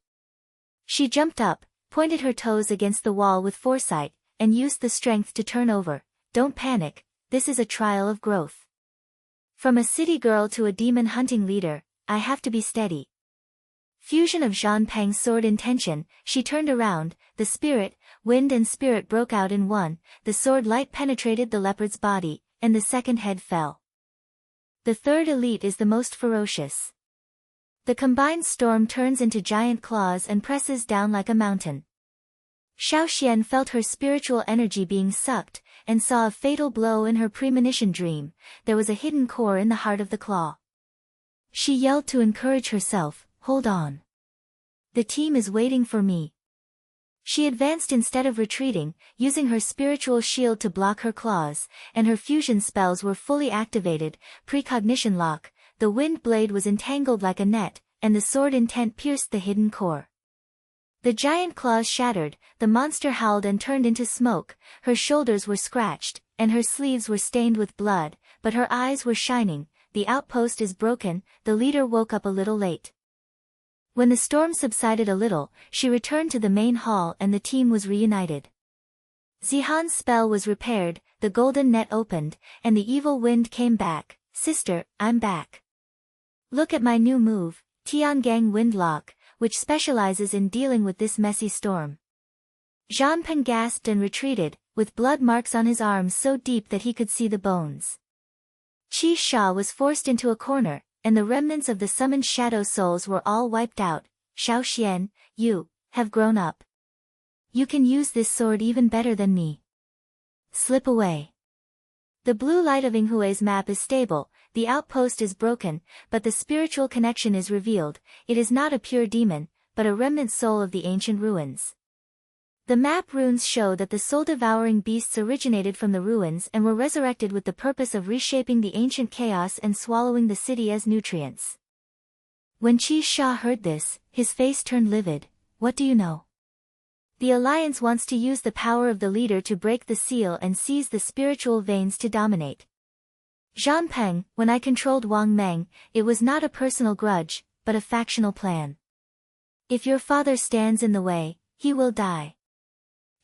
She jumped up, pointed her toes against the wall with foresight, and used the strength to turn over. Don't panic, this is a trial of growth. From a city girl to a demon hunting leader, I have to be steady. Fusion of Zhan Peng's sword intention, she turned around, the spirit, wind and spirit broke out in one, the sword light penetrated the leopard's body, and the second head fell. The third elite is the most ferocious. The combined storm turns into giant claws and presses down like a mountain. Xiaoxian felt her spiritual energy being sucked, and saw a fatal blow in her premonition dream. There was a hidden core in the heart of the claw. She yelled to encourage herself, hold on. The team is waiting for me. She advanced instead of retreating, using her spiritual shield to block her claws, and her fusion spells were fully activated. Precognition lock, the wind blade was entangled like a net, and the sword intent pierced the hidden core. The giant claws shattered, the monster howled and turned into smoke, her shoulders were scratched, and her sleeves were stained with blood, but her eyes were shining. The outpost is broken, the leader woke up a little late. When the storm subsided a little, she returned to the main hall and the team was reunited. Zihan's spell was repaired, the golden net opened, and the evil wind came back. Sister, I'm back. Look at my new move, Tiangang Windlock, which specializes in dealing with this messy storm. Zhan Peng gasped and retreated, with blood marks on his arms so deep that he could see the bones. Qi Sha was forced into a corner, and the remnants of the summoned shadow souls were all wiped out. Xiaoxian, you have grown up. You can use this sword even better than me. Slip away. The blue light of Yinghui's map is stable, the outpost is broken, but the spiritual connection is revealed. It is not a pure demon, but a remnant soul of the ancient ruins. The map runes show that the soul-devouring beasts originated from the ruins and were resurrected with the purpose of reshaping the ancient chaos and swallowing the city as nutrients. When Qi Sha heard this, his face turned livid. What do you know? The Alliance wants to use the power of the leader to break the seal and seize the spiritual veins to dominate. Zhan Peng, when I controlled Wang Meng, it was not a personal grudge, but a factional plan. If your father stands in the way, he will die.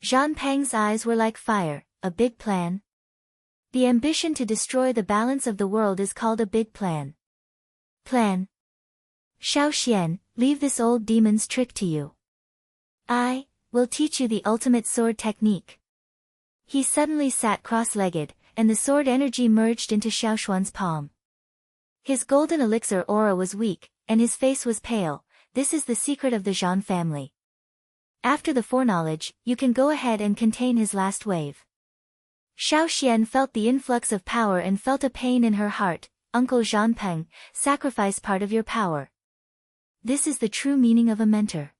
Zhan Peng's eyes were like fire. A big plan? The ambition to destroy the balance of the world is called a big plan. Plan. Xiaoxian, leave this old demon's trick to you. I will teach you the ultimate sword technique. He suddenly sat cross-legged, and the sword energy merged into Xiaoxuan's palm. His golden elixir aura was weak, and his face was pale. This is the secret of the Zhan family. After the foreknowledge, you can go ahead and contain his last wave. Xiaoxian felt the influx of power and felt a pain in her heart. Uncle Zhan Peng, sacrifice part of your power. This is the true meaning of a mentor.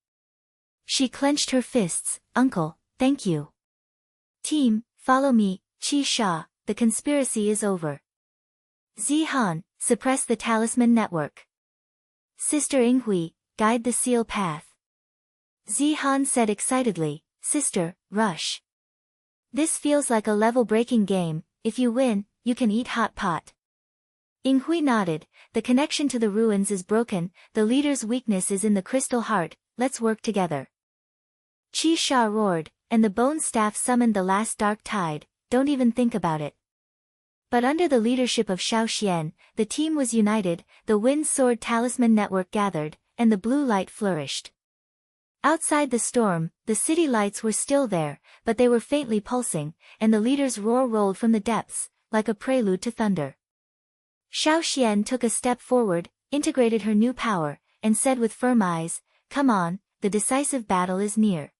She clenched her fists. Uncle, thank you. Team, follow me. Qi Sha, the conspiracy is over. Zihan, suppress the talisman network. Sister Inghui, guide the seal path. Zihan said excitedly, Sister, rush. This feels like a level-breaking game. If you win, you can eat hot pot. Inghui nodded. The connection to the ruins is broken. The leader's weakness is in the crystal heart. Let's work together. Qi Sha roared, and the bone staff summoned the last dark tide. Don't even think about it. But under the leadership of Xiaoxian, the team was united. The wind sword talisman network gathered, and the blue light flourished. Outside the storm, the city lights were still there, but they were faintly pulsing, and the leader's roar rolled from the depths, like a prelude to thunder. Xiaoxian took a step forward, integrated her new power, and said with firm eyes, Come on, the decisive battle is near.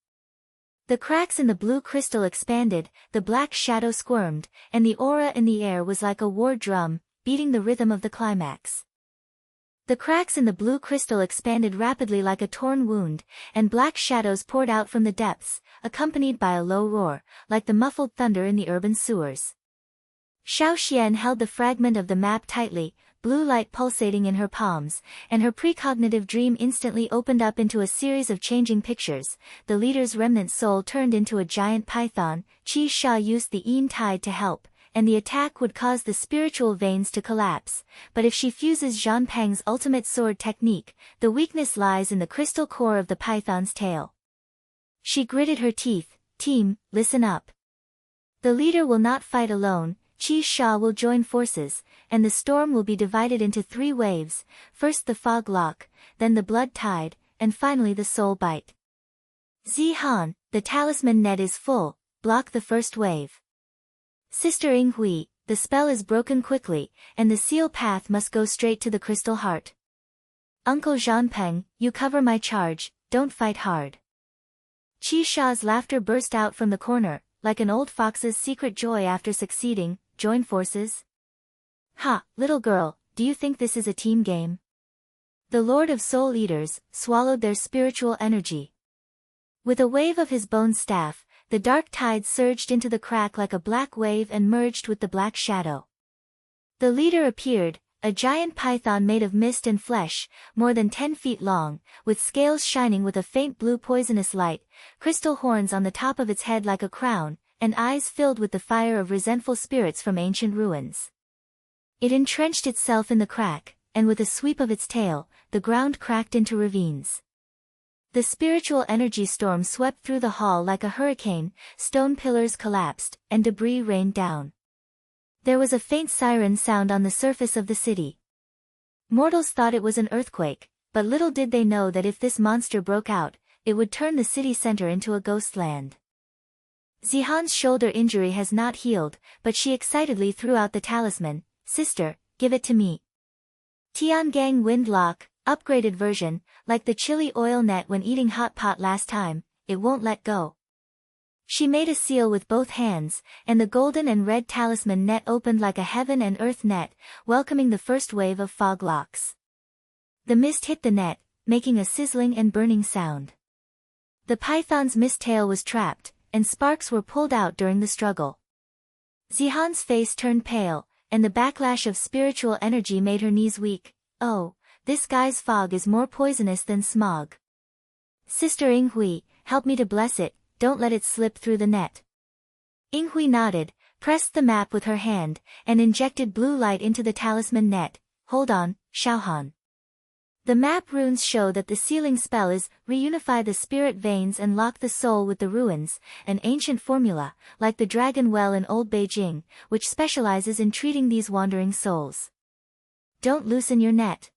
The cracks in the blue crystal expanded, the black shadow squirmed, and the aura in the air was like a war drum, beating the rhythm of the climax. The cracks in the blue crystal expanded rapidly like a torn wound, and black shadows poured out from the depths, accompanied by a low roar, like the muffled thunder in the urban sewers. Xiaoxian held the fragment of the map tightly, blue light pulsating in her palms, and her precognitive dream instantly opened up into a series of changing pictures. The leader's remnant soul turned into a giant python. Qi Sha used the Yin tide to help, and the attack would cause the spiritual veins to collapse. But if she fuses Zhan Peng's ultimate sword technique, the weakness lies in the crystal core of the python's tail. She gritted her teeth. Team, listen up. The leader will not fight alone. Qi Sha will join forces, and the storm will be divided into 3 waves, first the fog lock, then the blood tide, and finally the soul bite. Zihan, the talisman net is full, block the first wave. Sister Inghui, the spell is broken quickly, and the seal path must go straight to the crystal heart. Uncle Zhan Peng, you cover my charge, don't fight hard. Qi Sha's laughter burst out from the corner, like an old fox's secret joy after succeeding. Join forces? Ha, little girl, do you think this is a team game? The Lord of Soul Eaters swallowed their spiritual energy. With a wave of his bone staff, the dark tide surged into the crack like a black wave and merged with the black shadow. The leader appeared, a giant python made of mist and flesh, more than 10 feet long, with scales shining with a faint blue poisonous light, crystal horns on the top of its head like a crown, and eyes filled with the fire of resentful spirits from ancient ruins. It entrenched itself in the crack, and with a sweep of its tail, the ground cracked into ravines. The spiritual energy storm swept through the hall like a hurricane, stone pillars collapsed, and debris rained down. There was a faint siren sound on the surface of the city. Mortals thought it was an earthquake, but little did they know that if this monster broke out, it would turn the city center into a ghost land. Zihan's shoulder injury has not healed, but she excitedly threw out the talisman. Sister, give it to me. Tiangang Wind Lock, upgraded version, like the chili oil net when eating hot pot last time, it won't let go. She made a seal with both hands, and the golden and red talisman net opened like a heaven and earth net, welcoming the first wave of fog locks. The mist hit the net, making a sizzling and burning sound. The python's mist tail was trapped, and sparks were pulled out during the struggle. Zihan's face turned pale, and the backlash of spiritual energy made her knees weak. Oh, this guy's fog is more poisonous than smog. Sister Yinghui, help me to bless it, don't let it slip through the net. Yinghui nodded, pressed the map with her hand, and injected blue light into the talisman net. Hold on, Xiaohan. The map runes show that the sealing spell is, reunify the spirit veins and lock the soul with the ruins, an ancient formula, like the dragon well in old Beijing, which specializes in treating these wandering souls. Don't loosen your net.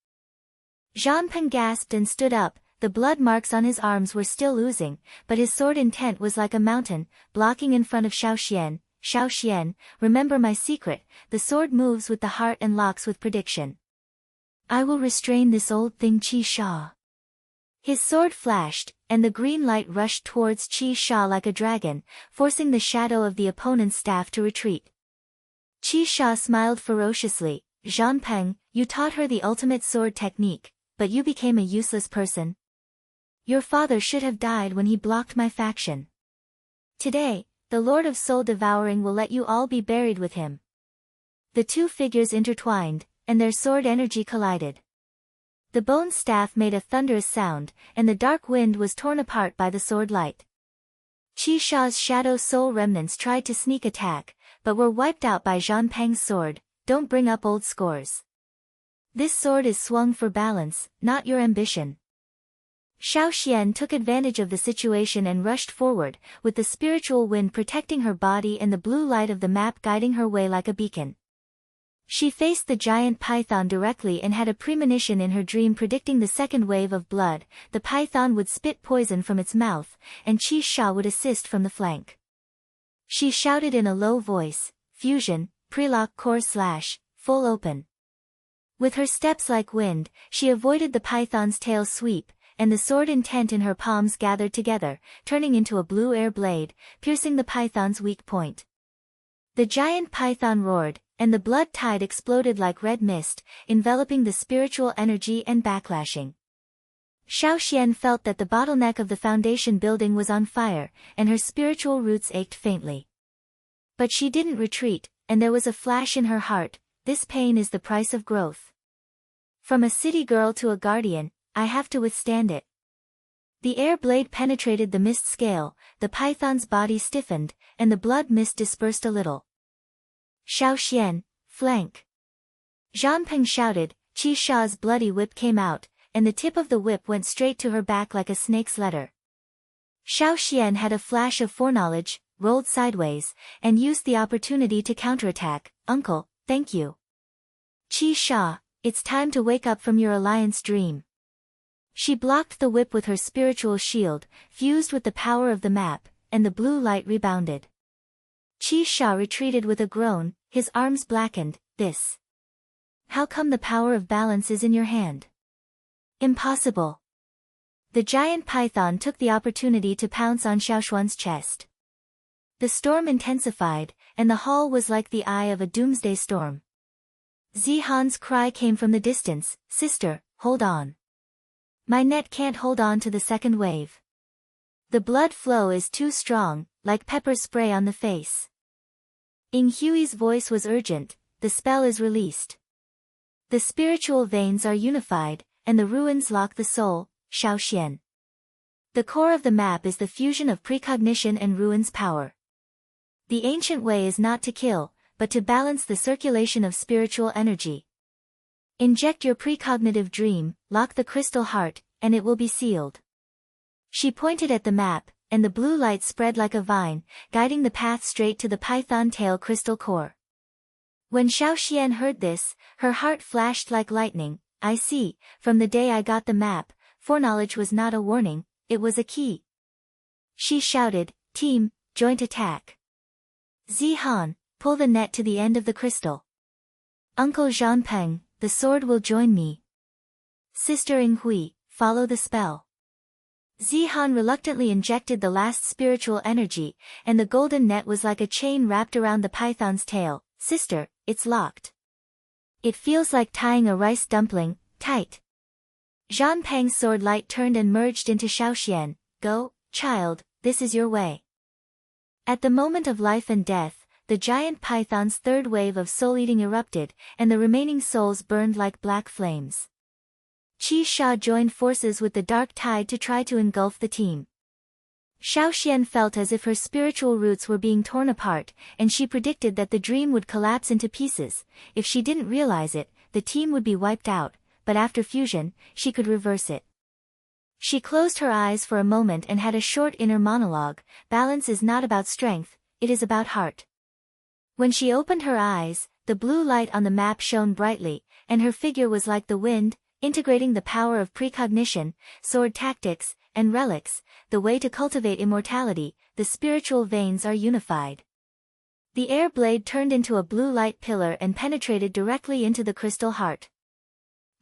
Zhang Peng gasped and stood up, the blood marks on his arms were still oozing, but his sword intent was like a mountain, blocking in front of Xiaoxian. Xiaoxian, remember my secret, the sword moves with the heart and locks with prediction. I will restrain this old thing Qi Sha. His sword flashed, and the green light rushed towards Qi Sha like a dragon, forcing the shadow of the opponent's staff to retreat. Qi Sha smiled ferociously. Zhang Peng, you taught her the ultimate sword technique, but you became a useless person. Your father should have died when he blocked my faction. Today, the Lord of Soul Devouring will let you all be buried with him. The two figures intertwined, and their sword energy collided. The bone staff made a thunderous sound, and the dark wind was torn apart by the sword light. Qi Sha's shadow soul remnants tried to sneak attack, but were wiped out by Zhang Peng's sword. Don't bring up old scores. This sword is swung for balance, not your ambition. Xiaoxian took advantage of the situation and rushed forward, with the spiritual wind protecting her body and the blue light of the map guiding her way like a beacon. She faced the giant python directly and had a premonition in her dream predicting the second wave of blood. The python would spit poison from its mouth, and Qi Sha would assist from the flank. She shouted in a low voice, fusion, prelock core / full open. With her steps like wind, she avoided the python's tail sweep, and the sword intent in her palms gathered together, turning into a blue air blade, piercing the python's weak point. The giant python roared, and the blood tide exploded like red mist, enveloping the spiritual energy and backlashing. Xiaoxian felt that the bottleneck of the foundation building was on fire, and her spiritual roots ached faintly. But she didn't retreat, and there was a flash in her heart, this pain is the price of growth. From a city girl to a guardian, I have to withstand it. The air blade penetrated the mist scale, the python's body stiffened, and the blood mist dispersed a little. Xiaoxian, flank. Zhang Peng shouted, Qi Sha's bloody whip came out, and the tip of the whip went straight to her back like a snake's letter. Xiaoxian had a flash of foreknowledge, rolled sideways, and used the opportunity to counterattack. Uncle, thank you. Qi Sha, it's time to wake up from your alliance dream. She blocked the whip with her spiritual shield, fused with the power of the map, and the blue light rebounded. Qi Sha retreated with a groan, his arms blackened. This. How come the power of balance is in your hand? Impossible. The giant python took the opportunity to pounce on Xiaoxuan's chest. The storm intensified, and the hall was like the eye of a doomsday storm. Zihan's cry came from the distance, Sister, hold on. My net can't hold on to the second wave. The blood flow is too strong, like pepper spray on the face. Ying Hui's voice was urgent, the spell is released. The spiritual veins are unified, and the ruins lock the soul, Xiaoxian. The core of the map is the fusion of precognition and ruins power. The ancient way is not to kill, but to balance the circulation of spiritual energy. Inject your precognitive dream, lock the crystal heart, and it will be sealed. She pointed at the map, and the blue light spread like a vine, guiding the path straight to the python tail crystal core. When Xiaoxian heard this, her heart flashed like lightning. I see, from the day I got the map, foreknowledge was not a warning, it was a key. She shouted, Team, joint attack. Zihan, pull the net to the end of the crystal. Uncle Zhang Peng, the sword will join me. Sister Yinghui, follow the spell. Zihan reluctantly injected the last spiritual energy, and the golden net was like a chain wrapped around the python's tail. Sister, it's locked. It feels like tying a rice dumpling, tight. Zhang Peng's sword light turned and merged into Xiaoxian. Go, child, this is your way. At the moment of life and death, the giant python's third wave of soul-eating erupted, and the remaining souls burned like black flames. Qi Sha joined forces with the dark tide to try to engulf the team. Xiaoxian felt as if her spiritual roots were being torn apart, and she predicted that the dream would collapse into pieces. If she didn't realize it, the team would be wiped out, but after fusion, she could reverse it. She closed her eyes for a moment and had a short inner monologue. Balance is not about strength, it is about heart. When she opened her eyes, the blue light on the map shone brightly, and her figure was like the wind, integrating the power of precognition, sword tactics, and relics. The way to cultivate immortality, the spiritual veins are unified. The air blade turned into a blue light pillar and penetrated directly into the crystal heart.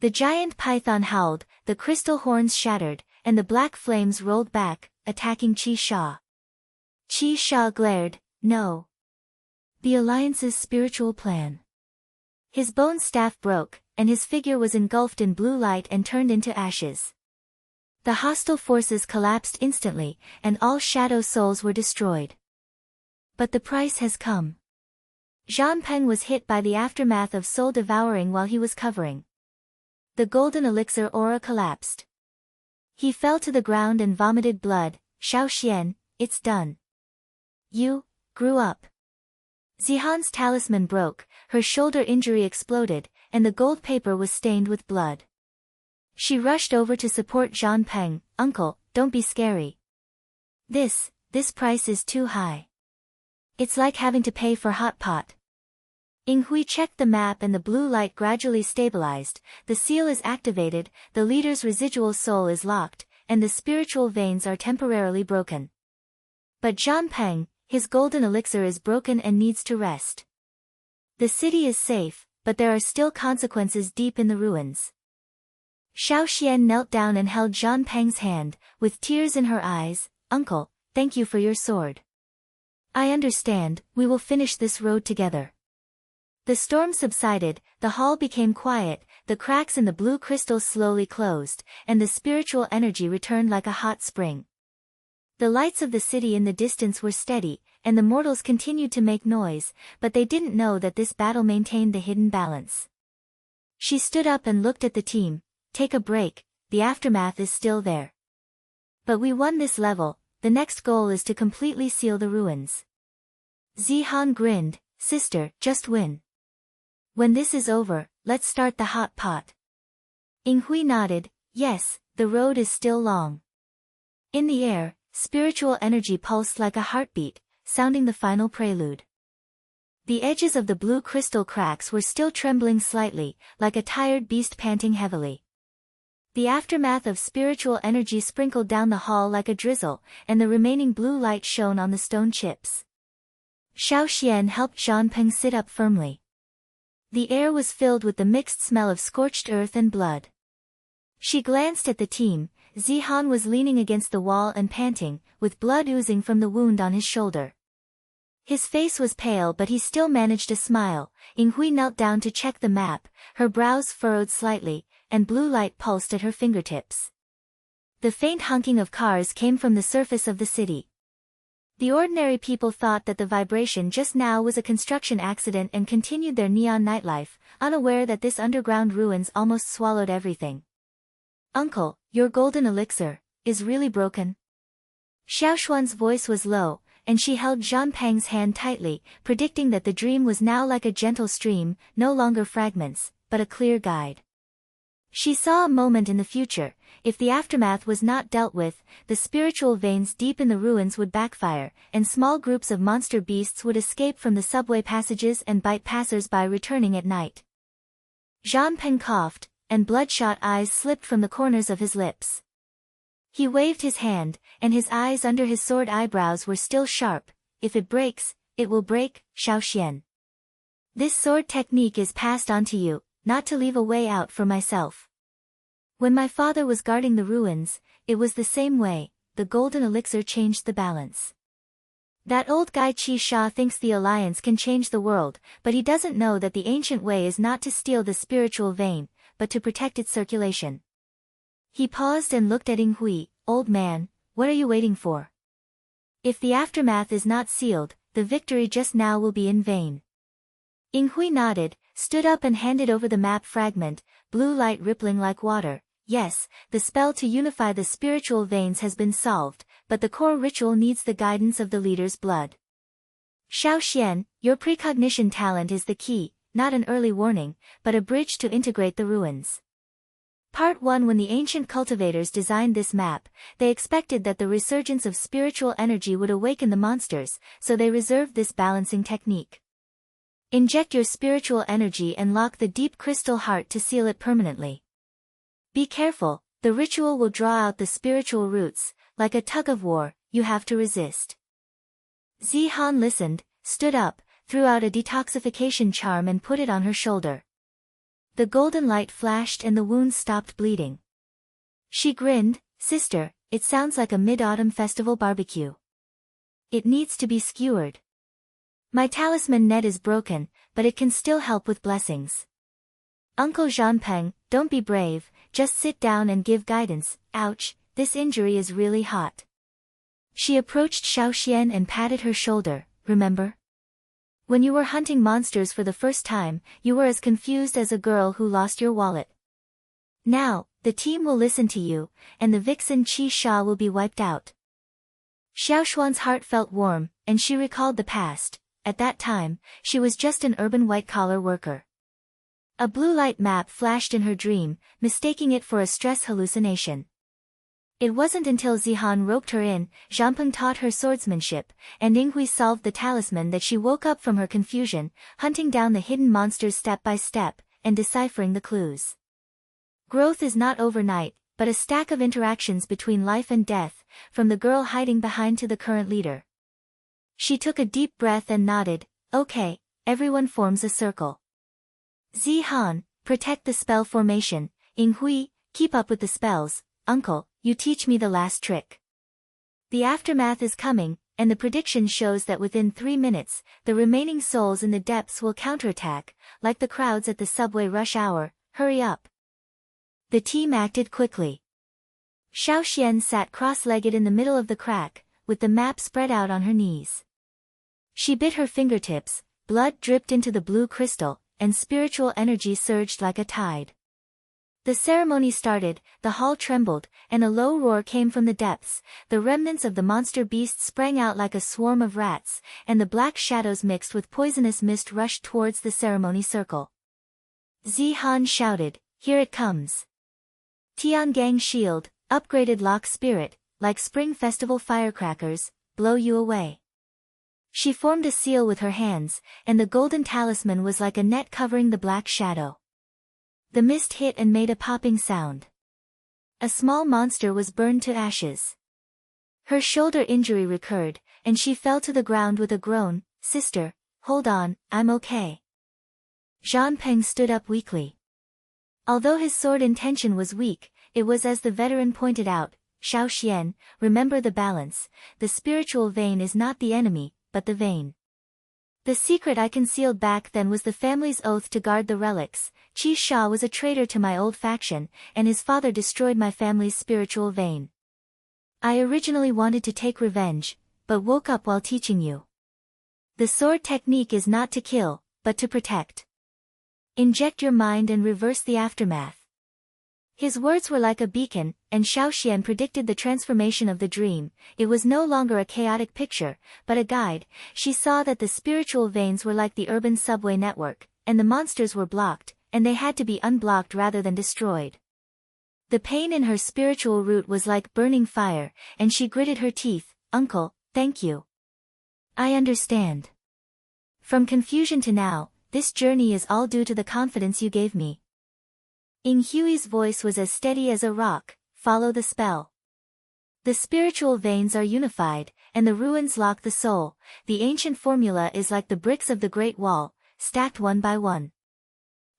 The giant python howled, the crystal horns shattered, and the black flames rolled back, attacking Qi Sha. Qi Sha glared, no. The Alliance's spiritual plan. His bone staff broke, and his figure was engulfed in blue light and turned into ashes. The hostile forces collapsed instantly, and all shadow souls were destroyed. But the price has come. Zhan Peng was hit by the aftermath of soul devouring while he was covering. The golden elixir aura collapsed. He fell to the ground and vomited blood. Xiaoxian, it's done. You grew up. Zihan's talisman broke, her shoulder injury exploded, and the gold paper was stained with blood. She rushed over to support Zhan Peng. Uncle, don't be scary. This price is too high. It's like having to pay for hot pot. Ying Hui checked the map and the blue light gradually stabilized. The seal is activated, the leader's residual soul is locked, and the spiritual veins are temporarily broken. But Zhan Peng, his golden elixir is broken and needs to rest. The city is safe, but there are still consequences deep in the ruins. Xiaoxian knelt down and held Zhan Peng's hand, with tears in her eyes. Uncle, thank you for your sword. I understand, we will finish this road together. The storm subsided, the hall became quiet, the cracks in the blue crystal slowly closed, and the spiritual energy returned like a hot spring. The lights of the city in the distance were steady, and the mortals continued to make noise, but they didn't know that this battle maintained the hidden balance. She stood up and looked at the team. Take a break, the aftermath is still there. But we won this level, the next goal is to completely seal the ruins. Zihan grinned, sister, just win. When this is over, let's start the hot pot. Ying Hui nodded, yes, the road is still long. In the air, spiritual energy pulsed like a heartbeat, sounding the final prelude. The edges of the blue crystal cracks were still trembling slightly, like a tired beast panting heavily. The aftermath of spiritual energy sprinkled down the hall like a drizzle, and the remaining blue light shone on the stone chips. Xiaoxian helped Zhan Peng sit up firmly. The air was filled with the mixed smell of scorched earth and blood. She glanced at the team. Zihan was leaning against the wall and panting, with blood oozing from the wound on his shoulder. His face was pale but he still managed a smile. Ying Hui knelt down to check the map, her brows furrowed slightly, and blue light pulsed at her fingertips. The faint honking of cars came from the surface of the city. The ordinary people thought that the vibration just now was a construction accident and continued their neon nightlife, unaware that this underground ruins almost swallowed everything. Uncle, your golden elixir is really broken? Xiaoxuan's voice was low, and she held Zhan Peng's hand tightly, predicting that the dream was now like a gentle stream, no longer fragments, but a clear guide. She saw a moment in the future. If the aftermath was not dealt with, the spiritual veins deep in the ruins would backfire, and small groups of monster beasts would escape from the subway passages and bite passers-by returning at night. Zhan Peng coughed, and bloodshot eyes slipped from the corners of his lips. He waved his hand, and his eyes under his sword eyebrows were still sharp. If it breaks, it will break, Xiaoxian. This sword technique is passed on to you, not to leave a way out for myself. When my father was guarding the ruins, it was the same way, the golden elixir changed the balance. That old guy Qi Sha thinks the alliance can change the world, but he doesn't know that the ancient way is not to steal the spiritual vein, but to protect its circulation. He paused and looked at Ying Hui. Old man, what are you waiting for? If the aftermath is not sealed, the victory just now will be in vain. Ying Hui nodded, stood up and handed over the map fragment, blue light rippling like water. Yes, the spell to unify the spiritual veins has been solved, but the core ritual needs the guidance of the leader's blood. Xiaoxian, your precognition talent is the key, not an early warning, but a bridge to integrate the ruins. Part 1. When the ancient cultivators designed this map, they expected that the resurgence of spiritual energy would awaken the monsters, so they reserved this balancing technique. Inject your spiritual energy and lock the deep crystal heart to seal it permanently. Be careful, the ritual will draw out the spiritual roots, like a tug of war, you have to resist. Zihan listened, stood up, threw out a detoxification charm and put it on her shoulder. The golden light flashed and the wound stopped bleeding. She grinned, sister, it sounds like a mid-autumn festival barbecue. It needs to be skewered. My talisman net is broken, but it can still help with blessings. Uncle Jeanpeng, don't be brave, just sit down and give guidance. Ouch, this injury is really hot. She approached Xiaoxian and patted her shoulder, remember? When you were hunting monsters for the first time, you were as confused as a girl who lost your wallet. Now, the team will listen to you, and the vixen Qi Sha will be wiped out. Xiaoxuan's heart felt warm, and she recalled the past. At that time, she was just an urban white-collar worker. A blue light map flashed in her dream, mistaking it for a stress hallucination. It wasn't until Zihan roped her in, Zhampeng taught her swordsmanship, and Yinghui solved the talisman that she woke up from her confusion, hunting down the hidden monsters step by step, and deciphering the clues. Growth is not overnight, but a stack of interactions between life and death, from the girl hiding behind to the current leader. She took a deep breath and nodded, okay, everyone forms a circle. Zihan, protect the spell formation. Yinghui, keep up with the spells. Uncle, you teach me the last trick. The aftermath is coming, and the prediction shows that within 3 minutes, the remaining souls in the depths will counterattack, like the crowds at the subway rush hour. Hurry up. The team acted quickly. Xiaoxian sat cross-legged in the middle of the crack, with the map spread out on her knees. She bit her fingertips, blood dripped into the blue crystal, and spiritual energy surged like a tide. The ceremony started, the hall trembled, and a low roar came from the depths. The remnants of the monster beast sprang out like a swarm of rats, and the black shadows mixed with poisonous mist rushed towards the ceremony circle. Zihan shouted, here it comes. Tiangang shield, upgraded lock spirit, like spring festival firecrackers, blow you away. She formed a seal with her hands, and the golden talisman was like a net covering the black shadow. The mist hit and made a popping sound. A small monster was burned to ashes. Her shoulder injury recurred, and she fell to the ground with a groan. Sister, hold on, I'm okay. Zhanpeng stood up weakly. Although his sword intention was weak, it was as the veteran pointed out, Xiaoxian, remember the balance. The spiritual vein is not the enemy, but the vein. The secret I concealed back then was the family's oath to guard the relics. Qi Sha was a traitor to my old faction, and his father destroyed my family's spiritual vein. I originally wanted to take revenge, but woke up while teaching you. The sword technique is not to kill, but to protect. Inject your mind and reverse the aftermath. His words were like a beacon, and Xiaoxian predicted the transformation of the dream. It was no longer a chaotic picture, but a guide. She saw that the spiritual veins were like the urban subway network, and the monsters were blocked, and they had to be unblocked rather than destroyed. The pain in her spiritual root was like burning fire, and she gritted her teeth. Uncle, thank you. I understand. From confusion to now, this journey is all due to the confidence you gave me. Ying Hui's voice was as steady as a rock, follow the spell. The spiritual veins are unified, and the ruins lock the soul. The ancient formula is like the bricks of the Great Wall, stacked one by one.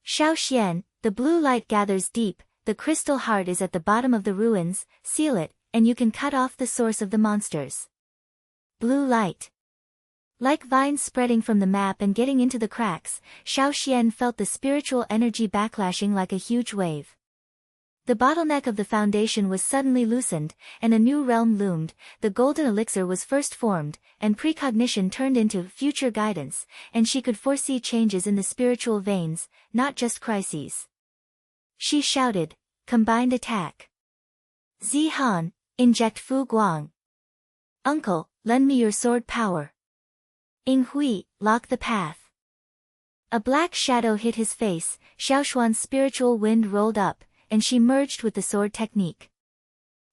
Xiaoxian, the blue light gathers deep, the crystal heart is at the bottom of the ruins, seal it, and you can cut off the source of the monsters. Blue light. Like vines spreading from the map and getting into the cracks, Xiaoxian felt the spiritual energy backlashing like a huge wave. The bottleneck of the foundation was suddenly loosened, and a new realm loomed. The golden elixir was first formed, and precognition turned into future guidance, and she could foresee changes in the spiritual veins, not just crises. She shouted, combined attack. Zihan, inject Fu Guang. Uncle, lend me your sword power. Hui, lock the path. A black shadow hit his face, Xiaoxuan's spiritual wind rolled up, and she merged with the sword technique.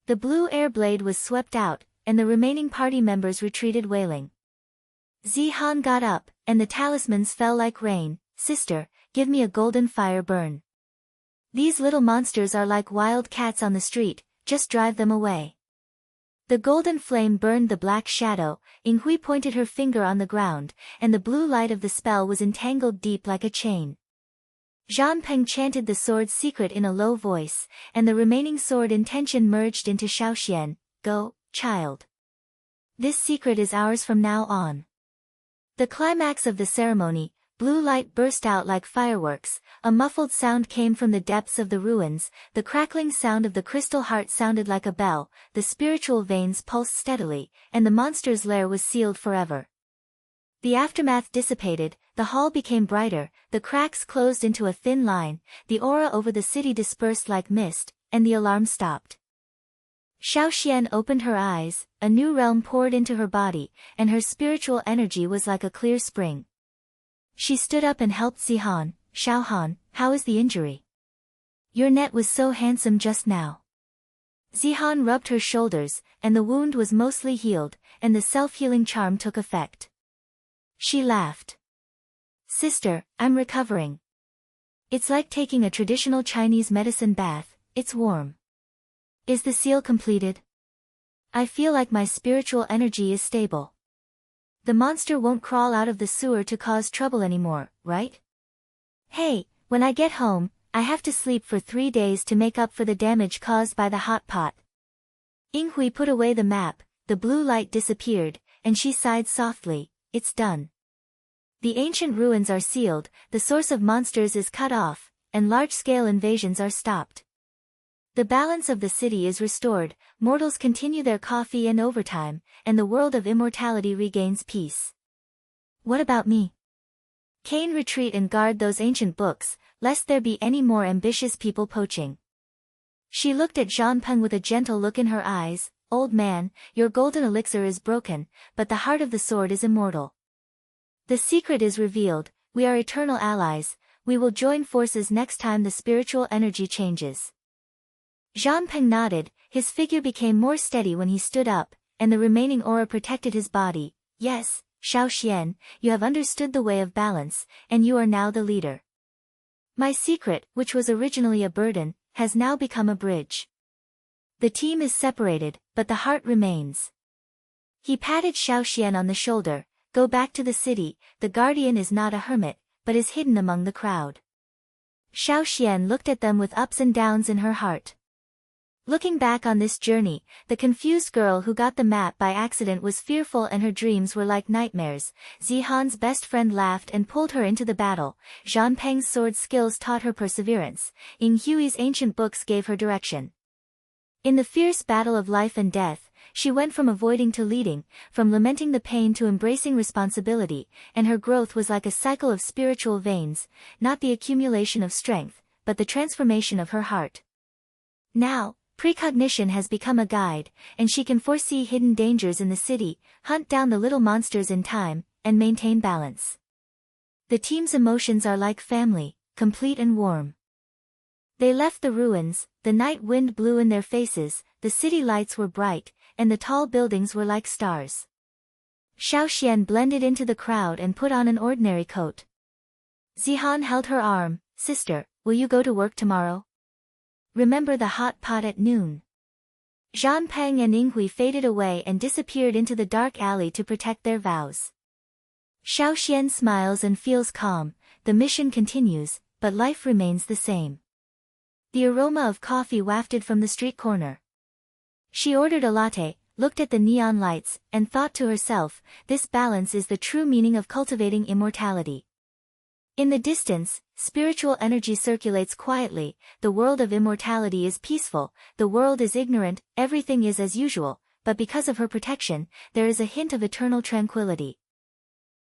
The blue air blade was swept out, and the remaining party members retreated wailing. Zihan got up, and the talismans fell like rain. Sister, give me a golden fire burn. These little monsters are like wild cats on the street, just drive them away. The golden flame burned the black shadow, Hui pointed her finger on the ground, and the blue light of the spell was entangled deep like a chain. Zhan Peng chanted the sword's secret in a low voice, and the remaining sword intention merged into Xiaoxian, go, child. This secret is ours from now on. The climax of the ceremony, blue light burst out like fireworks, a muffled sound came from the depths of the ruins, the crackling sound of the crystal heart sounded like a bell, the spiritual veins pulsed steadily, and the monster's lair was sealed forever. The aftermath dissipated, the hall became brighter, the cracks closed into a thin line, the aura over the city dispersed like mist, and the alarm stopped. Xiaoxian opened her eyes, a new realm poured into her body, and her spiritual energy was like a clear spring. She stood up and helped Zihan. Xiaohan, how is the injury? Your net was so handsome just now. Zihan rubbed her shoulders, and the wound was mostly healed, and the self-healing charm took effect. She laughed. Sister, I'm recovering. It's like taking a traditional Chinese medicine bath, it's warm. Is the seal completed? I feel like my spiritual energy is stable. The monster won't crawl out of the sewer to cause trouble anymore, right? Hey, when I get home, I have to sleep for 3 days to make up for the damage caused by the hot pot. Hui put away the map, the blue light disappeared, and she sighed softly, it's done. The ancient ruins are sealed, the source of monsters is cut off, and large-scale invasions are stopped. The balance of the city is restored, mortals continue their coffee and overtime, and the world of immortality regains peace. What about me? Cain, retreat and guard those ancient books, lest there be any more ambitious people poaching. She looked at Zhan Peng with a gentle look in her eyes, old man, your golden elixir is broken, but the heart of the sword is immortal. The secret is revealed, we are eternal allies, we will join forces next time the spiritual energy changes. Zhan Peng nodded, his figure became more steady when he stood up, and the remaining aura protected his body. Yes, Xiaoxian, you have understood the way of balance, and you are now the leader. My secret, which was originally a burden, has now become a bridge. The team is separated, but the heart remains. He patted Xiaoxian on the shoulder, go back to the city, the guardian is not a hermit, but is hidden among the crowd. Xiaoxian looked at them with ups and downs in her heart. Looking back on this journey, the confused girl who got the map by accident was fearful and her dreams were like nightmares. Zihan's best friend laughed and pulled her into the battle. Zhan Peng's sword skills taught her perseverance. Hui's ancient books gave her direction. In the fierce battle of life and death, she went from avoiding to leading, from lamenting the pain to embracing responsibility, and her growth was like a cycle of spiritual veins, not the accumulation of strength, but the transformation of her heart. Now, precognition has become a guide, and she can foresee hidden dangers in the city, hunt down the little monsters in time, and maintain balance. The team's emotions are like family, complete and warm. They left the ruins, the night wind blew in their faces, the city lights were bright, and the tall buildings were like stars. Xiaoxian blended into the crowd and put on an ordinary coat. Zihan held her arm, sister, will you go to work tomorrow? Remember the hot pot at noon. Zhan Peng and Hui faded away and disappeared into the dark alley to protect their vows. Xiaoxian smiles and feels calm, the mission continues, but life remains the same. The aroma of coffee wafted from the street corner. She ordered a latte, looked at the neon lights, and thought to herself, this balance is the true meaning of cultivating immortality. In the distance, spiritual energy circulates quietly, the world of immortality is peaceful, the world is ignorant, everything is as usual, but because of her protection, there is a hint of eternal tranquility.